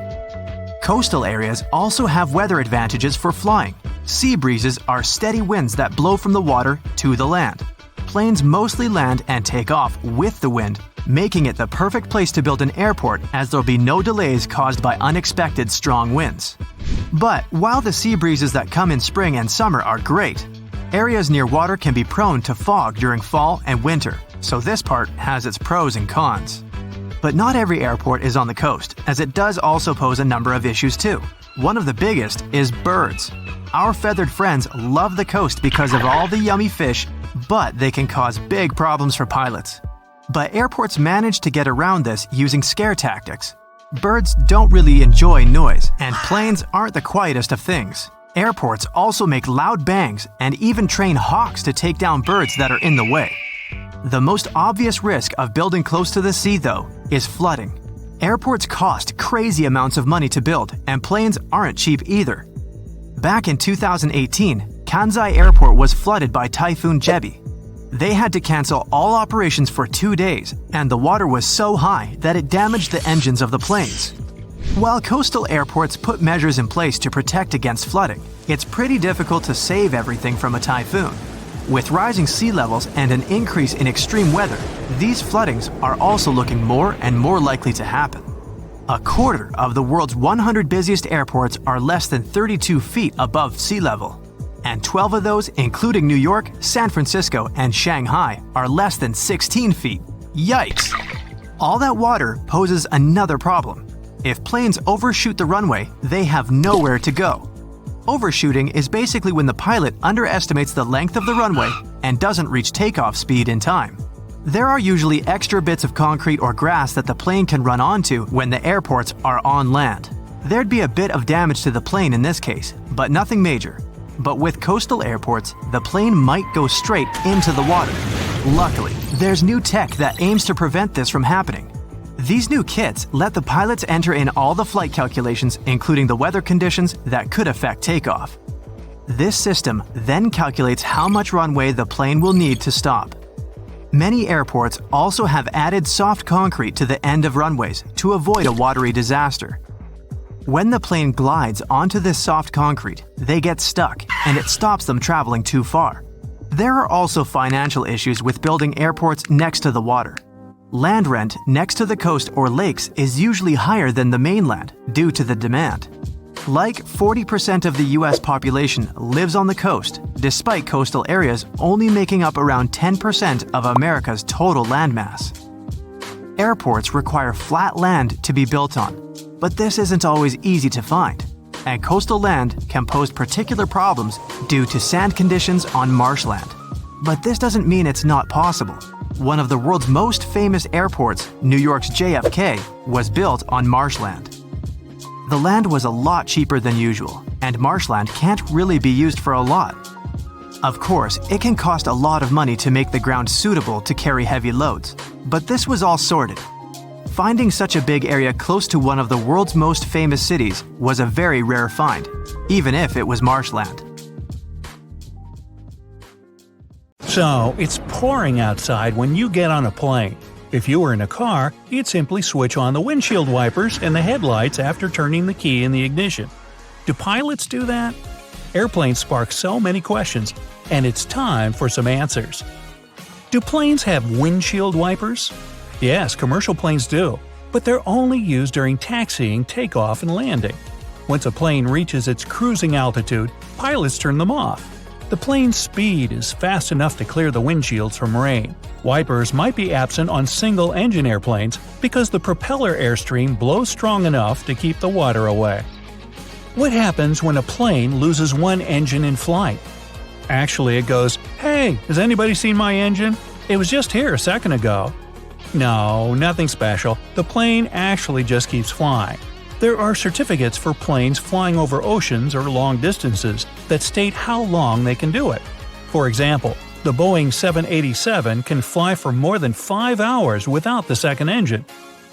Coastal areas also have weather advantages for flying. Sea breezes are steady winds that blow from the water to the land. Planes mostly land and take off with the wind, making it the perfect place to build an airport as there'll be no delays caused by unexpected strong winds. But while the sea breezes that come in spring and summer are great, areas near water can be prone to fog during fall and winter, so this part has its pros and cons. But not every airport is on the coast, as it does also pose a number of issues too. One of the biggest is birds. Our feathered friends love the coast because of all the yummy fish, but they can cause big problems for pilots. But airports manage to get around this using scare tactics. Birds don't really enjoy noise, and planes aren't the quietest of things. Airports also make loud bangs and even train hawks to take down birds that are in the way. The most obvious risk of building close to the sea, though, is flooding. Airports cost crazy amounts of money to build, and planes aren't cheap either. Back in 2018, Kansai Airport was flooded by Typhoon Jebi. They had to cancel all operations for 2 days, and the water was so high that it damaged the engines of the planes. While coastal airports put measures in place to protect against flooding, it's pretty difficult to save everything from a typhoon. With rising sea levels and an increase in extreme weather, these floodings are also looking more and more likely to happen. A quarter of the world's 100 busiest airports are less than 32 feet above sea level, and 12 of those, including New York, San Francisco, and Shanghai, are less than 16 feet. Yikes! All that water poses another problem. If planes overshoot the runway, they have nowhere to go. Overshooting is basically when the pilot underestimates the length of the runway and doesn't reach takeoff speed in time. There are usually extra bits of concrete or grass that the plane can run onto when the airports are on land. There'd be a bit of damage to the plane in this case, but nothing major. But with coastal airports, the plane might go straight into the water. Luckily, there's new tech that aims to prevent this from happening. These new kits let the pilots enter in all the flight calculations, including the weather conditions that could affect takeoff. This system then calculates how much runway the plane will need to stop. Many airports also have added soft concrete to the end of runways to avoid a watery disaster. When the plane glides onto this soft concrete, they get stuck and it stops them traveling too far. There are also financial issues with building airports next to the water. Land rent next to the coast or lakes is usually higher than the mainland due to the demand. Like 40% of the US population lives on the coast, despite coastal areas only making up around 10% of America's total landmass. Airports require flat land to be built on, but this isn't always easy to find, and coastal land can pose particular problems due to sand conditions on marshland. But this doesn't mean it's not possible. One of the world's most famous airports, New York's JFK, was built on marshland. The land was a lot cheaper than usual, and marshland can't really be used for a lot. Of course, it can cost a lot of money to make the ground suitable to carry heavy loads, but this was all sorted. Finding such a big area close to one of the world's most famous cities was a very rare find, even if it was marshland. So, it's pouring outside when you get on a plane. If you were in a car, you'd simply switch on the windshield wipers and the headlights after turning the key in the ignition. Do pilots do that? Airplanes spark so many questions, and it's time for some answers. Do planes have windshield wipers? Yes, commercial planes do, but they're only used during taxiing, takeoff, and landing. Once a plane reaches its cruising altitude, pilots turn them off. The plane's speed is fast enough to clear the windshields from rain. Wipers might be absent on single-engine airplanes because the propeller airstream blows strong enough to keep the water away. What happens when a plane loses one engine in flight? Actually, it goes, "Hey, has anybody seen my engine? It was just here a second ago." No, nothing special. The plane actually just keeps flying. There are certificates for planes flying over oceans or long distances that state how long they can do it. For example, the Boeing 787 can fly for more than 5 hours without the second engine.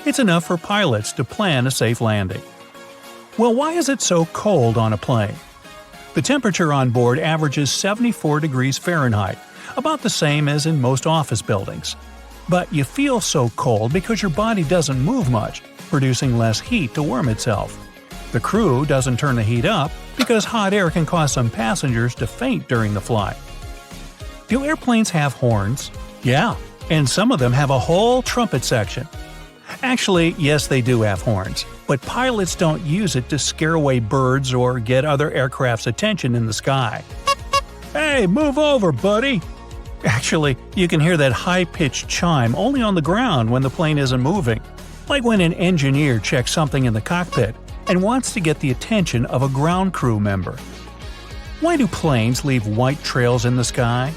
It's enough for pilots to plan a safe landing. Well, why is it so cold on a plane? The temperature on board averages 74 degrees Fahrenheit, about the same as in most office buildings. But you feel so cold because your body doesn't move much, producing less heat to warm itself. The crew doesn't turn the heat up because hot air can cause some passengers to faint during the flight. Do airplanes have horns? Yeah, and some of them have a whole trumpet section. Actually, yes, they do have horns, but pilots don't use it to scare away birds or get other aircraft's attention in the sky. "Hey, move over, buddy!" Actually, you can hear that high-pitched chime only on the ground when the plane isn't moving, like when an engineer checks something in the cockpit and wants to get the attention of a ground crew member. Why do planes leave white trails in the sky?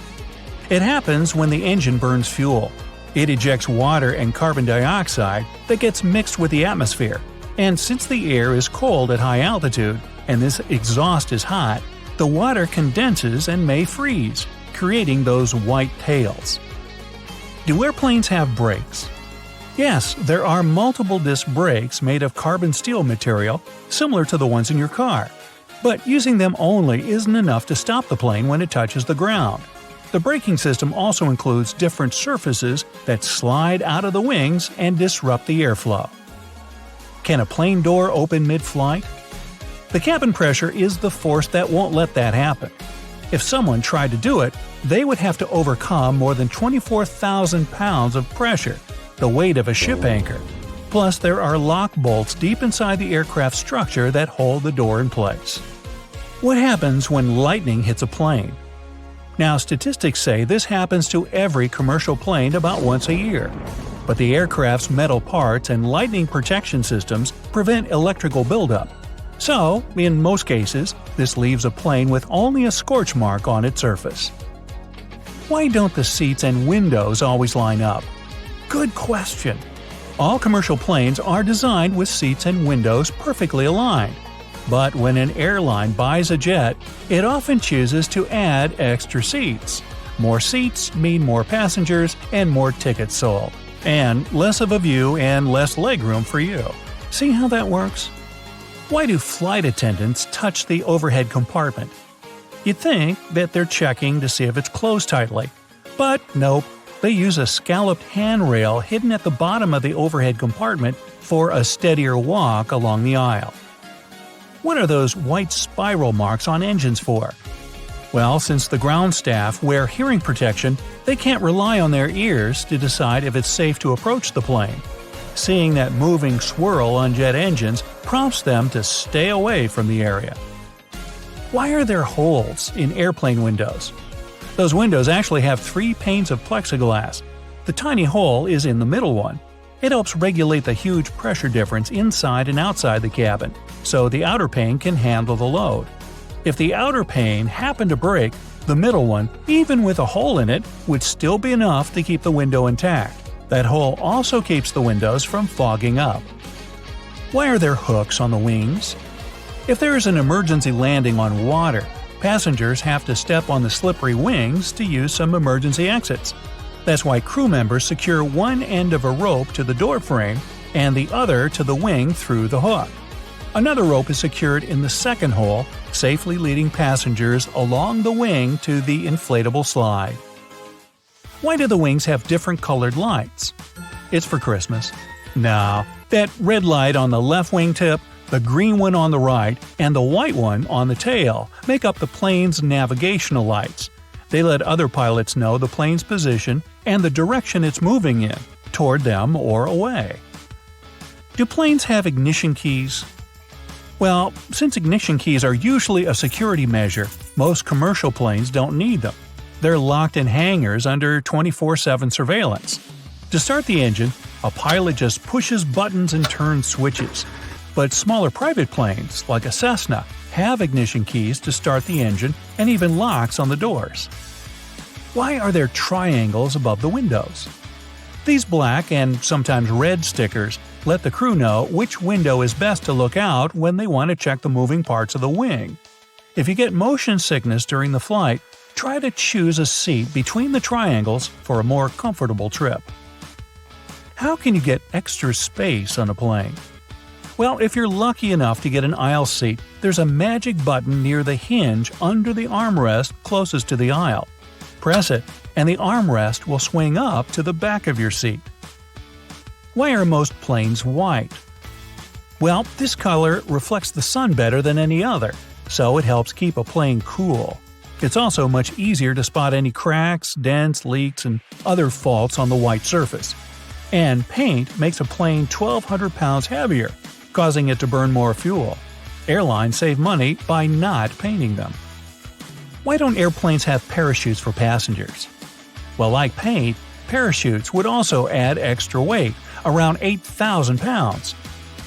It happens when the engine burns fuel. It ejects water and carbon dioxide that gets mixed with the atmosphere, and since the air is cold at high altitude and this exhaust is hot, the water condenses and may freeze, creating those white tails. Do airplanes have brakes? Yes, there are multiple disc brakes made of carbon steel material, similar to the ones in your car. But using them only isn't enough to stop the plane when it touches the ground. The braking system also includes different surfaces that slide out of the wings and disrupt the airflow. Can a plane door open mid-flight? The cabin pressure is the force that won't let that happen. If someone tried to do it, they would have to overcome more than 24,000 pounds of pressure, the weight of a ship anchor. Plus, there are lock bolts deep inside the aircraft structure that hold the door in place. What happens when lightning hits a plane? Now, statistics say this happens to every commercial plane about once a year. But the aircraft's metal parts and lightning protection systems prevent electrical buildup. So, in most cases, this leaves a plane with only a scorch mark on its surface. Why don't the seats and windows always line up? Good question. All commercial planes are designed with seats and windows perfectly aligned. But when an airline buys a jet, it often chooses to add extra seats. More seats mean more passengers and more tickets sold. And less of a view and less legroom for you. See how that works? Why do flight attendants touch the overhead compartment? You'd think that they're checking to see if it's closed tightly. But nope, they use a scalloped handrail hidden at the bottom of the overhead compartment for a steadier walk along the aisle. What are those white spiral marks on engines for? Well, since the ground staff wear hearing protection, they can't rely on their ears to decide if it's safe to approach the plane. Seeing that moving swirl on jet engines prompts them to stay away from the area. Why are there holes in airplane windows? Those windows actually have 3 panes of plexiglass. The tiny hole is in the middle one. It helps regulate the huge pressure difference inside and outside the cabin, so the outer pane can handle the load. If the outer pane happened to break, the middle one, even with a hole in it, would still be enough to keep the window intact. That hole also keeps the windows from fogging up. Why are there hooks on the wings? If there is an emergency landing on water, passengers have to step on the slippery wings to use some emergency exits. That's why crew members secure one end of a rope to the door frame and the other to the wing through the hook. Another rope is secured in the second hole, safely leading passengers along the wing to the inflatable slide. Why do the wings have different colored lights? It's for Christmas. No, that red light on the left wingtip, the green one on the right, and the white one on the tail make up the plane's navigational lights. They let other pilots know the plane's position and the direction it's moving in, toward them or away. Do planes have ignition keys? Well, since ignition keys are usually a security measure, most commercial planes don't need them. They're locked in hangars under 24/7 surveillance. To start the engine, a pilot just pushes buttons and turns switches. But smaller private planes, like a Cessna, have ignition keys to start the engine and even locks on the doors. Why are there triangles above the windows? These black and sometimes red stickers let the crew know which window is best to look out when they want to check the moving parts of the wing. If you get motion sickness during the flight, try to choose a seat between the triangles for a more comfortable trip. How can you get extra space on a plane? Well, if you're lucky enough to get an aisle seat, there's a magic button near the hinge under the armrest closest to the aisle. Press it, and the armrest will swing up to the back of your seat. Why are most planes white? Well, this color reflects the sun better than any other, so it helps keep a plane cool. It's also much easier to spot any cracks, dents, leaks, and other faults on the white surface. And paint makes a plane 1,200 pounds heavier, causing it to burn more fuel. Airlines save money by not painting them. Why don't airplanes have parachutes for passengers? Well, like paint, parachutes would also add extra weight, around 8,000 pounds.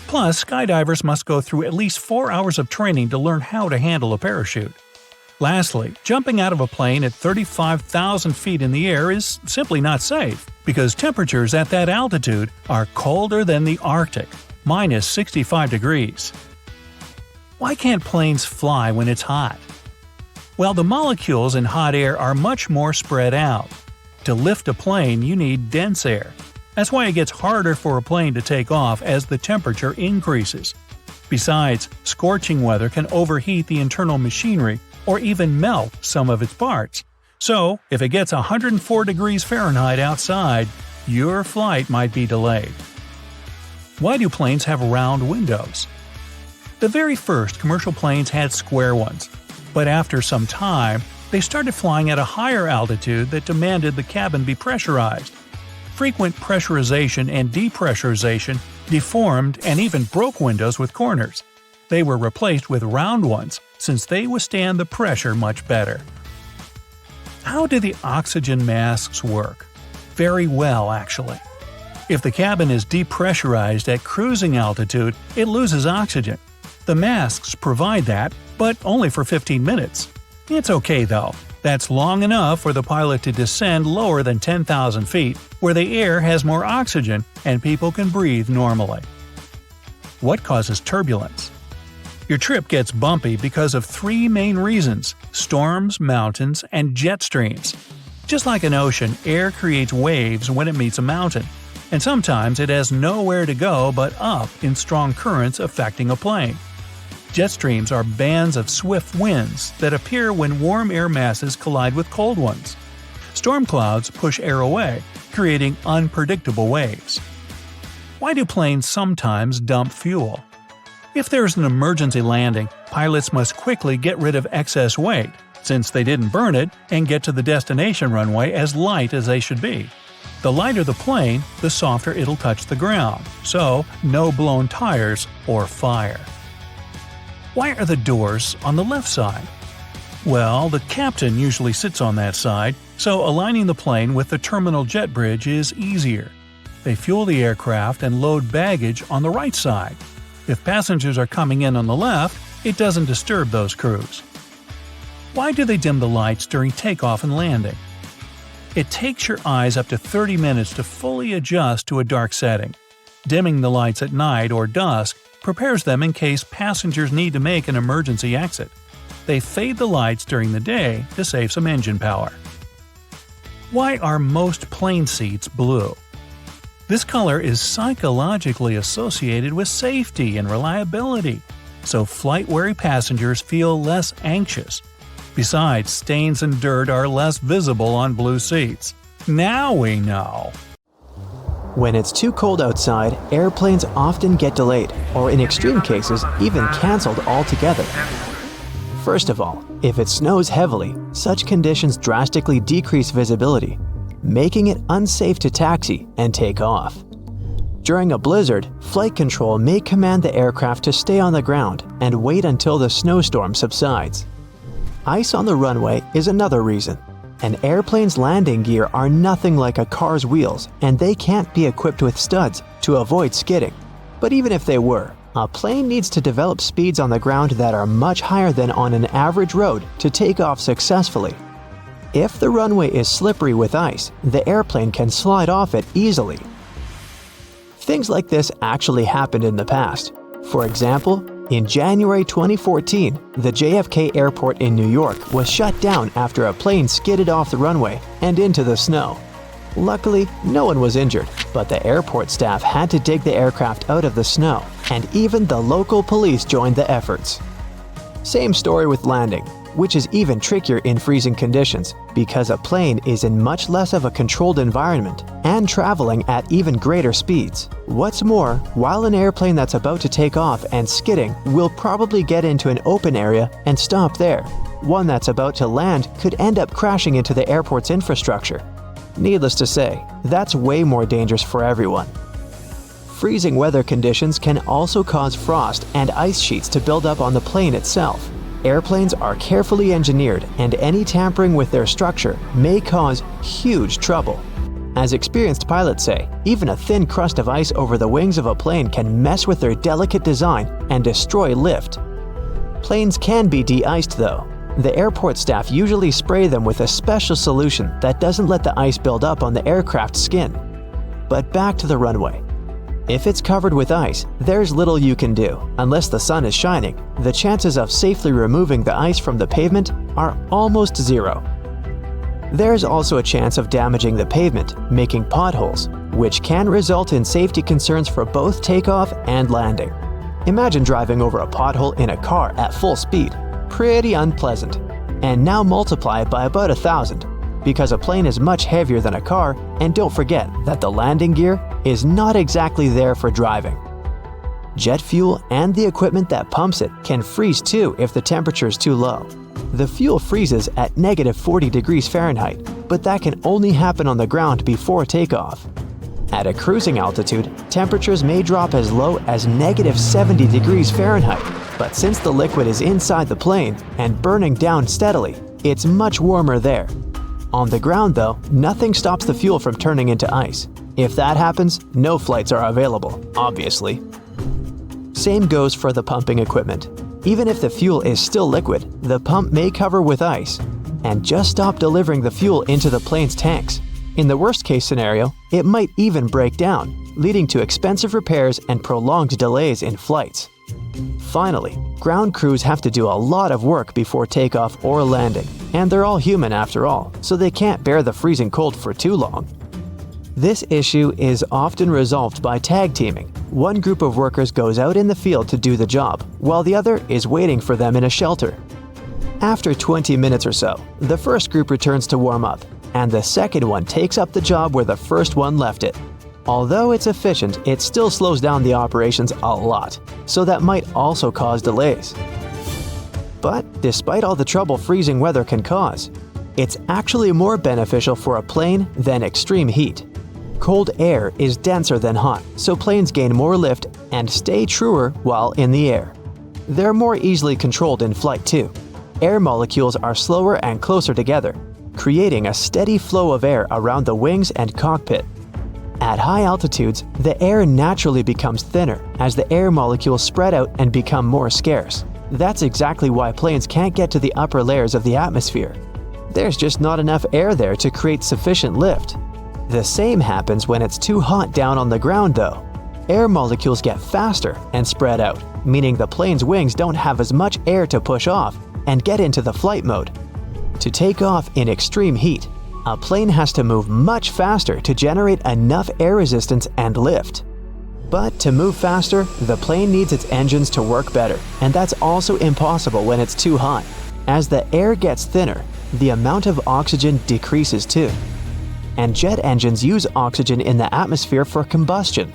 Plus, skydivers must go through at least 4 hours of training to learn how to handle a parachute. Lastly, jumping out of a plane at 35,000 feet in the air is simply not safe, because temperatures at that altitude are colder than the Arctic, minus 65 degrees. Why can't planes fly when it's hot? Well, the molecules in hot air are much more spread out. To lift a plane, you need dense air. That's why it gets harder for a plane to take off as the temperature increases. Besides, scorching weather can overheat the internal machinery or even melt some of its parts. So, if it gets 104 degrees Fahrenheit outside, your flight might be delayed. Why do planes have round windows? The very first commercial planes had square ones, but after some time, they started flying at a higher altitude that demanded the cabin be pressurized. Frequent pressurization and depressurization deformed and even broke windows with corners. They were replaced with round ones since they withstand the pressure much better. How do the oxygen masks work? Very well, actually. If the cabin is depressurized at cruising altitude, it loses oxygen. The masks provide that, but only for 15 minutes. It's okay though. That's long enough for the pilot to descend lower than 10,000 feet, where the air has more oxygen and people can breathe normally. What causes turbulence? Your trip gets bumpy because of 3 main reasons: storms, mountains, and jet streams. Just like an ocean, air creates waves when it meets a mountain, and sometimes it has nowhere to go but up in strong currents affecting a plane. Jet streams are bands of swift winds that appear when warm air masses collide with cold ones. Storm clouds push air away, creating unpredictable waves. Why do planes sometimes dump fuel? If there's an emergency landing, pilots must quickly get rid of excess weight, since they didn't burn it, and get to the destination runway as light as they should be. The lighter the plane, the softer it'll touch the ground, so no blown tires or fire. Why are the doors on the left side? Well, the captain usually sits on that side, so aligning the plane with the terminal jet bridge is easier. They fuel the aircraft and load baggage on the right side. If passengers are coming in on the left, it doesn't disturb those crews. Why do they dim the lights during takeoff and landing? It takes your eyes up to 30 minutes to fully adjust to a dark setting. Dimming the lights at night or dusk prepares them in case passengers need to make an emergency exit. They fade the lights during the day to save some engine power. Why are most plane seats blue? This color is psychologically associated with safety and reliability, so flight-weary passengers feel less anxious. Besides, stains and dirt are less visible on blue seats. Now we know! When it's too cold outside, airplanes often get delayed, or in extreme cases, even cancelled altogether. First of all, if it snows heavily, such conditions drastically decrease visibility, making it unsafe to taxi and take off. During a blizzard, flight control may command the aircraft to stay on the ground and wait until the snowstorm subsides. Ice on the runway is another reason. An airplane's landing gear are nothing like a car's wheels, and they can't be equipped with studs to avoid skidding. But even if they were, A plane needs to develop speeds on the ground that are much higher than on an average road to take off successfully. If the runway is slippery with ice, the airplane can slide off it easily. Things like this actually happened in the past. For example, in January 2014, the JFK airport in New York was shut down after a plane skidded off the runway and into the snow. Luckily, no one was injured, but the airport staff had to dig the aircraft out of the snow, and even the local police joined the efforts. Same story with landing, which is even trickier in freezing conditions because a plane is in much less of a controlled environment and traveling at even greater speeds. What's more, while an airplane that's about to take off and skidding will probably get into an open area and stop there, one that's about to land could end up crashing into the airport's infrastructure. Needless to say, that's way more dangerous for everyone. Freezing weather conditions can also cause frost and ice sheets to build up on the plane itself. Airplanes are carefully engineered, and any tampering with their structure may cause huge trouble. As experienced pilots say, even a thin crust of ice over the wings of a plane can mess with their delicate design and destroy lift. Planes can be de-iced though. The airport staff usually spray them with a special solution that doesn't let the ice build up on the aircraft's skin. But back to the runway. If it's covered with ice, there's little you can do. Unless the sun is shining, the chances of safely removing the ice from the pavement are almost zero. There's also a chance of damaging the pavement, making potholes, which can result in safety concerns for both takeoff and landing. Imagine driving over a pothole in a car at full speed. Pretty unpleasant. And now multiply it by about 1,000, because a plane is much heavier than a car, and don't forget that the landing gear is not exactly there for driving. Jet fuel and the equipment that pumps it can freeze too if the temperature is too low. The fuel freezes at -40 degrees Fahrenheit, but that can only happen on the ground before takeoff. At a cruising altitude, temperatures may drop as low as -70 degrees Fahrenheit, but since the liquid is inside the plane and burning down steadily, it's much warmer there. On the ground though, nothing stops the fuel from turning into ice. If that happens, no flights are available, obviously. Same goes for the pumping equipment. Even if the fuel is still liquid, the pump may cover with ice and just stop delivering the fuel into the plane's tanks. In the worst case scenario, it might even break down, leading to expensive repairs and prolonged delays in flights. Finally, ground crews have to do a lot of work before takeoff or landing, and they're all human after all, so they can't bear the freezing cold for too long. This issue is often resolved by tag teaming. One group of workers goes out in the field to do the job, while the other is waiting for them in a shelter. After 20 minutes or so, the first group returns to warm up, and the second one takes up the job where the first one left it. Although it's efficient, it still slows down the operations a lot, so that might also cause delays. But despite all the trouble freezing weather can cause, it's actually more beneficial for a plane than extreme heat. Cold air is denser than hot, so planes gain more lift and stay truer while in the air. They're more easily controlled in flight too. Air molecules are slower and closer together, creating a steady flow of air around the wings and cockpit. At high altitudes, the air naturally becomes thinner as the air molecules spread out and become more scarce. That's exactly why planes can't get to the upper layers of the atmosphere. There's just not enough air there to create sufficient lift. The same happens when it's too hot down on the ground though. Air molecules get faster and spread out, meaning the plane's wings don't have as much air to push off and get into the flight mode. To take off in extreme heat, a plane has to move much faster to generate enough air resistance and lift. But to move faster, the plane needs its engines to work better, and that's also impossible when it's too hot. As the air gets thinner, the amount of oxygen decreases too. And jet engines use oxygen in the atmosphere for combustion.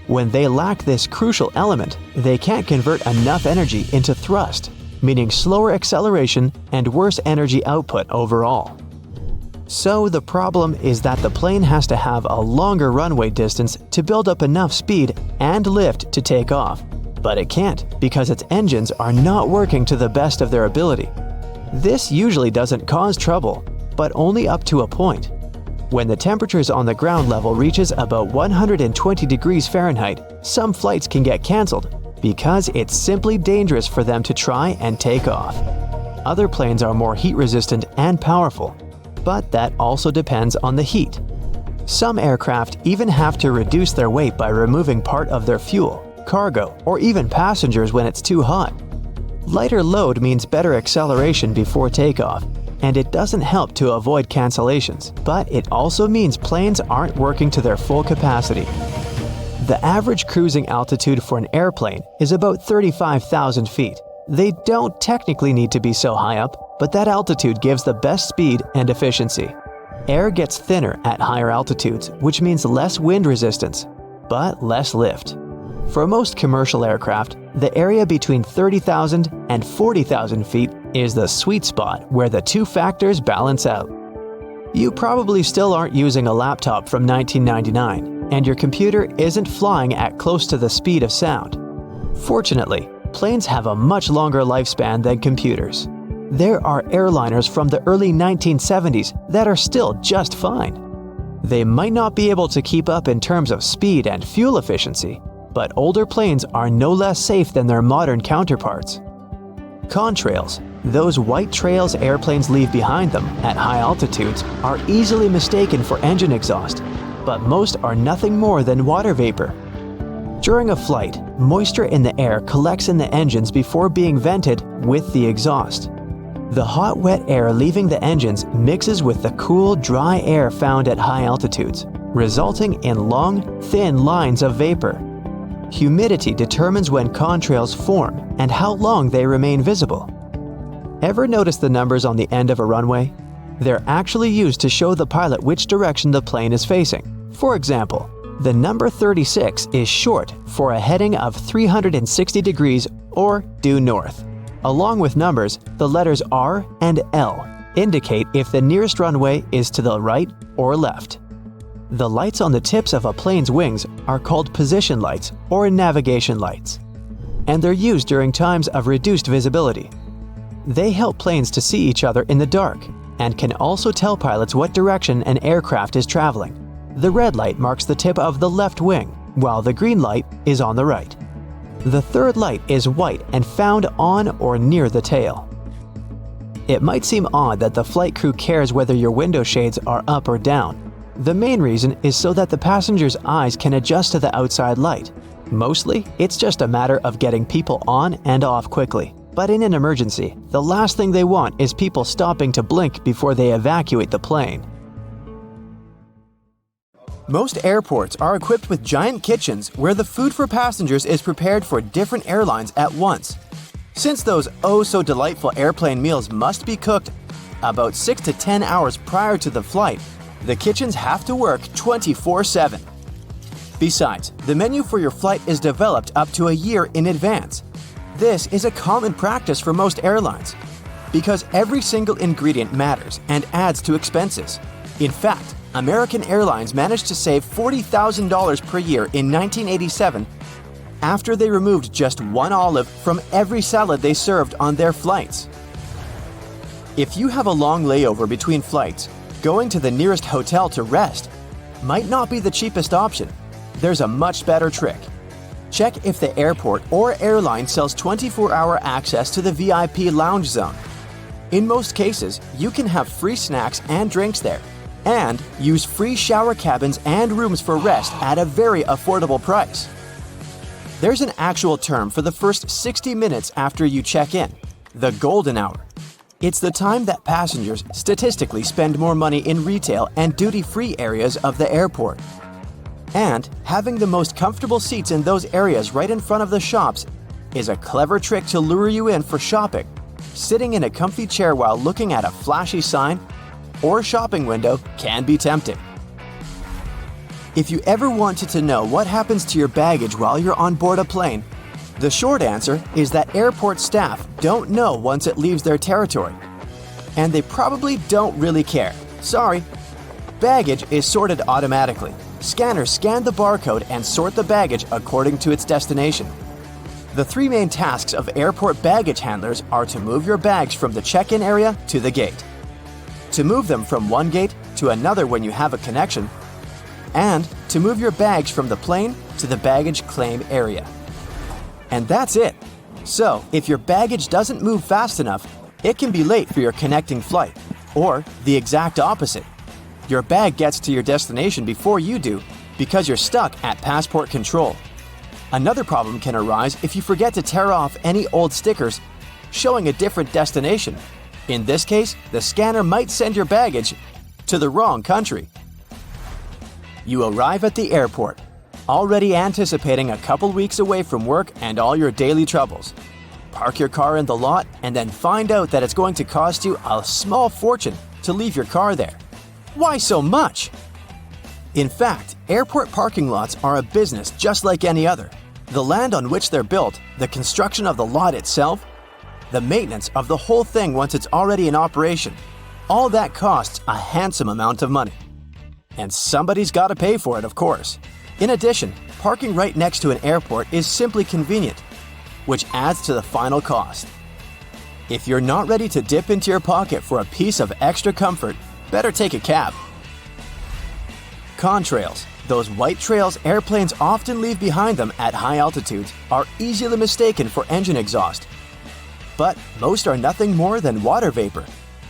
When they lack this crucial element, they can't convert enough energy into thrust, meaning slower acceleration and worse energy output overall. So the problem is that the plane has to have a longer runway distance to build up enough speed and lift to take off. But it can't because its engines are not working to the best of their ability. This usually doesn't cause trouble, but only up to a point. When the temperatures on the ground level reaches about 120 degrees Fahrenheit, some flights can get cancelled because it's simply dangerous for them to try and take off. Other planes are more heat-resistant and powerful, but that also depends on the heat. Some aircraft even have to reduce their weight by removing part of their fuel, cargo, or even passengers when it's too hot. Lighter load means better acceleration before takeoff, and it doesn't help to avoid cancellations, but it also means planes aren't working to their full capacity. The average cruising altitude for an airplane is about 35,000 feet. They don't technically need to be so high up, but that altitude gives the best speed and efficiency. Air gets thinner at higher altitudes, which means less wind resistance, but less lift. For most commercial aircraft, the area between 30,000 and 40,000 feet is the sweet spot where the two factors balance out. You probably still aren't using a laptop from 1999, and your computer isn't flying at close to the speed of sound. Fortunately, planes have a much longer lifespan than computers. There are airliners from the early 1970s that are still just fine. They might not be able to keep up in terms of speed and fuel efficiency, but older planes are no less safe than their modern counterparts. Contrails, those white trails airplanes leave behind them at high altitudes, are easily mistaken for engine exhaust, but most are nothing more than water vapor. During a flight, moisture in the air collects in the engines before being vented with the exhaust. The hot, wet air leaving the engines mixes with the cool, dry air found at high altitudes, resulting in long, thin lines of vapor. Humidity determines when contrails form and how long they remain visible. Ever notice the numbers on the end of a runway? They're actually used to show the pilot which direction the plane is facing. For example, the number 36 is short for a heading of 360 degrees or due north. Along with numbers, the letters R and L indicate if the nearest runway is to the right or left. The lights on the tips of a plane's wings are called position lights or navigation lights, and they're used during times of reduced visibility. They help planes to see each other in the dark and can also tell pilots what direction an aircraft is traveling. The red light marks the tip of the left wing, while the green light is on the right. The third light is white and found on or near the tail. It might seem odd that the flight crew cares whether your window shades are up or down. The main reason is so that the passenger's eyes can adjust to the outside light. Mostly, it's just a matter of getting people on and off quickly. But in an emergency, the last thing they want is people stopping to blink before they evacuate the plane. Most airports are equipped with giant kitchens where the food for passengers is prepared for different airlines at once. Since those oh-so-delightful airplane meals must be cooked about 6 to 10 hours prior to the flight, the kitchens have to work 24/7. Besides, the menu for your flight is developed up to a year in advance. This is a common practice for most airlines because every single ingredient matters and adds to expenses. In fact, American Airlines managed to save $40,000 per year in 1987 after they removed just one olive from every salad they served on their flights. If you have a long layover between flights, going to the nearest hotel to rest might not be the cheapest option. There's a much better trick. Check if the airport or airline sells 24-hour access to the VIP lounge zone. In most cases, you can have free snacks and drinks there, and use free shower cabins and rooms for rest at a very affordable price. There's an actual term for the first 60 minutes after you check in, the golden hour. It's the time that passengers statistically spend more money in retail and duty-free areas of the airport. And having the most comfortable seats in those areas right in front of the shops is a clever trick to lure you in for shopping. Sitting in a comfy chair while looking at a flashy sign or shopping window can be tempting. If you ever wanted to know what happens to your baggage while you're on board a plane, the short answer is that airport staff don't know once it leaves their territory. And they probably don't really care. Sorry. Baggage is sorted automatically. Scanners scan the barcode and sort the baggage according to its destination. The three main tasks of airport baggage handlers are to move your bags from the check-in area to the gate, to move them from one gate to another when you have a connection, and to move your bags from the plane to the baggage claim area. And that's it. So, if your baggage doesn't move fast enough, it can be late for your connecting flight. Or the exact opposite. Your bag gets to your destination before you do because you're stuck at passport control. Another problem can arise if you forget to tear off any old stickers showing a different destination. In this case, the scanner might send your baggage to the wrong country. You arrive at the airport, already anticipating a couple weeks away from work and all your daily troubles. Park your car in the lot and then find out that it's going to cost you a small fortune to leave your car there. Why so much? In fact, airport parking lots are a business just like any other. The land on which they're built, the construction of the lot itself, the maintenance of the whole thing once it's already in operation, all that costs a handsome amount of money. And somebody's got to pay for it, of course. In addition, parking right next to an airport is simply convenient, which adds to the final cost. If you're not ready to dip into your pocket for a piece of extra comfort, better take a cab. Contrails, those white trails airplanes often leave behind them at high altitudes, are easily mistaken for engine exhaust. But most are nothing more than water vapor.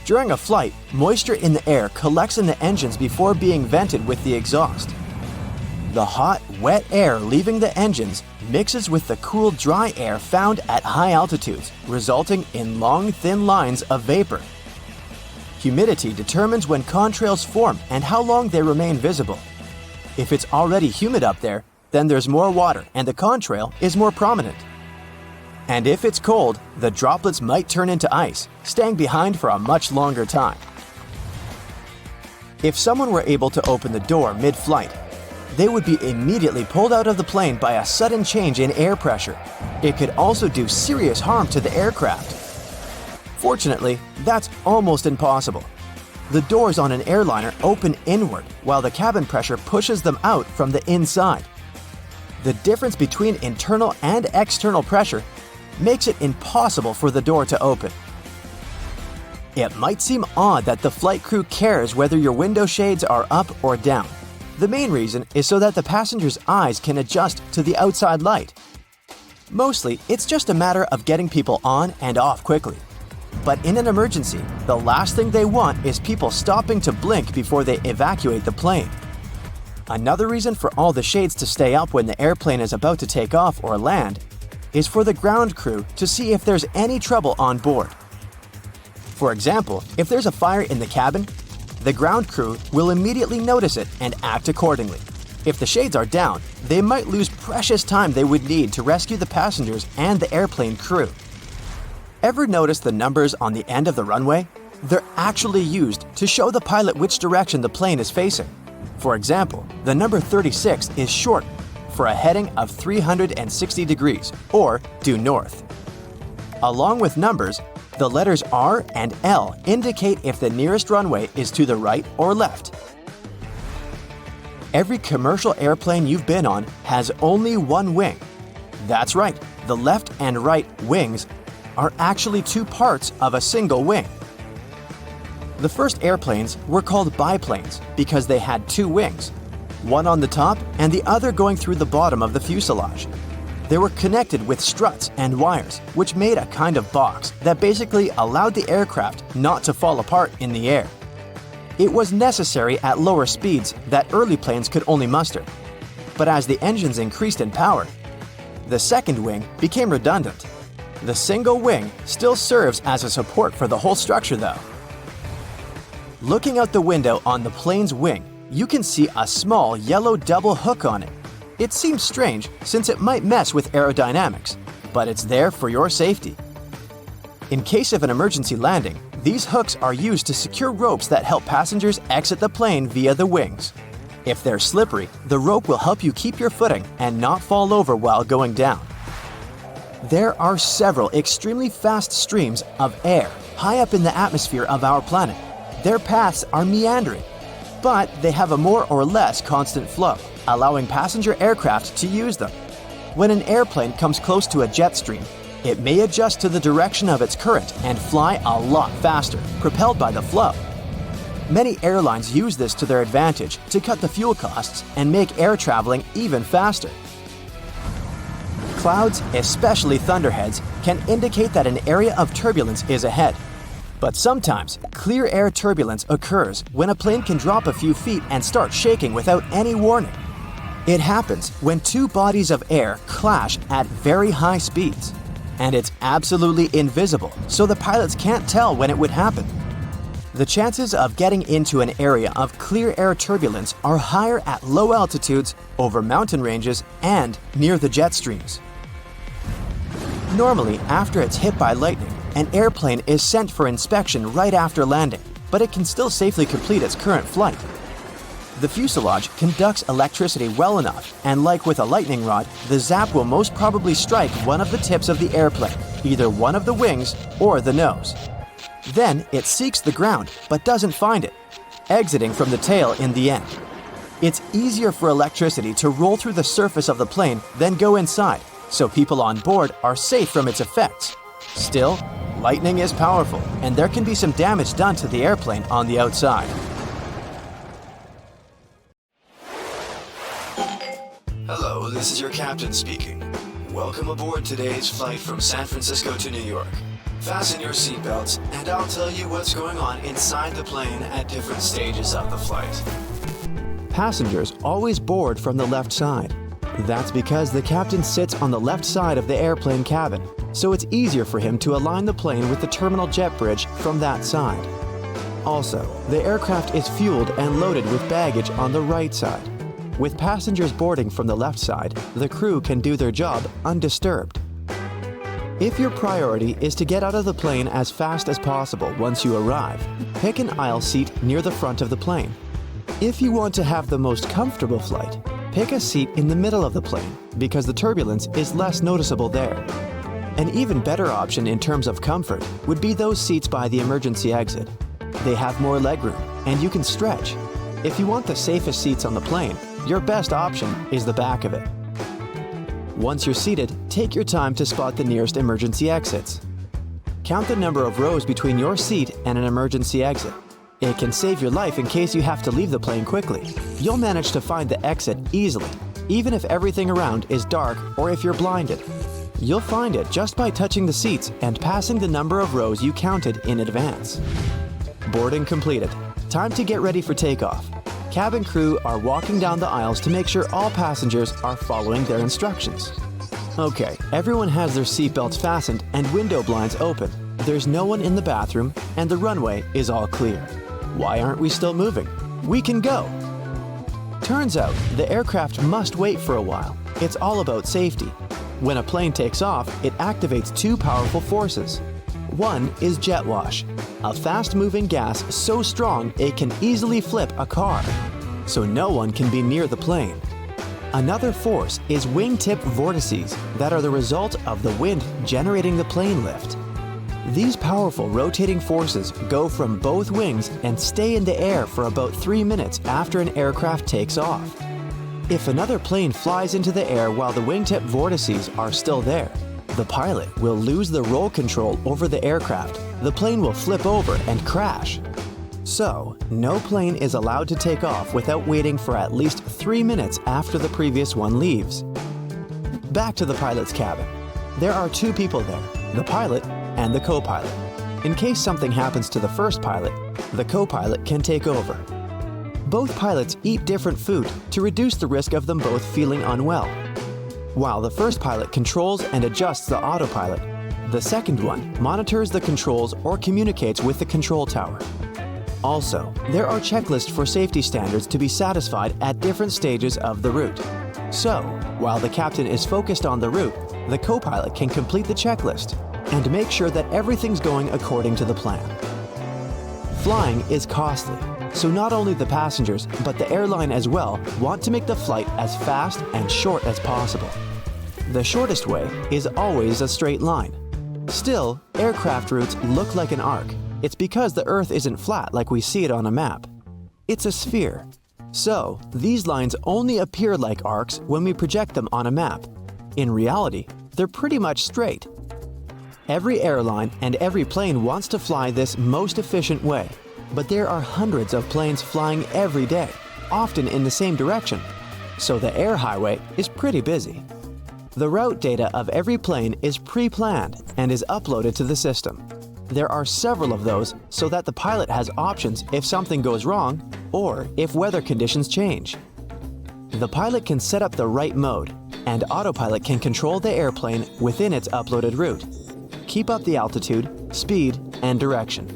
During a flight, moisture in the air collects in the engines before being vented with the exhaust. The hot, wet air leaving the engines mixes with the cool, dry air found at high altitudes, resulting in long, thin lines of vapor. Humidity determines when contrails form and how long they remain visible. If it's already humid up there, then there's more water and the contrail is more prominent. And if it's cold, the droplets might turn into ice, staying behind for a much longer time. If someone were able to open the door mid-flight, they would be immediately pulled out of the plane by a sudden change in air pressure. It could also do serious harm to the aircraft. Fortunately, that's almost impossible. The doors on an airliner open inward while the cabin pressure pushes them out from the inside. The difference between internal and external pressure makes it impossible for the door to open. It might seem odd that the flight crew cares whether your window shades are up or down. The main reason is so that the passenger's eyes can adjust to the outside light. Mostly, it's just a matter of getting people on and off quickly. But in an emergency, the last thing they want is people stopping to blink before they evacuate the plane. Another reason for all the shades to stay up when the airplane is about to take off or land is for the ground crew to see if there's any trouble on board. For example, if there's a fire in the cabin, the ground crew will immediately notice it and act accordingly. If the shades are down, they might lose precious time they would need to rescue the passengers and the airplane crew. Ever notice the numbers on the end of the runway? They're actually used to show the pilot which direction the plane is facing. For example, the number 36 is short for a heading of 360 degrees, or due north. Along with numbers, the letters R and L indicate if the nearest runway is to the right or left. Every commercial airplane you've been on has only one wing. That's right, the left and right wings are actually two parts of a single wing. The first airplanes were called biplanes because they had two wings, one on the top and the other going through the bottom of the fuselage. They were connected with struts and wires, which made a kind of box that basically allowed the aircraft not to fall apart in the air. It was necessary at lower speeds that early planes could only muster. But as the engines increased in power, the second wing became redundant. The single wing still serves as a support for the whole structure though. Looking out the window on the plane's wing, you can see a small yellow double hook on it. It seems strange since it might mess with aerodynamics, but it's there for your safety. In case of an emergency landing, these hooks are used to secure ropes that help passengers exit the plane via the wings. If they're slippery, the rope will help you keep your footing and not fall over while going down. There are several extremely fast streams of air high up in the atmosphere of our planet. Their paths are meandering, but they have a more or less constant flow, allowing passenger aircraft to use them. When an airplane comes close to a jet stream, it may adjust to the direction of its current and fly a lot faster, propelled by the flow. Many airlines use this to their advantage to cut the fuel costs and make air traveling even faster. Clouds, especially thunderheads, can indicate that an area of turbulence is ahead. But sometimes, clear air turbulence occurs when a plane can drop a few feet and start shaking without any warning. It happens when two bodies of air clash at very high speeds. And it's absolutely invisible, so the pilots can't tell when it would happen. The chances of getting into an area of clear air turbulence are higher at low altitudes, over mountain ranges, and near the jet streams. Normally, after it's hit by lightning, an airplane is sent for inspection right after landing, but it can still safely complete its current flight. The fuselage conducts electricity well enough, and like with a lightning rod, the zap will most probably strike one of the tips of the airplane, either one of the wings or the nose. Then it seeks the ground, but doesn't find it, exiting from the tail in the end. It's easier for electricity to roll through the surface of the plane than go inside, so people on board are safe from its effects. Still, lightning is powerful, and there can be some damage done to the airplane on the outside. Hello, this is your captain speaking. Welcome aboard today's flight from San Francisco to New York. Fasten your seatbelts, and I'll tell you what's going on inside the plane at different stages of the flight. Passengers always board from the left side. That's because the captain sits on the left side of the airplane cabin, so it's easier for him to align the plane with the terminal jet bridge from that side. Also, the aircraft is fueled and loaded with baggage on the right side. With passengers boarding from the left side, the crew can do their job undisturbed. If your priority is to get out of the plane as fast as possible once you arrive, pick an aisle seat near the front of the plane. If you want to have the most comfortable flight, pick a seat in the middle of the plane because the turbulence is less noticeable there. An even better option in terms of comfort would be those seats by the emergency exit. They have more legroom and you can stretch. If you want the safest seats on the plane, your best option is the back of it. Once you're seated, take your time to spot the nearest emergency exits. Count the number of rows between your seat and an emergency exit. It can save your life in case you have to leave the plane quickly. You'll manage to find the exit easily, even if everything around is dark or if you're blinded. You'll find it just by touching the seats and passing the number of rows you counted in advance. Boarding completed. Time to get ready for takeoff. Cabin crew are walking down the aisles to make sure all passengers are following their instructions. Okay, everyone has their seatbelts fastened and window blinds open. There's no one in the bathroom and the runway is all clear. Why aren't we still moving? We can go! Turns out, the aircraft must wait for a while. It's all about safety. When a plane takes off, it activates two powerful forces. One is jet wash, a fast-moving gas so strong it can easily flip a car, so no one can be near the plane. Another force is wingtip vortices that are the result of the wind generating the plane lift. These powerful rotating forces go from both wings and stay in the air for about 3 minutes after an aircraft takes off. If another plane flies into the air while the wingtip vortices are still there, the pilot will lose the roll control over the aircraft. The plane will flip over and crash. So, no plane is allowed to take off without waiting for at least 3 minutes after the previous one leaves. Back to the pilot's cabin. There are two people there, the pilot and the co-pilot. In case something happens to the first pilot, the co-pilot can take over. Both pilots eat different food to reduce the risk of them both feeling unwell. While the first pilot controls and adjusts the autopilot, the second one monitors the controls or communicates with the control tower. Also, there are checklists for safety standards to be satisfied at different stages of the route. So, while the captain is focused on the route, the co-pilot can complete the checklist and make sure that everything's going according to the plan. Flying is costly, so not only the passengers, but the airline as well want to make the flight as fast and short as possible. The shortest way is always a straight line. Still, aircraft routes look like an arc. It's because the Earth isn't flat like we see it on a map. It's a sphere. So, these lines only appear like arcs when we project them on a map. In reality, they're pretty much straight. Every airline and every plane wants to fly this most efficient way, but there are hundreds of planes flying every day, often in the same direction, so the air highway is pretty busy. The route data of every plane is pre-planned and is uploaded to the system. There are several of those so that the pilot has options if something goes wrong or if weather conditions change. The pilot can set up the right mode, and autopilot can control the airplane within its uploaded route. Keep up the altitude, speed, and direction.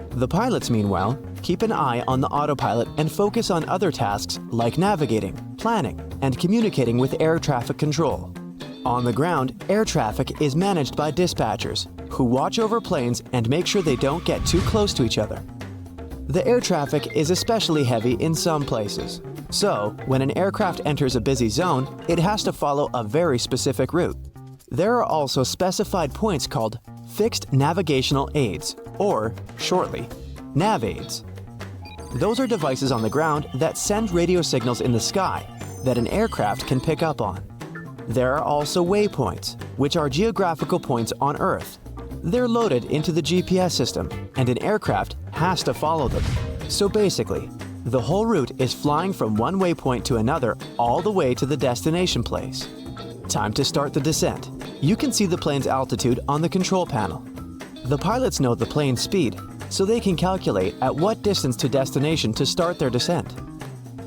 The pilots, meanwhile, keep an eye on the autopilot and focus on other tasks like navigating, planning, and communicating with air traffic control. On the ground, air traffic is managed by dispatchers, who watch over planes and make sure they don't get too close to each other. The air traffic is especially heavy in some places, so when an aircraft enters a busy zone, it has to follow a very specific route. There are also specified points called Fixed Navigational Aids, or, shortly, nav aids. Those are devices on the ground that send radio signals in the sky that an aircraft can pick up on. There are also waypoints, which are geographical points on Earth. They're loaded into the GPS system, and an aircraft has to follow them. So basically, the whole route is flying from one waypoint to another all the way to the destination place. Time to start the descent. You can see the plane's altitude on the control panel. The pilots know the plane's speed, so they can calculate at what distance to destination to start their descent.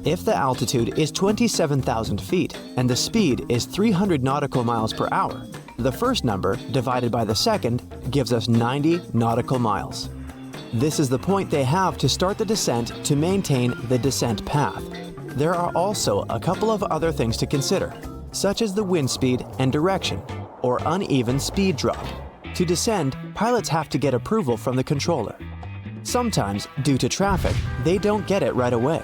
If the altitude is 27,000 feet and the speed is 300 nautical miles per hour, the first number divided by the second gives us 90 nautical miles. This is the point they have to start the descent to maintain the descent path. There are also a couple of other things to consider, such as the wind speed and direction, or uneven speed drop. To descend, pilots have to get approval from the controller. Sometimes, due to traffic, they don't get it right away.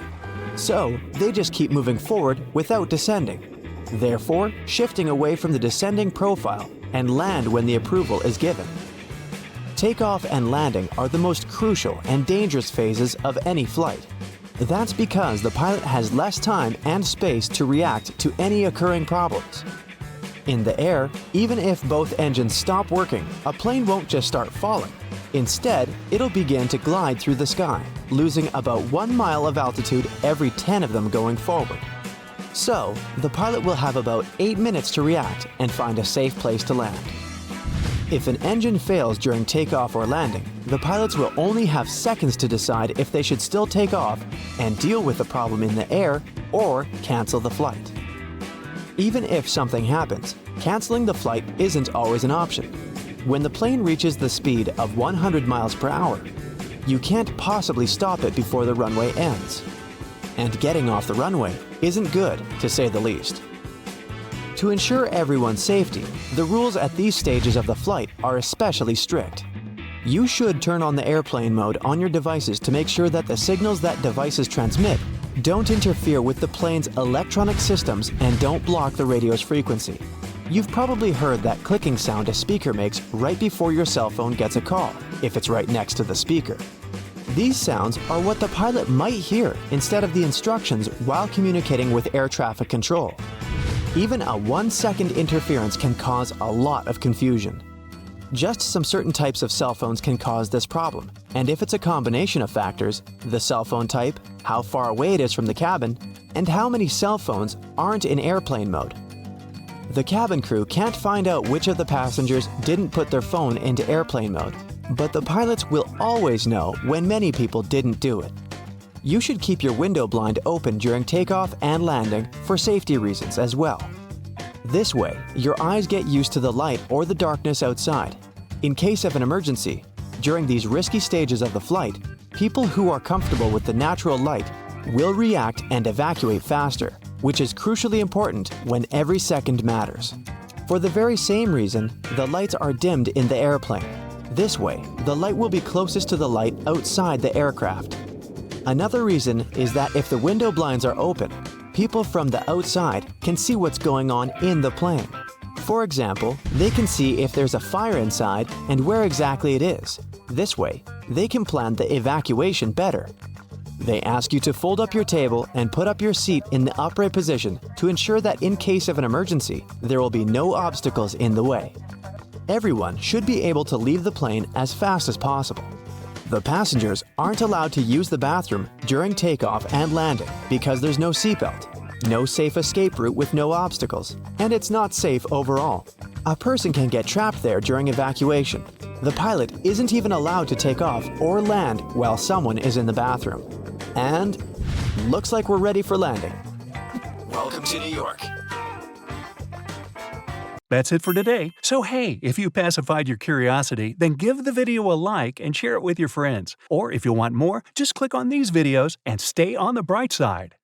So, they just keep moving forward without descending, therefore shifting away from the descending profile and land when the approval is given. Takeoff and landing are the most crucial and dangerous phases of any flight. That's because the pilot has less time and space to react to any occurring problems. In the air, even if both engines stop working, a plane won't just start falling. Instead, it'll begin to glide through the sky, losing about 1 mile of altitude every 10 of them going forward. So, the pilot will have about 8 minutes to react and find a safe place to land. If an engine fails during takeoff or landing, the pilots will only have seconds to decide if they should still take off and deal with the problem in the air or cancel the flight. Even if something happens, canceling the flight isn't always an option. When the plane reaches the speed of 100 miles per hour, you can't possibly stop it before the runway ends. And getting off the runway isn't good, to say the least. To ensure everyone's safety, the rules at these stages of the flight are especially strict. You should turn on the airplane mode on your devices to make sure that the signals that devices transmit don't interfere with the plane's electronic systems and don't block the radio's frequency. You've probably heard that clicking sound a speaker makes right before your cell phone gets a call, if it's right next to the speaker. These sounds are what the pilot might hear instead of the instructions while communicating with air traffic control. Even a 1-second interference can cause a lot of confusion. Just some certain types of cell phones can cause this problem, and if it's a combination of factors, the cell phone type, how far away it is from the cabin, and how many cell phones aren't in airplane mode. The cabin crew can't find out which of the passengers didn't put their phone into airplane mode, but the pilots will always know when many people didn't do it. You should keep your window blind open during takeoff and landing for safety reasons as well. This way, your eyes get used to the light or the darkness outside. In case of an emergency, during these risky stages of the flight, people who are comfortable with the natural light will react and evacuate faster, which is crucially important when every second matters. For the very same reason, the lights are dimmed in the airplane. This way, the light will be closest to the light outside the aircraft. Another reason is that if the window blinds are open, people from the outside can see what's going on in the plane. For example, they can see if there's a fire inside and where exactly it is. This way, they can plan the evacuation better. They ask you to fold up your table and put up your seat in the upright position to ensure that in case of an emergency, there will be no obstacles in the way. Everyone should be able to leave the plane as fast as possible. The passengers aren't allowed to use the bathroom during takeoff and landing because there's no seatbelt. no safe escape route with no obstacles, and it's not safe overall. A person can get trapped there during evacuation. The pilot isn't even allowed to take off or land while someone is in the bathroom. And looks like we're ready for landing. Welcome to New York. That's it for today. So hey, if you pacified your curiosity, then give the video a like and share it with your friends. Or if you want more, just click on these videos and stay on the bright side.